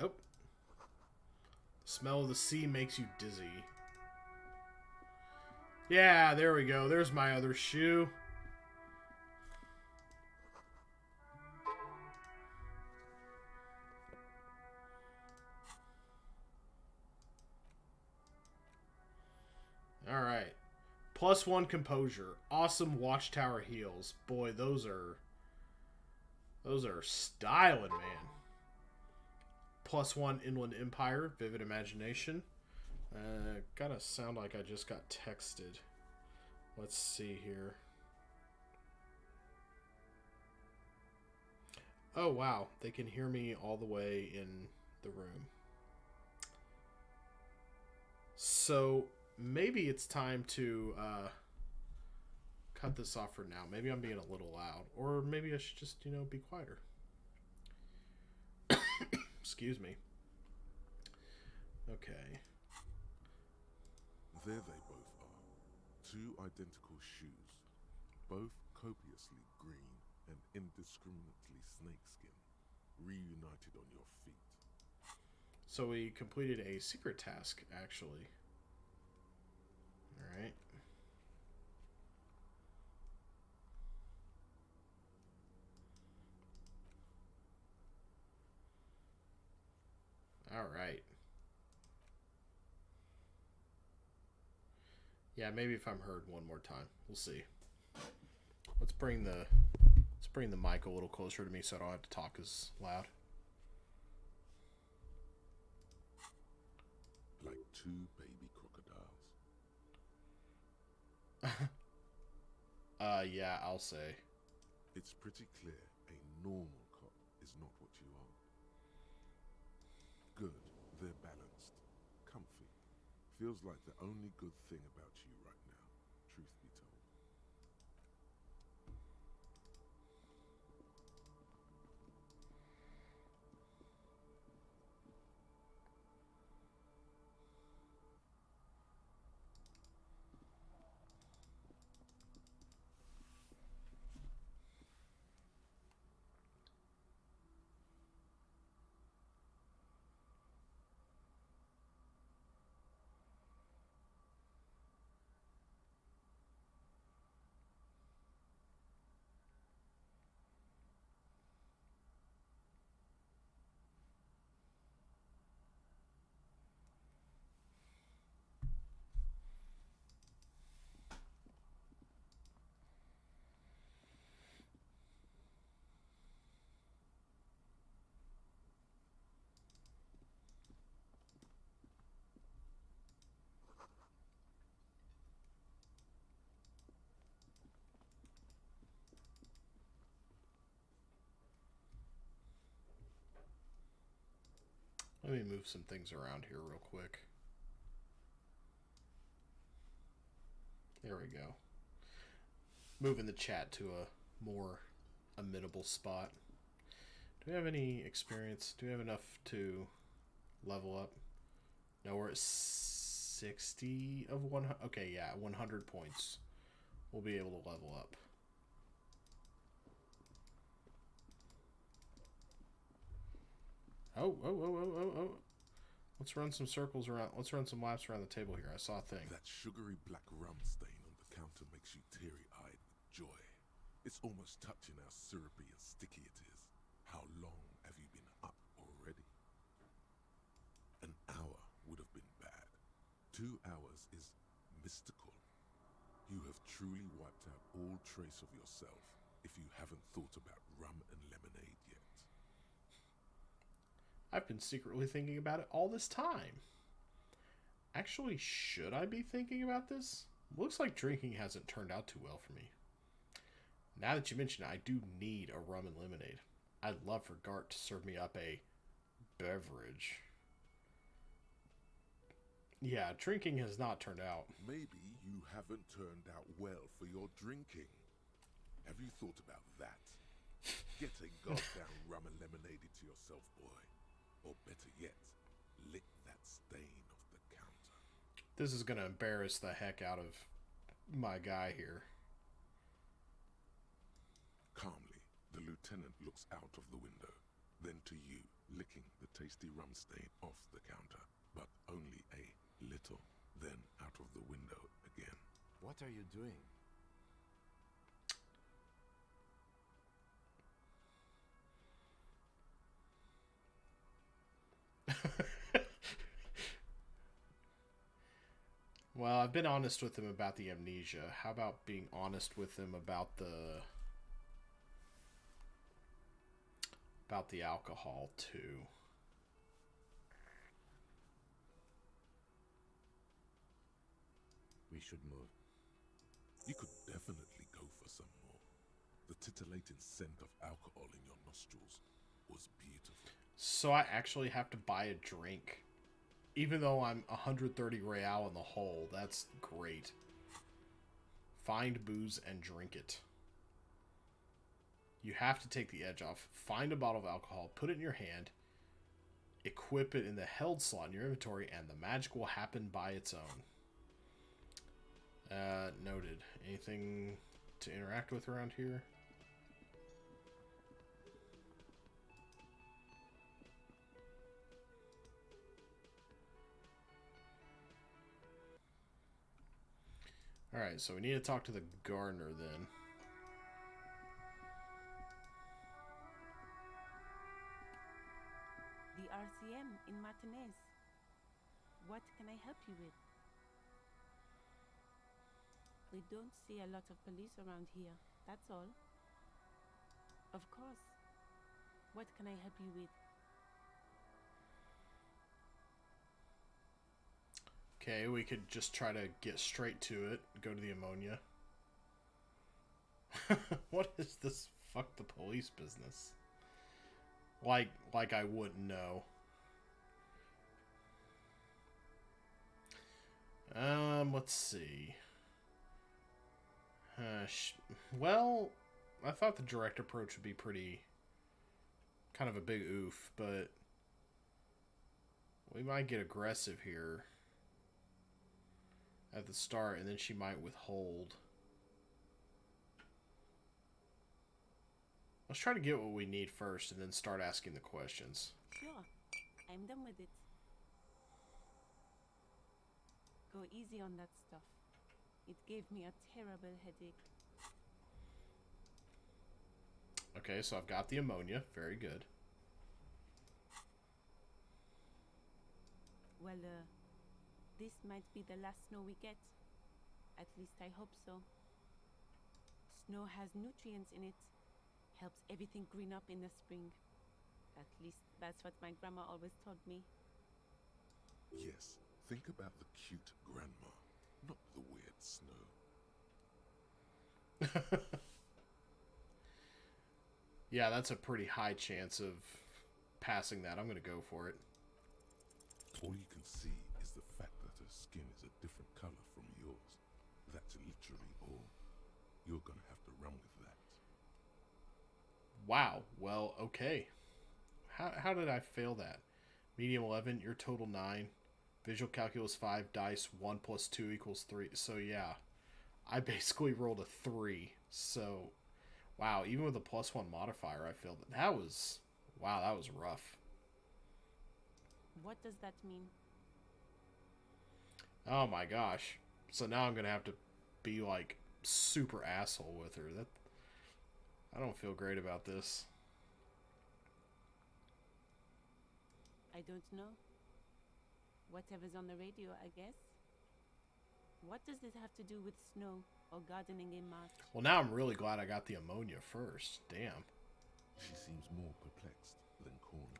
Oh. The smell of the sea makes you dizzy. Yeah, there we go. There's my other shoe. Alright. +1 composure. Awesome watchtower heels. Boy, those are styling, man. +1 inland empire. Vivid imagination. Gotta sound like I just got texted. Let's see here. Oh, wow. They can hear me all the way in the room. So, maybe it's time to cut this off for now. Maybe I'm being a little loud. Or maybe I should just, be quieter. Excuse me. Okay. There they both are. Two identical shoes, both copiously green and indiscriminately snakeskin, reunited on your feet. So we completed a secret task, actually. Alright. Alright. Yeah, maybe if I'm heard one more time. We'll see. Let's bring the mic a little closer to me so I don't have to talk as loud. Like two baby crocodiles. Yeah, I'll say. It's pretty clear a normal cop is not what you are. Good, they're balanced, comfy. Feels like the only good thing about you right now, truth be told. Let me move some things around here real quick. There we go. Moving the chat to a more amenable spot. Do we have any experience? Do we have enough to level up? No, we're at 60 of 100. Okay, yeah, 100 points. We'll be able to level up. Oh. Let's run some circles around. Let's run some laps around the table here. I saw a thing. That sugary black rum stain on the counter makes you teary-eyed with joy. It's almost touching how syrupy and sticky it is. How long have you been up already? An hour would have been bad. 2 hours is mystical. You have truly wiped out all trace of yourself if you haven't thought about rum and lemonade yet. I've been secretly thinking about it all this time. Actually, should I be thinking about this? Looks like drinking hasn't turned out too well for me. Now that you mention it, I do need a rum and lemonade. I'd love for Gart to serve me up a beverage. Yeah, drinking has not turned out. Maybe you haven't turned out well for your drinking. Have you thought about that? Get a goddamn rum and lemonade into yourself, boy. Or better yet, lick that stain off the counter. This is going to embarrass the heck out of my guy here. Calmly, the lieutenant looks out of the window, then to you, licking the tasty rum stain off the counter, but only a little, then out of the window again. What are you doing? Well, I've been honest with him about the amnesia. How about being honest with him about the alcohol too? We should move. You could definitely go for some more. The titillating scent of alcohol in your nostrils was beautiful. So I actually have to buy a drink. Even though I'm 130 real in the hole. That's great. Find booze and drink it. You have to take the edge off. Find a bottle of alcohol. Put it in your hand. Equip it in the held slot in your inventory. And the magic will happen by its own. Noted. Anything to interact with around here? Alright, so we need to talk to the gardener then. The RCM in Martinez. What can I help you with? We don't see a lot of police around here, that's all. Of course. What can I help you with? Okay, we could just try to get straight to it. Go to the ammonia. What is this fuck the police business? Like I wouldn't know. Let's see. Well, I thought the direct approach would be pretty... kind of a big oof, but... we might get aggressive here. At the start, and then she might withhold. Let's try to get what we need first, and then start asking the questions. Sure, I'm done with it. Go easy on that stuff. It gave me a terrible headache. Okay, so I've got the ammonia. Very good. Well, this might be the last snow we get. At least I hope so. Snow has nutrients in it. Helps everything green up in the spring. At least that's what my grandma always told me. Yes, think about the cute grandma, not the weird snow. Yeah, that's a pretty high chance of passing that. I'm going to go for it. All you can see is the fact that her skin is a different color from yours. That's literally all. You're going to have to run with that. Wow. Well, okay. How did I fail that? Medium 11, your total 9. Visual calculus 5, dice 1 plus 2 equals 3. So yeah, I basically rolled a 3. So, wow, even with a +1 modifier, I failed it. That was, wow, that was rough. What does that mean? Oh my gosh. So now I'm going to have to be like super asshole with her. That I don't feel great about this. I don't know. Whatever's on the radio, I guess. What does this have to do with snow or gardening in March? Well, now I'm really glad I got the ammonia first. Damn. She seems more perplexed than cornered.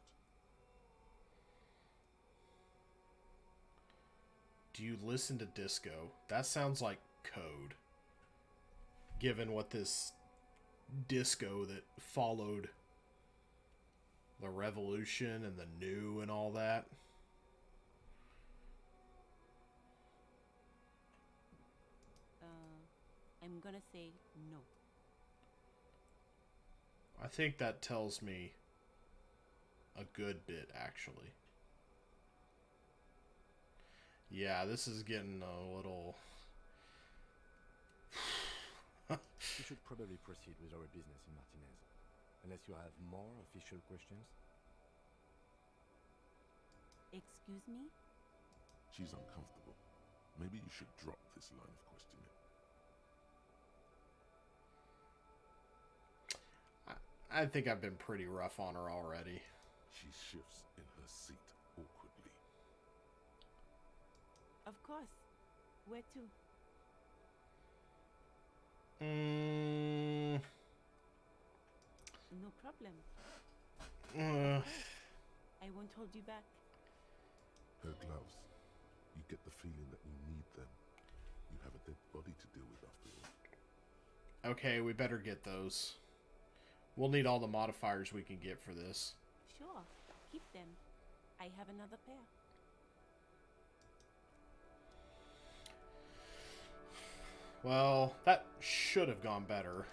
Do you listen to disco? That sounds like code. Given what this disco that followed the revolution and the new and all that. I'm gonna say no. I think that tells me a good bit, actually. Yeah, this is getting a little... We should probably proceed with our business in Martinez. Unless you have more official questions. Excuse me? She's uncomfortable. Maybe you should drop this line of questioning. I think I've been pretty rough on her already. She shifts in her seat awkwardly. Of course. Where to? No problem. I won't hold you back. Her gloves. You get the feeling that you need them. You have a dead body to deal with after all. Okay, we better get those. We'll need all the modifiers we can get for this. Sure, keep them. I have another pair. Well, that should have gone better.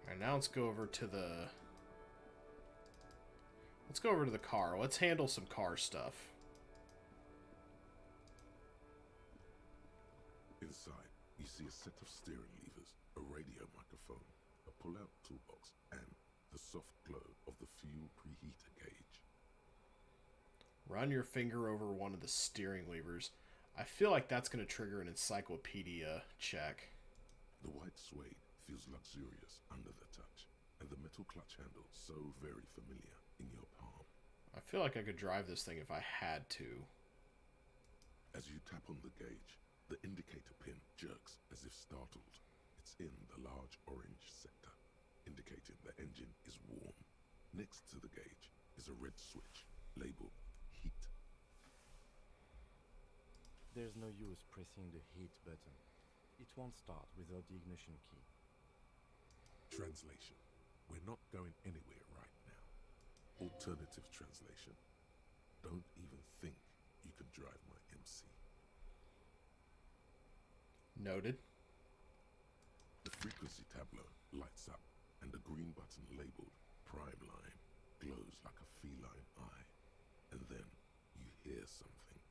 Alright, now let's go over to the... Let's go over to the car. Let's handle some car stuff. Inside, you see a set of steering levers, a radio microphone, a pull-out toolbox, and the soft glow of the fuel preheater gauge. Run your finger over one of the steering levers. I feel like that's going to trigger an encyclopedia check. The white suede feels luxurious under the touch, and the metal clutch handle so very familiar in your palm. I feel like I could drive this thing if I had to. As you tap on the gauge, the indicator pin jerks as if startled. It's in the large orange sector, indicating the engine is warm. Next to the gauge is a red switch labeled heat. There's no use pressing the heat button. It won't start without the ignition key. Translation. We're not going anywhere right now. Alternative translation. Don't even think you can drive my MC. Noted. The frequency tableau lights up, and the green button labeled Prime Line glows like a feline eye. And then you hear something.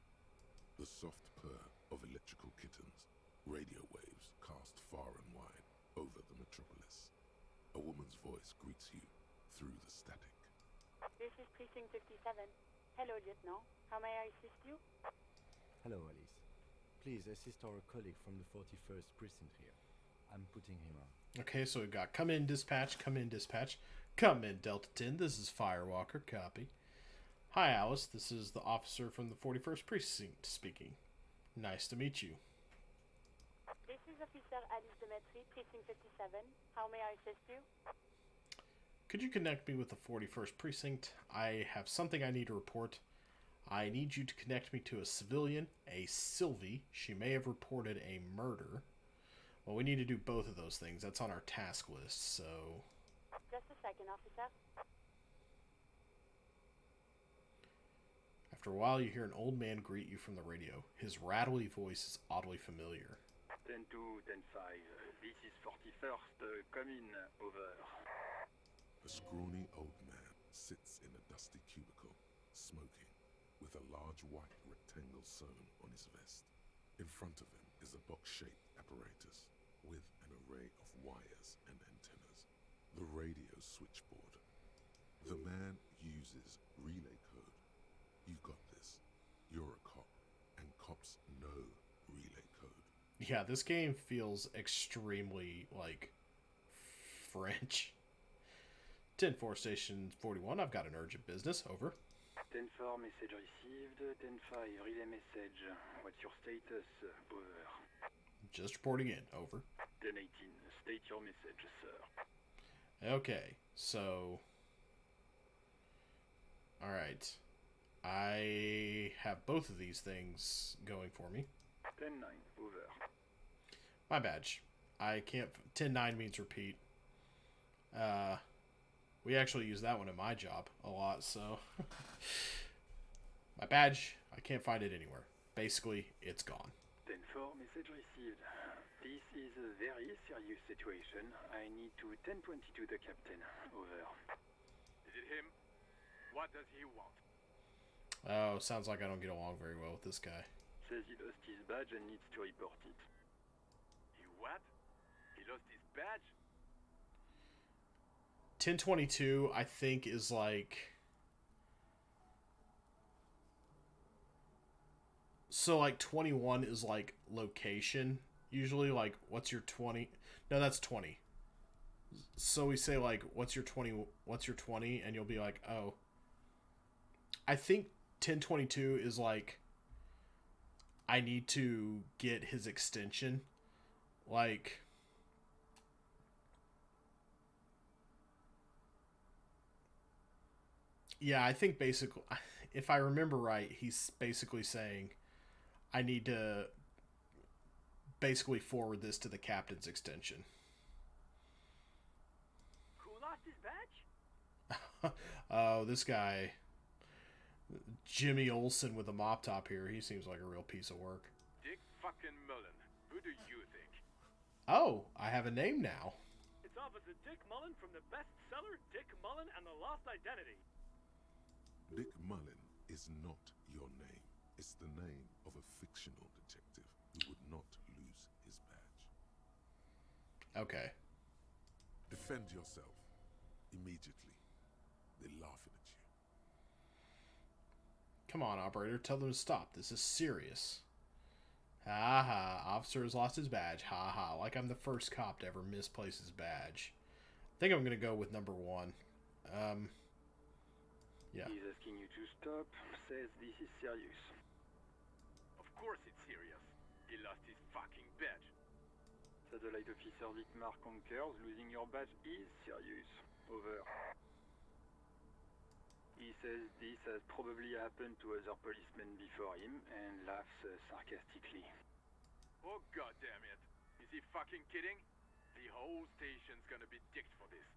The soft purr of electrical kittens, radio waves cast far and wide over the metropolis. A woman's voice greets you through the static. This is Precinct 57. Hello, Lieutenant. How may I assist you? Hello, Alice. Please assist our colleague from the 41st Precinct here. I'm putting him on. Okay, so we've got come in, dispatch, come in, dispatch. Come in, Delta 10. This is Firewalker. Copy. Hi, Alice. This is the officer from the 41st Precinct speaking. Nice to meet you. This is Officer Alice Demetri, Precinct 57. How may I assist you? Could you connect me with the 41st Precinct? I have something I need to report. I need you to connect me to a civilian, a Sylvie. She may have reported a murder. Well, we need to do both of those things. That's on our task list, so... Just a second, officer. After a while, you hear an old man greet you from the radio. His rattly voice is oddly familiar. 10-2, 10-5. This is 41st. Come in. Over. A scrawny old man sits in a dusty cubicle, smoking, with a large white rectangle sewn on his vest. In front of him is a box-shaped apparatus with an array of wires and antennas. The radio switchboard. The man uses relay code. You got this. You're a cop, and cops know relay code. Yeah, this game feels extremely, like, French. 10-4, Station 41, I've got an urgent business. Over. 10-4, message received. 10-5, relay message. What's your status? Over. Just reporting in. Over. 10-18, state your message, sir. Okay, so... Alright. I have both of these things going for me. 10-9, over. My badge. I can't... 10-9 means repeat. We actually use that one in my job a lot, so... My badge, I can't find it anywhere. Basically, it's gone. 10-4, message received. This is a very serious situation. I need to 10-22 the captain. Over. Is it him? What does he want? Oh, sounds like I don't get along very well with this guy. Says he lost his badge and needs to report it. He what? He lost his badge? 1022, I think, is like... So, like, 21 is, like, location. Usually, like, what's your 20? No, that's 20. So we say, like, what's your 20? What's your 20? And you'll be like, oh. I think 1022 is, like, I need to get his extension. Like... Yeah, I think basically, if I remember right, he's basically saying, I need to basically forward this to the captain's extension. Who lost his badge? Oh, this guy, Jimmy Olsen with a mop top here. He seems like a real piece of work. Dick fucking Mullen. Who do you think? Oh, I have a name now. It's Officer Dick Mullen from the bestseller Dick Mullen and the Lost Identity. Dick Mullen is not your name. It's the name of a fictional detective who would not lose his badge. Okay. Defend yourself. Immediately. They're laughing at you. Come on, operator. Tell them to stop. This is serious. Ha ha. Officer has lost his badge. Ha ha. Like I'm the first cop to ever misplace his badge. I think I'm going to go with number 1. Yeah. He's asking you to stop. Says this is serious. Of course it's serious. He lost his fucking badge. Satellite Officer Vicmar concurs. Losing your badge is serious. Over. He says this has probably happened to other policemen before him and laughs sarcastically. Oh goddamn it. Is he fucking kidding? The whole station's gonna be dicked for this.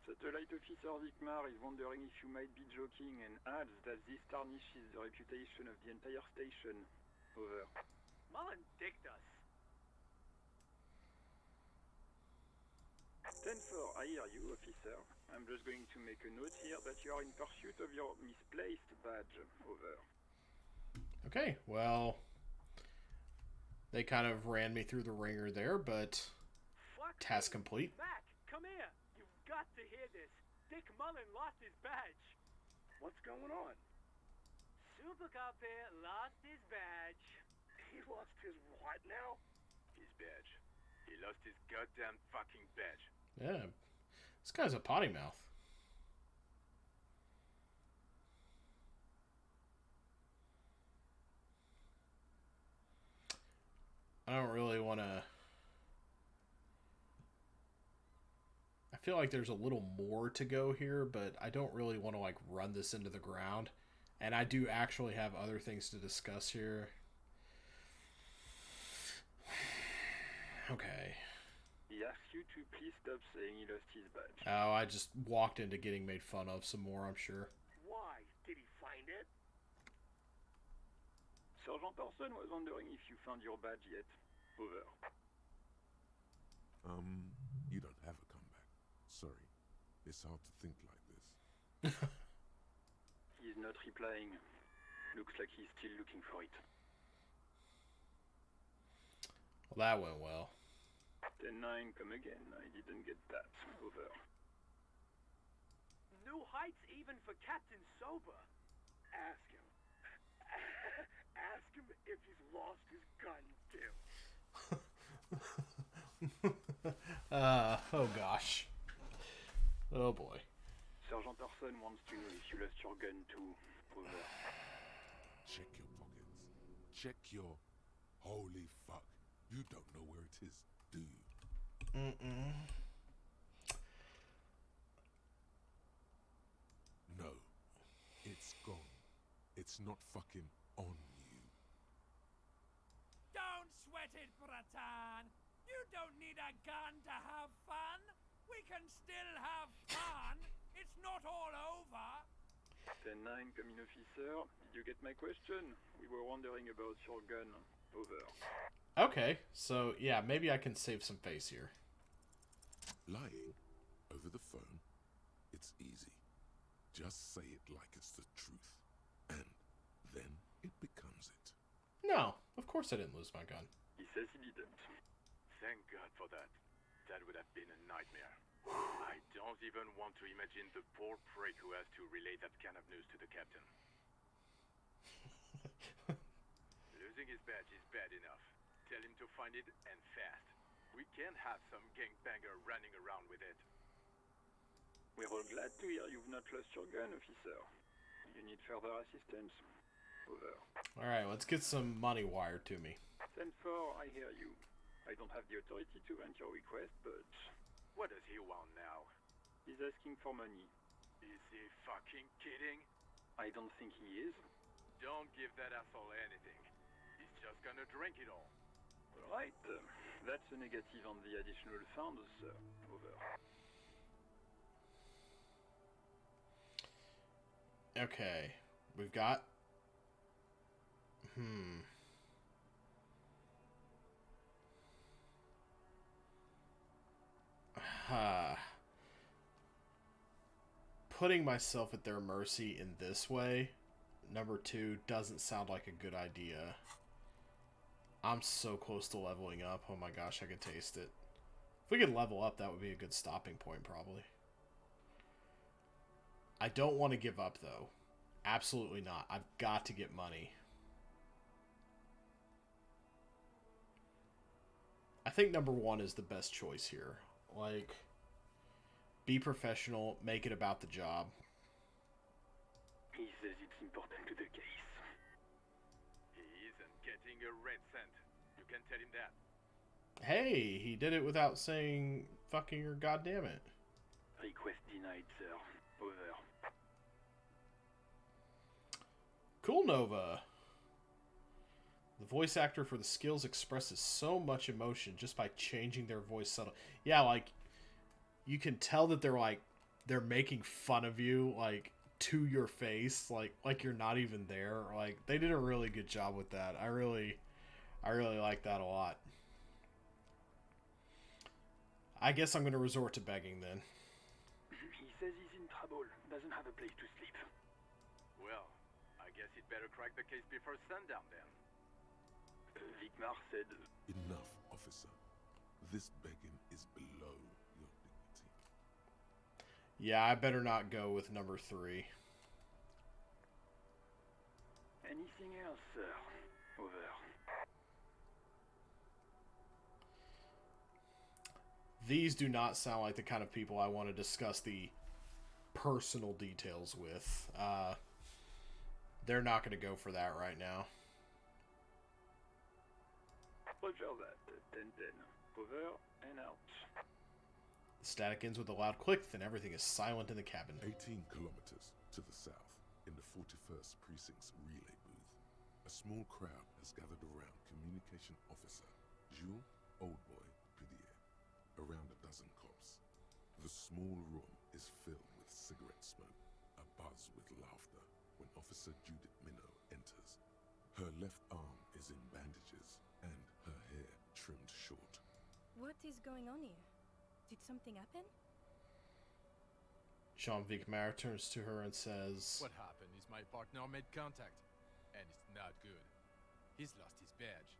Satellite Officer Vicmar is wondering if you might be joking and adds that this tarnishes the reputation of the entire station. Over. Mullen dicked us. 10-4, I hear you, officer. I'm just going to make a note here that you are in pursuit of your misplaced badge. Over. Okay, well, they kind of ran me through the ringer there, but task complete. Mac, come here. You've got to hear this. Dick Mullen lost his badge. What's going on? Super Cop here lost his badge. He lost his what now? His badge. He lost his goddamn fucking badge. Yeah, this guy's a potty mouth. I don't really want to... I feel like there's a little more to go here, but I don't really want to, like, run this into the ground. And I do actually have other things to discuss here. Okay. He asks you to please stop saying he lost his badge. Oh, I just walked into getting made fun of some more, I'm sure. Why? Did he find it? Sergeant Orson was wondering if you found your badge yet. Over. You don't have a comeback. Sorry. It's hard to think like this. He's not replying. Looks like he's still looking for it. Well, that went well. 10-9, come again. I didn't get that. Over. New heights even for Captain Sober. Ask him. Ask him if he's lost his gun, too. Oh gosh. Oh boy. Sergeant Orson wants to know if you lost your gun too. Over. Check your pockets. Check your... Holy fuck. You don't know where it is, do you? No. It's gone. It's not fucking on you. Don't sweat it, Bratan. You don't need a gun to have fun. We can still have fun. It's not all over. 10-9, come in, officer. Did you get my question? We were wondering about your gun. Over. Okay, so yeah, maybe I can save some face here. Lying over the phone, it's easy. Just say it like it's the truth, and then it becomes it. No, of course I didn't lose my gun. He says he didn't. Thank God for that. That would have been a nightmare. I don't even want to imagine the poor prick who has to relay that kind of news to the captain. Losing his badge is bad enough. Tell him to find it, and fast. We can't have some gangbanger running around with it. We're all glad to hear you've not lost your gun, officer. You need further assistance. Over. Alright, let's get some money wired to me. 10-4, I hear you. I don't have the authority to grant your request, but... What does he want now? He's asking for money. Is he fucking kidding? I don't think he is. Don't give that asshole anything. He's just gonna drink it all. Right. That's a negative on the additional funds, sir. Over. Okay. We've got... Putting myself at their mercy in this way, number 2, doesn't sound like a good idea. I'm so close to leveling up. Oh my gosh, I can taste it. If we could level up, that would be a good stopping point, probably. I don't want to give up, though. Absolutely not. I've got to get money. I think number 1 is the best choice here. Like, be professional, make it about the job. He says it's important to the case. He isn't getting a red cent. You can tell him that. Hey, he did it without saying fucking or goddammit. Request denied, sir. Over. Cool, Nova. The voice actor for the skills expresses so much emotion just by changing their voice subtle. Yeah, like, you can tell that they're making fun of you, like, to your face, like you're not even there. Like, they did a really good job with that. I really like that a lot. I guess I'm going to resort to begging then. He says he's in trouble, doesn't have a place to sleep. Well, I guess he'd better crack the case before sundown then. Vicmar said... Enough, officer. This begging is below your dignity. Yeah, I better not go with number 3. Anything else, sir? Over. These do not sound like the kind of people I want to discuss the personal details with. They're not going to go for that right now. Roger that. 10-10. Over and out. The static ends with a loud click, then everything is silent in the cabin. 18 kilometers to the south, in the 41st Precinct's relay booth, a small crowd has gathered around Communication Officer Jules Oldboy Pidier, around a dozen cops. The small room is filled with cigarette smoke, abuzz with laughter, when Officer Judith Minot enters. Her left arm is in bandages, and her hair trimmed short. What is going on here? Did something happen? Jean-Vic Mar turns to her and says... What happened is my partner made contact, and it's not good. He's lost his badge.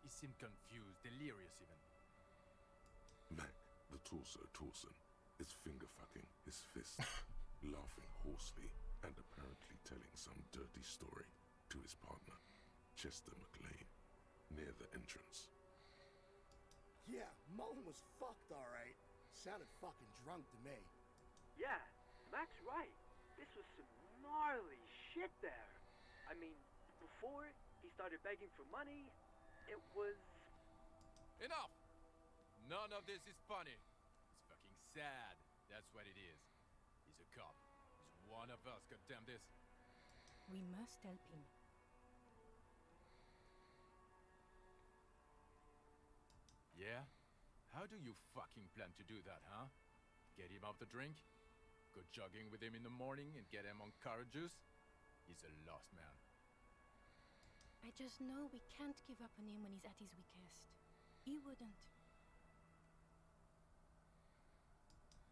He seemed confused, delirious even. Mac, the torso-torson, is finger-fucking his fist, laughing hoarsely and apparently telling some dirty story to his partner, Chester McLean, near the entrance. Yeah, Mullen was fucked, alright. Sounded fucking drunk to me. Yeah, Mac's right. This was some gnarly shit there. I mean, before he started begging for money, it was... Enough! None of this is funny. It's fucking sad. That's what it is. He's a cop. He's one of us, goddamn this. We must help him. Yeah? How do you fucking plan to do that, huh? Get him off the drink? Go jogging with him in the morning and get him on carrot juice? He's a lost man. I just know we can't give up on him when he's at his weakest. He wouldn't.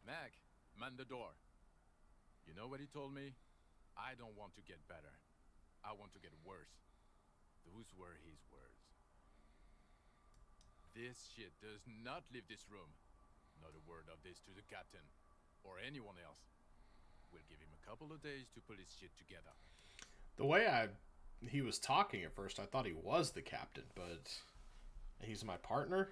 Mac, man the door. You know what he told me? I don't want to get better. I want to get worse. Those were his words. This shit does not leave this room. Not a word of this to the captain, or anyone else. We'll give him a couple of days to pull his shit together. The way he was talking at first, I thought he was the captain, but he's my partner?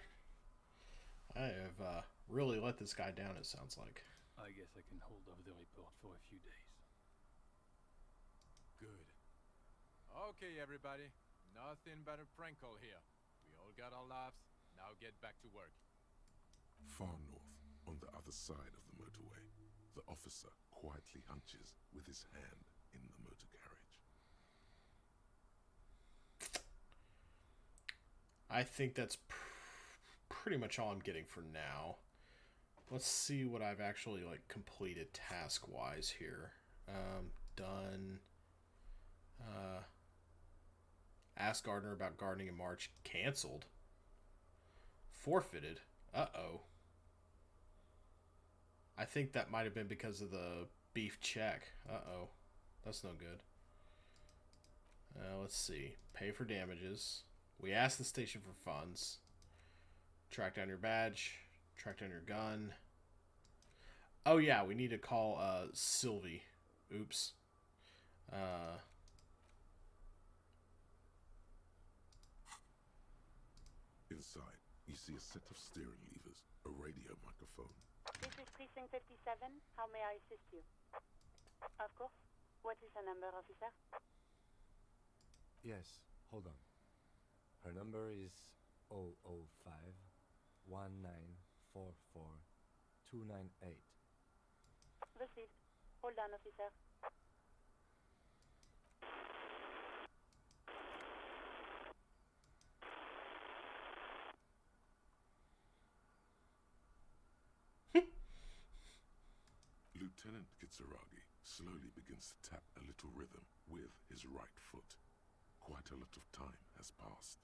I have really let this guy down, it sounds like. I guess I can hold off the report for a few days. Good. Okay, everybody. Nothing but a prank call here. We all got our laughs. Now get back to work. Far north, on the other side of the motorway, the officer quietly hunches with his hand in the motor carriage. I think that's pretty much all I'm getting for now. Let's see what I've actually like completed task-wise here. Done. Ask gardener about gardening in March. Canceled. Forfeited. Uh-oh. I think that might have been because of the beef check. Uh-oh. That's no good. Let's see. Pay for damages. We asked the station for funds. Track down your badge. Track down your gun. Oh yeah, we need to call Sylvie. Oops. Inside, you see a set of steering levers, a radio microphone. This is Precinct 57. How may I assist you? Of course. What is her number, officer? Yes, hold on. Her number is 005 1944 298. Received. Hold on, officer. Lieutenant Kitsuragi slowly begins to tap a little rhythm with his right foot. Quite a lot of time has passed.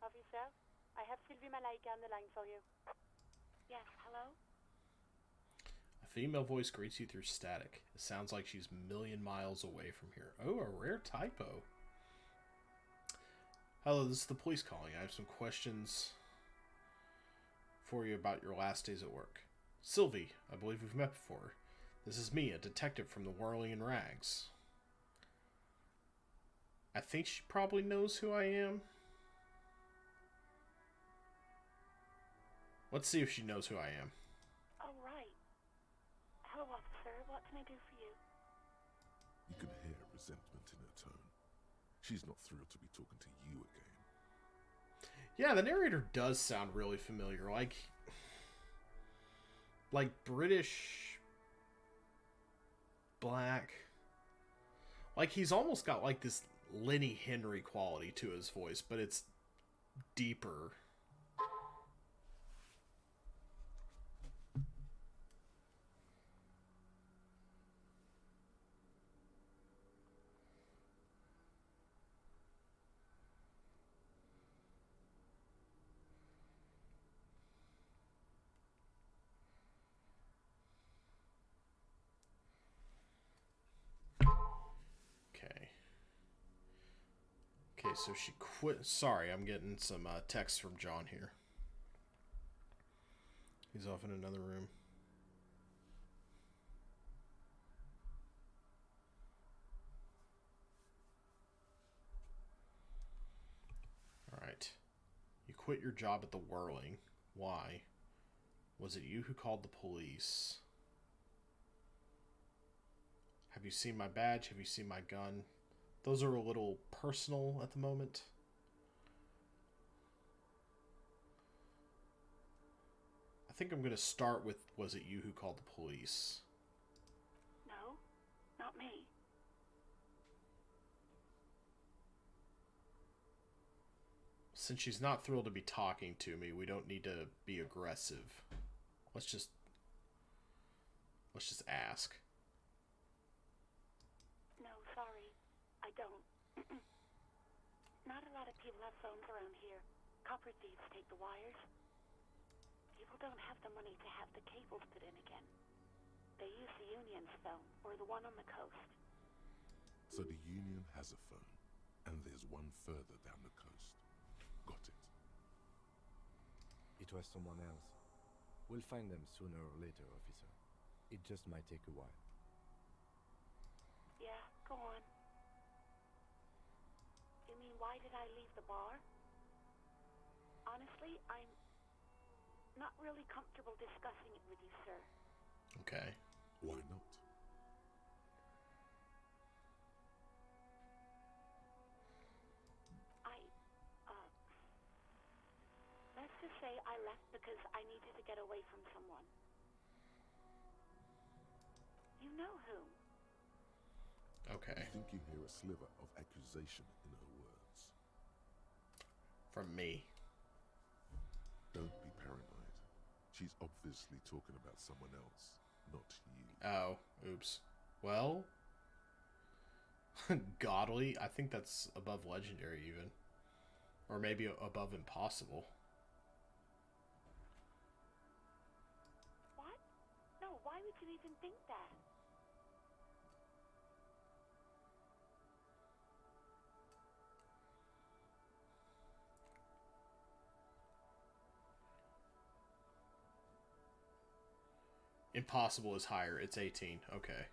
Officer, I have Sylvie Malaika on the line for you. Yes, hello? A female voice greets you through static. It sounds like she's a million miles away from here. Oh, a rare typo. Hello, this is the police calling. I have some questions for you about your last days at work. Sylvie, I believe we've met before. This is me, a detective from the Whirling in Rags. I think she probably knows who I am. Let's see if she knows who I am. Oh, right. Hello, officer. What can I do for you? You can hear resentment in her tone. She's not thrilled to be talking to you again. Yeah, the narrator does sound really familiar. Like British black. Like he's almost got like this Lenny Henry quality to his voice, but it's deeper. Okay, so she quit. Sorry, I'm getting some text from John here. He's off in another room. Alright. You quit your job at the Whirling. Why? Was it you who called the police? Have you seen my badge? Have you seen my gun? Those are a little personal at the moment. I think I'm going to start with, was it you who called the police? No, not me. Since she's not thrilled to be talking to me, we don't need to be aggressive. Let's just ask. No, sorry. I don't. Not a lot of people have phones around here. Copper thieves take the wires. People don't have the money to have the cables put in again. They use the Union's phone, or the one on the coast. So the Union has a phone, and there's one further down the coast. Got it. It was someone else. We'll find them sooner or later, officer. It just might take a while. Yeah, go on. You mean, why did I leave the bar? Honestly, I'm not really comfortable discussing it with you, sir. Okay. Why not? Let's just say I left because I needed to get away from someone. You know whom? Okay. You think you hear a sliver of accusation in her words. From me. Don't be paranoid. She's obviously talking about someone else, not you. Oh, oops. Well, godly. I think that's above legendary even, or maybe above impossible. What? No, why would you even think that? Impossible is higher. It's 18. Okay.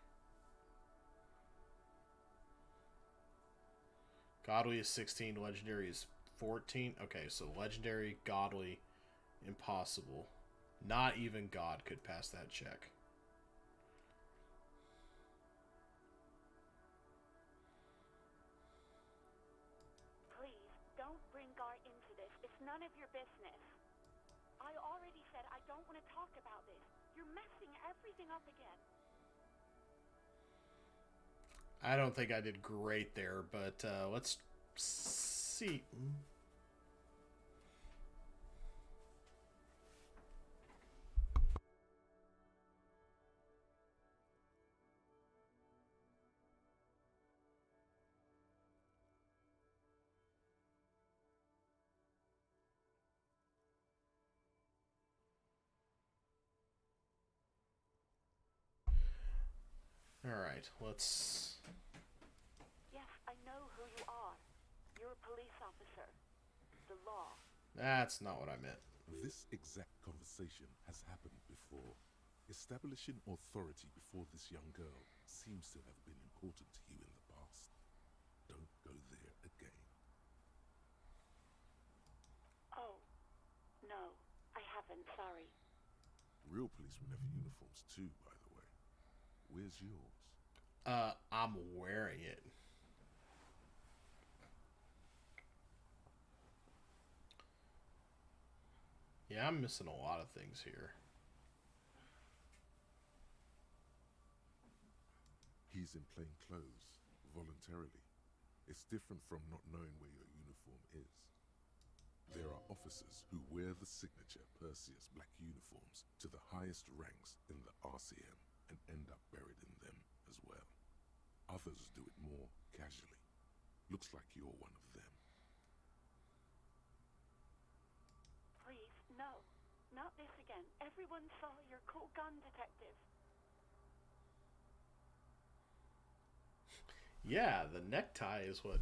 Godly is 16. Legendary is 14. Okay, so legendary, godly, impossible. Not even God could pass that check. Please, don't bring Gar into this. It's none of your business. I already said I don't want to talk about this. You're messing everything up again. I don't think I did great there, but let's see. Alright, let's... Yes, I know who you are. You're a police officer. The law. That's not what I meant. This exact conversation has happened before. Establishing authority before this young girl seems to have been important to you in the past. Don't go there again. Oh, no, I haven't, sorry. Real policemen have uniforms too, by the way. Where's yours? I'm wearing it. Yeah, I'm missing a lot of things here. He's in plain clothes, voluntarily. It's different from not knowing where your uniform is. There are officers who wear the signature Perseus black uniforms to the highest ranks in the RCM and end up buried in them as well. Others do it more casually. Looks like you're one of them. Please, no. Not this again. Everyone saw your cool gun detective. Yeah, the necktie is what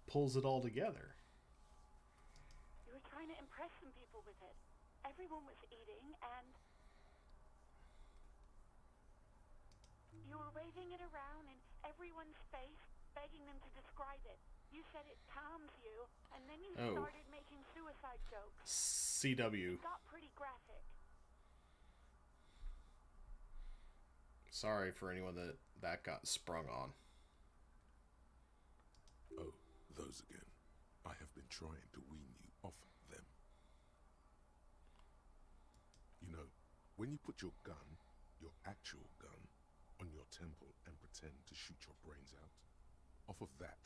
pulls it all together. You were trying to impress some people with it. Everyone was eating and... You were waving it around in everyone's face, begging them to describe it. You said it calms you, and then you started making suicide jokes. CW. It got pretty graphic. Sorry for anyone that got sprung on. Oh, those again. I have been trying to wean you off them. You know, when you put your gun, your actual gun, on your temple and pretend to shoot your brains out, off of that,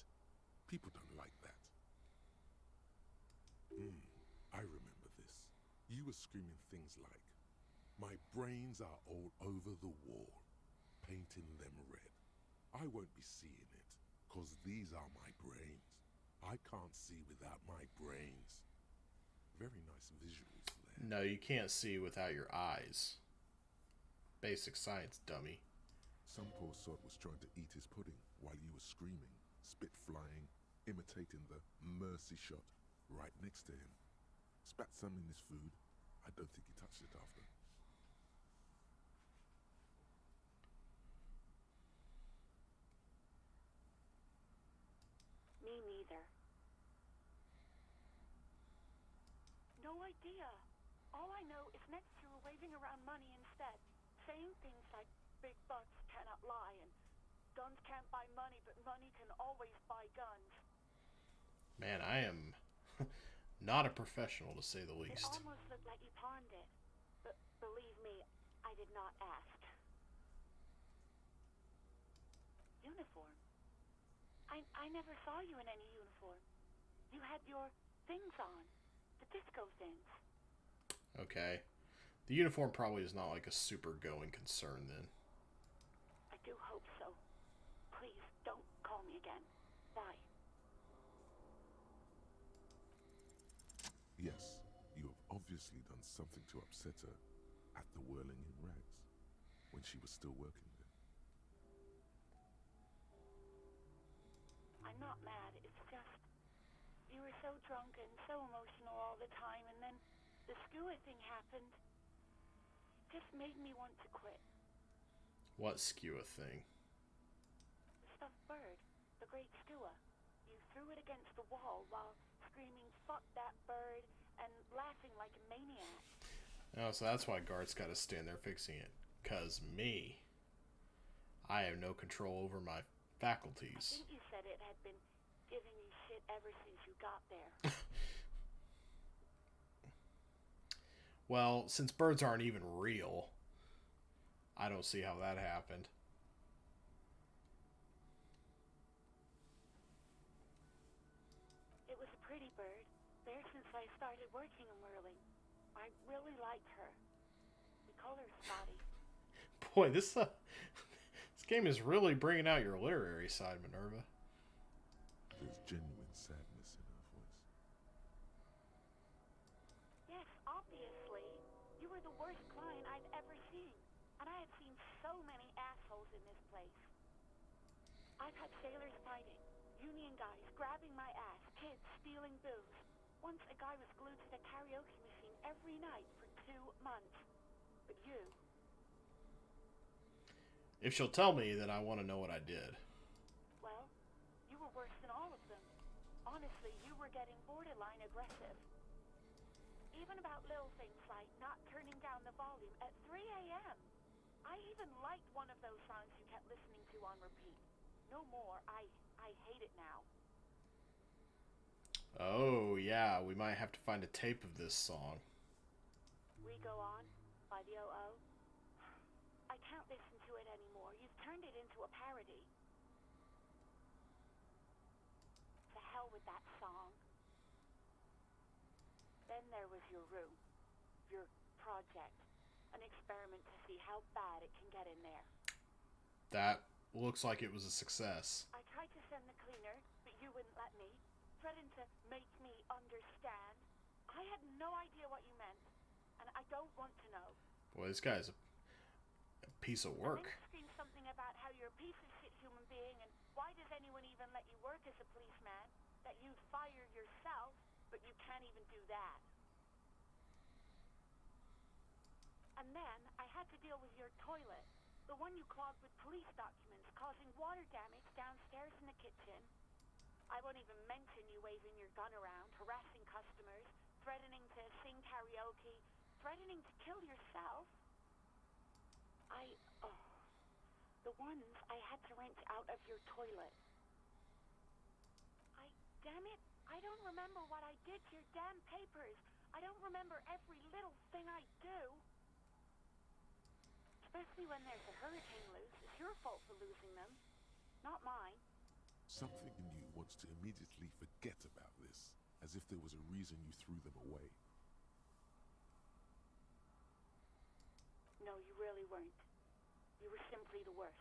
people don't like that. I remember this. You were screaming things like, "My brains are all over the wall," painting them red. I won't be seeing it, 'cause these are my brains. I can't see without my brains. Very nice visuals there. No, you can't see without your eyes. Basic science, dummy. Some poor sod was trying to eat his pudding while you were screaming, spit flying, imitating the mercy shot right next to him. Spat some in his food. I don't think he touched it after. Me neither. No idea. All I know is next you were waving around money instead, saying things like big bucks cannot lie and guns can't buy money, but money can always buy guns. Man, I am not a professional, to say the It least. almost looked like you pawned it, but believe me, I did not ask. Uniform? I never saw you in any uniform. You had your things on. The disco things. Okay. The uniform probably is not like a super going concern then. I do hope so. Please, don't call me again. Bye. Yes, you have obviously done something to upset her at the Whirling in Rags, when she was still working there. I'm not mad, it's just... You were so drunk and so emotional all the time, and then the skua thing happened. It just made me want to quit. What skua thing? The stuffed bird. The great skua. You threw it against the wall while screaming, "Fuck that bird," and laughing like a maniac. Oh, so that's why Gart's got to stand there fixing it. 'Cause me. I have no control over my faculties. I think you said it had been giving you shit ever since you got there. Well, since birds aren't even real, I don't see how that happened. It was a pretty bird. There since I started working in Whirling. I really liked her. We call her Spotty. Boy, this game is really bringing out your literary side, Minerva. There's genuine sadness in her voice. Yes, obviously. You were the worst client I've ever seen. And I have seen so many assholes in this place. I've had sailors fighting, union guys grabbing my ass, kids stealing booze. Once a guy was glued to the karaoke machine every night for 2 months. But you... If she'll tell me, then I want to know what I did. Well, you were worse than all of them. Honestly, you were getting borderline aggressive. Even about little things like not turning down the volume at 3 a.m. I even liked one of those songs you kept listening to on repeat. No more. I hate it now. Oh, yeah, we might have to find a tape of this song. We Go On by the O.O. I can't listen to it anymore. You've turned it into a parody. To hell with that song. Then there was your room. Your project. An experiment to see how bad it can get in there. That looks like it was a success. I tried to send the cleaner, but you wouldn't let me. Threatened to make me understand. I had no idea what you meant, and I don't want to know. Boy, this guy's a piece of work. And then you screamed something about how you're a piece of shit human being, and why does anyone even let you work as a policeman? That you'd fire yourself, but you can't even do that. And then I had to deal with your toilet, the one you clogged with police documents, causing water damage downstairs in the kitchen. I won't even mention you waving your gun around, harassing customers, threatening to sing karaoke, threatening to kill yourself. The ones I had to wrench out of your toilet. Damn it, I don't remember what I did to your damn papers. I don't remember every little thing I do. Especially when there's a hurricane loose. It's your fault for losing them, not mine. Something in you wants to immediately forget about this, as if there was a reason you threw them away. No, you really weren't. You were simply the worst.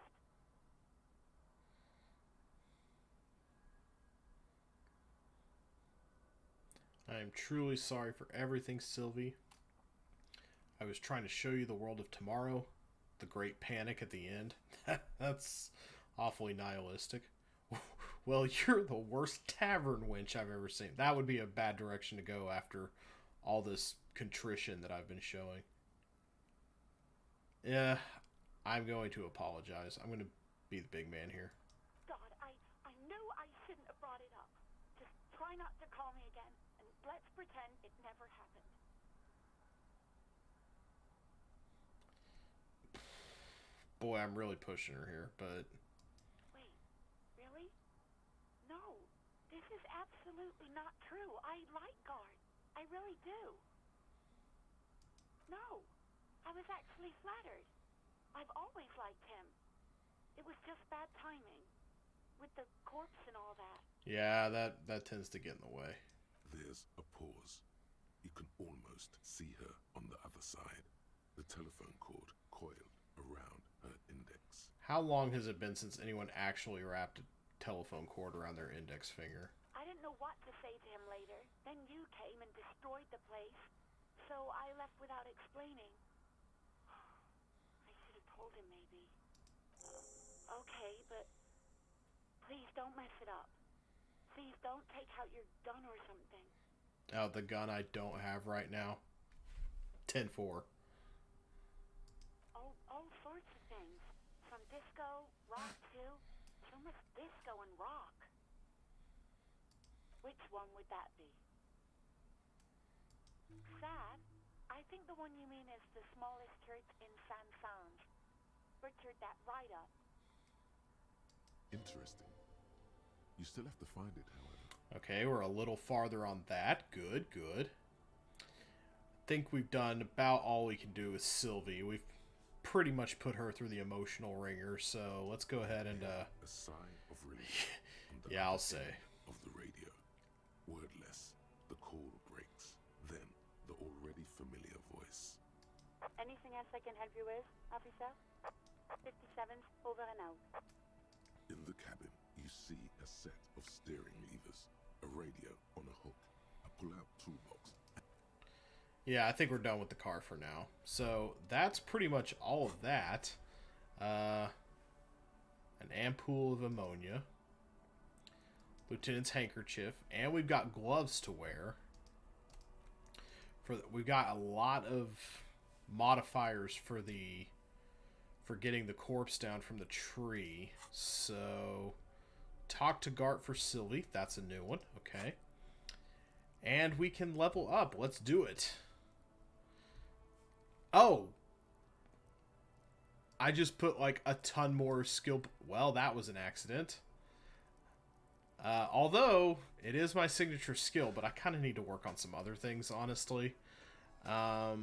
I am truly sorry for everything, Sylvie. I was trying to show you the world of tomorrow, the great panic at the end. That's awfully nihilistic. Well, you're the worst tavern wench I've ever seen. That would be a bad direction to go after all this contrition that I've been showing. Yeah, I'm going to apologize. I'm going to be the big man here. God, I knew I shouldn't have brought it up. Just try not to call me again, and let's pretend it never happened. Boy, I'm really pushing her here, but... Wait, really? No, this is absolutely not true. I like Guard. I really do. No, I was actually flattered. I've always liked him. It was just bad timing. with the corpse and all that. Yeah, that tends to get in the way. There's a pause. You can almost see her on the other side. The telephone cord coiled around her index. How long has it been since anyone actually wrapped a telephone cord around their index finger? I didn't know what to say to him later. Then you came and destroyed the place. So I left without explaining. I should have told him maybe. Okay, but please don't mess it up. Please don't take out your gun or something. Oh, the gun I don't have right now. 10-4. All sorts of things. Some disco, rock too. So much disco and rock. Which one would that be? Sad? I think the one you mean is the smallest church in San Sanz. Butchered that right up. Interesting. You still have to find it, however. Okay, we're a little farther on that. Good, good. I think we've done about all we can do with Sylvie. We've pretty much put her through the emotional ringer, so let's go ahead and A sigh of relief. yeah, I'll say. Of the radio. Wordless. The call breaks. Then the already familiar voice. Anything else I can help you with, officer? 57's over and out. In the cabin, you see a set of steering levers, a radio on a hook, a pull-out toolbox. Yeah, I think we're done with the car for now. So that's pretty much all of that. An ampoule of ammonia, lieutenant's handkerchief, and we've got gloves to wear. We've got a lot of modifiers for getting the corpse down from the tree. So talk to Gart for Sylvie. That's a new one. Okay. And we can level up. Let's do it. Oh! I just put like a ton more skill. Well, that was an accident. Although it is my signature skill, but I kind of need to work on some other things, honestly. I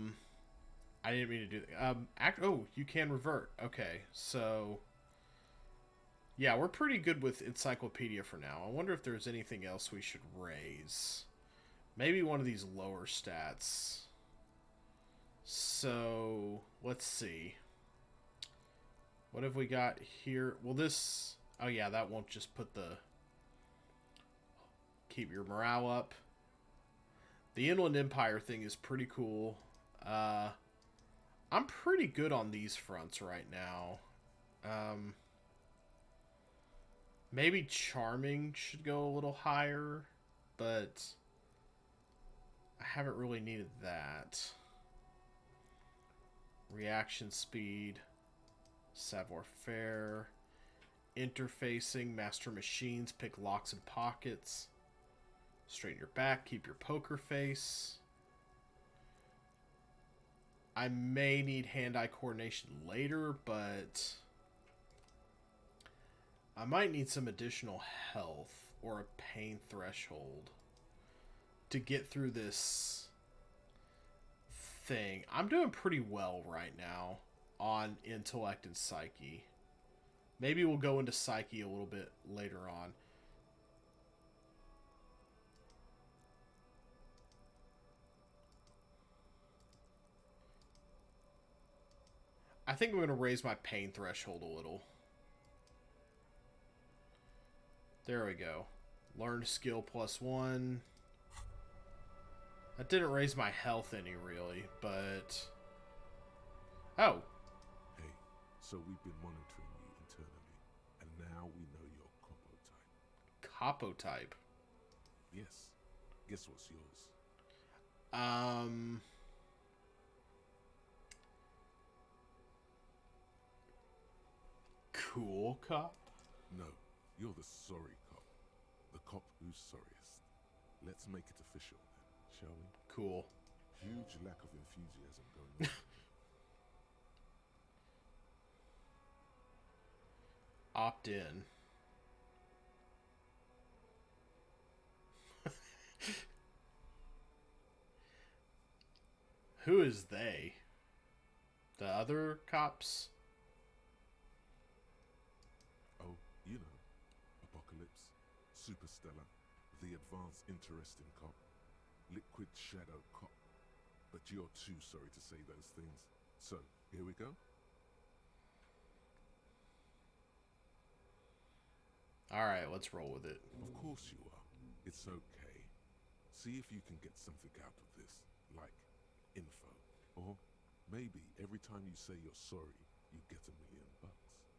didn't mean to do that. Oh, you can revert. Okay, so yeah, we're pretty good with Encyclopedia for now. I wonder if there's anything else we should raise. Maybe one of these lower stats. So, let's see. What have we got here? Well, this... Oh, yeah, that won't just put the... Keep your morale up. The Inland Empire thing is pretty cool. I'm pretty good on these fronts right now. Maybe Charming should go a little higher, but I haven't really needed that. Reaction speed, savoir-faire, interfacing, master machines, pick locks and pockets, straighten your back, keep your poker face. I may need hand-eye coordination later, but I might need some additional health or a pain threshold to get through this thing. I'm doing pretty well right now on intellect and psyche. Maybe we'll go into psyche a little bit later on. I think I'm going to raise my pain threshold a little. There we go. Learn skill +1. That didn't raise my health any, really, but... Oh. Hey, so we've been monitoring you internally, and now we know your Capo type. Capo type? Yes. Guess what's yours? Cool cop? No, you're the sorry cop. The cop who's sorriest. Let's make it official then, shall we? Cool. Huge lack of enthusiasm going on. Opt in. Who is they? The other cops? Oh, you know, a Superstellar, the advanced interesting cop, liquid shadow cop. But you're too sorry to say those things. So, here we go. Alright, let's roll with it. Of course you are. It's okay. See if you can get something out of this, like info. Or maybe every time you say you're sorry, you get $1 million.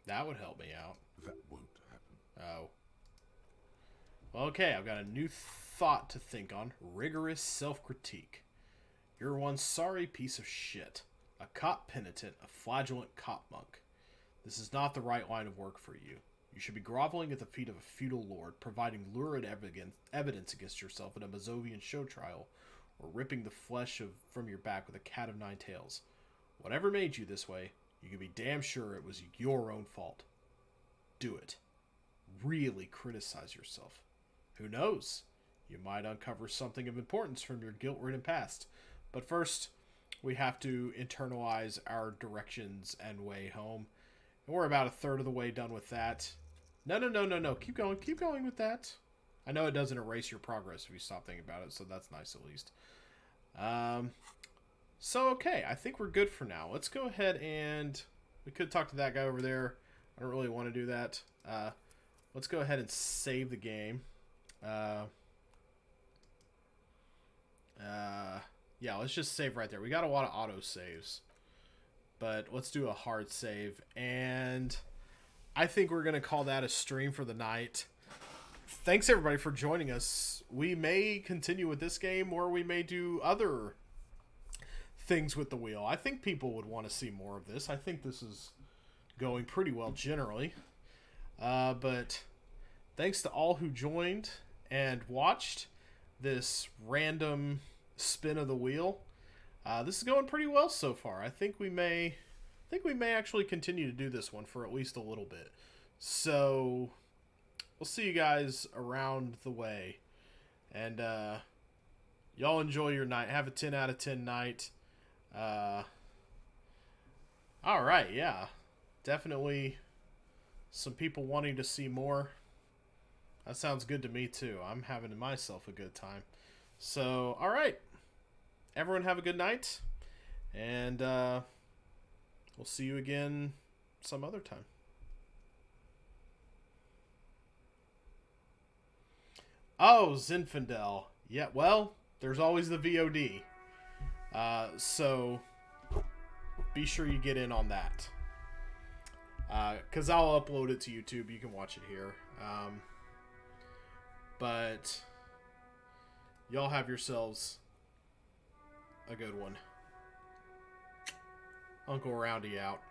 That would help me out. That won't happen. Oh. Okay, I've got a new thought to think on. Rigorous self-critique. You're one sorry piece of shit. A cop penitent, a flagellant cop monk. This is not the right line of work for you. You should be groveling at the feet of a feudal lord, providing lurid evidence against yourself in a Mazovian show trial, or ripping the flesh from your back with a cat of nine tails. Whatever made you this way, you can be damn sure it was your own fault. Do it. Really criticize yourself. Who knows? You might uncover something of importance from your guilt-ridden past. But first, we have to internalize our directions and way home. And we're about a third of the way done with that. No. Keep going with that. I know it doesn't erase your progress if you stop thinking about it, so that's nice at least. So, okay, I think we're good for now. Let's go ahead and... We could talk to that guy over there. I don't really want to do that. Let's go ahead and save the game. Yeah, let's just save right there. We got a lot of auto saves. But let's do a hard save. And I think we're going to call that a stream for the night. Thanks, everybody, for joining us. We may continue with this game, or we may do other things with the wheel. I think people would want to see more of this. I think this is going pretty well generally. But thanks to all who joined and watched this random spin of the wheel. This is going pretty well so far. I think we may actually continue to do this one for at least a little bit. So we'll see you guys around the way. And y'all enjoy your night. Have a 10 out of 10 night. Alright, yeah. Definitely some people wanting to see more. That sounds good to me too. I'm having myself a good time. So, alright. Everyone have a good night. And we'll see you again some other time. Oh, Zinfandel. Yeah, well, there's always the VOD. So be sure you get in on that. Because I'll upload it to YouTube. You can watch it here. But y'all have yourselves a good one. Uncle Roundy out.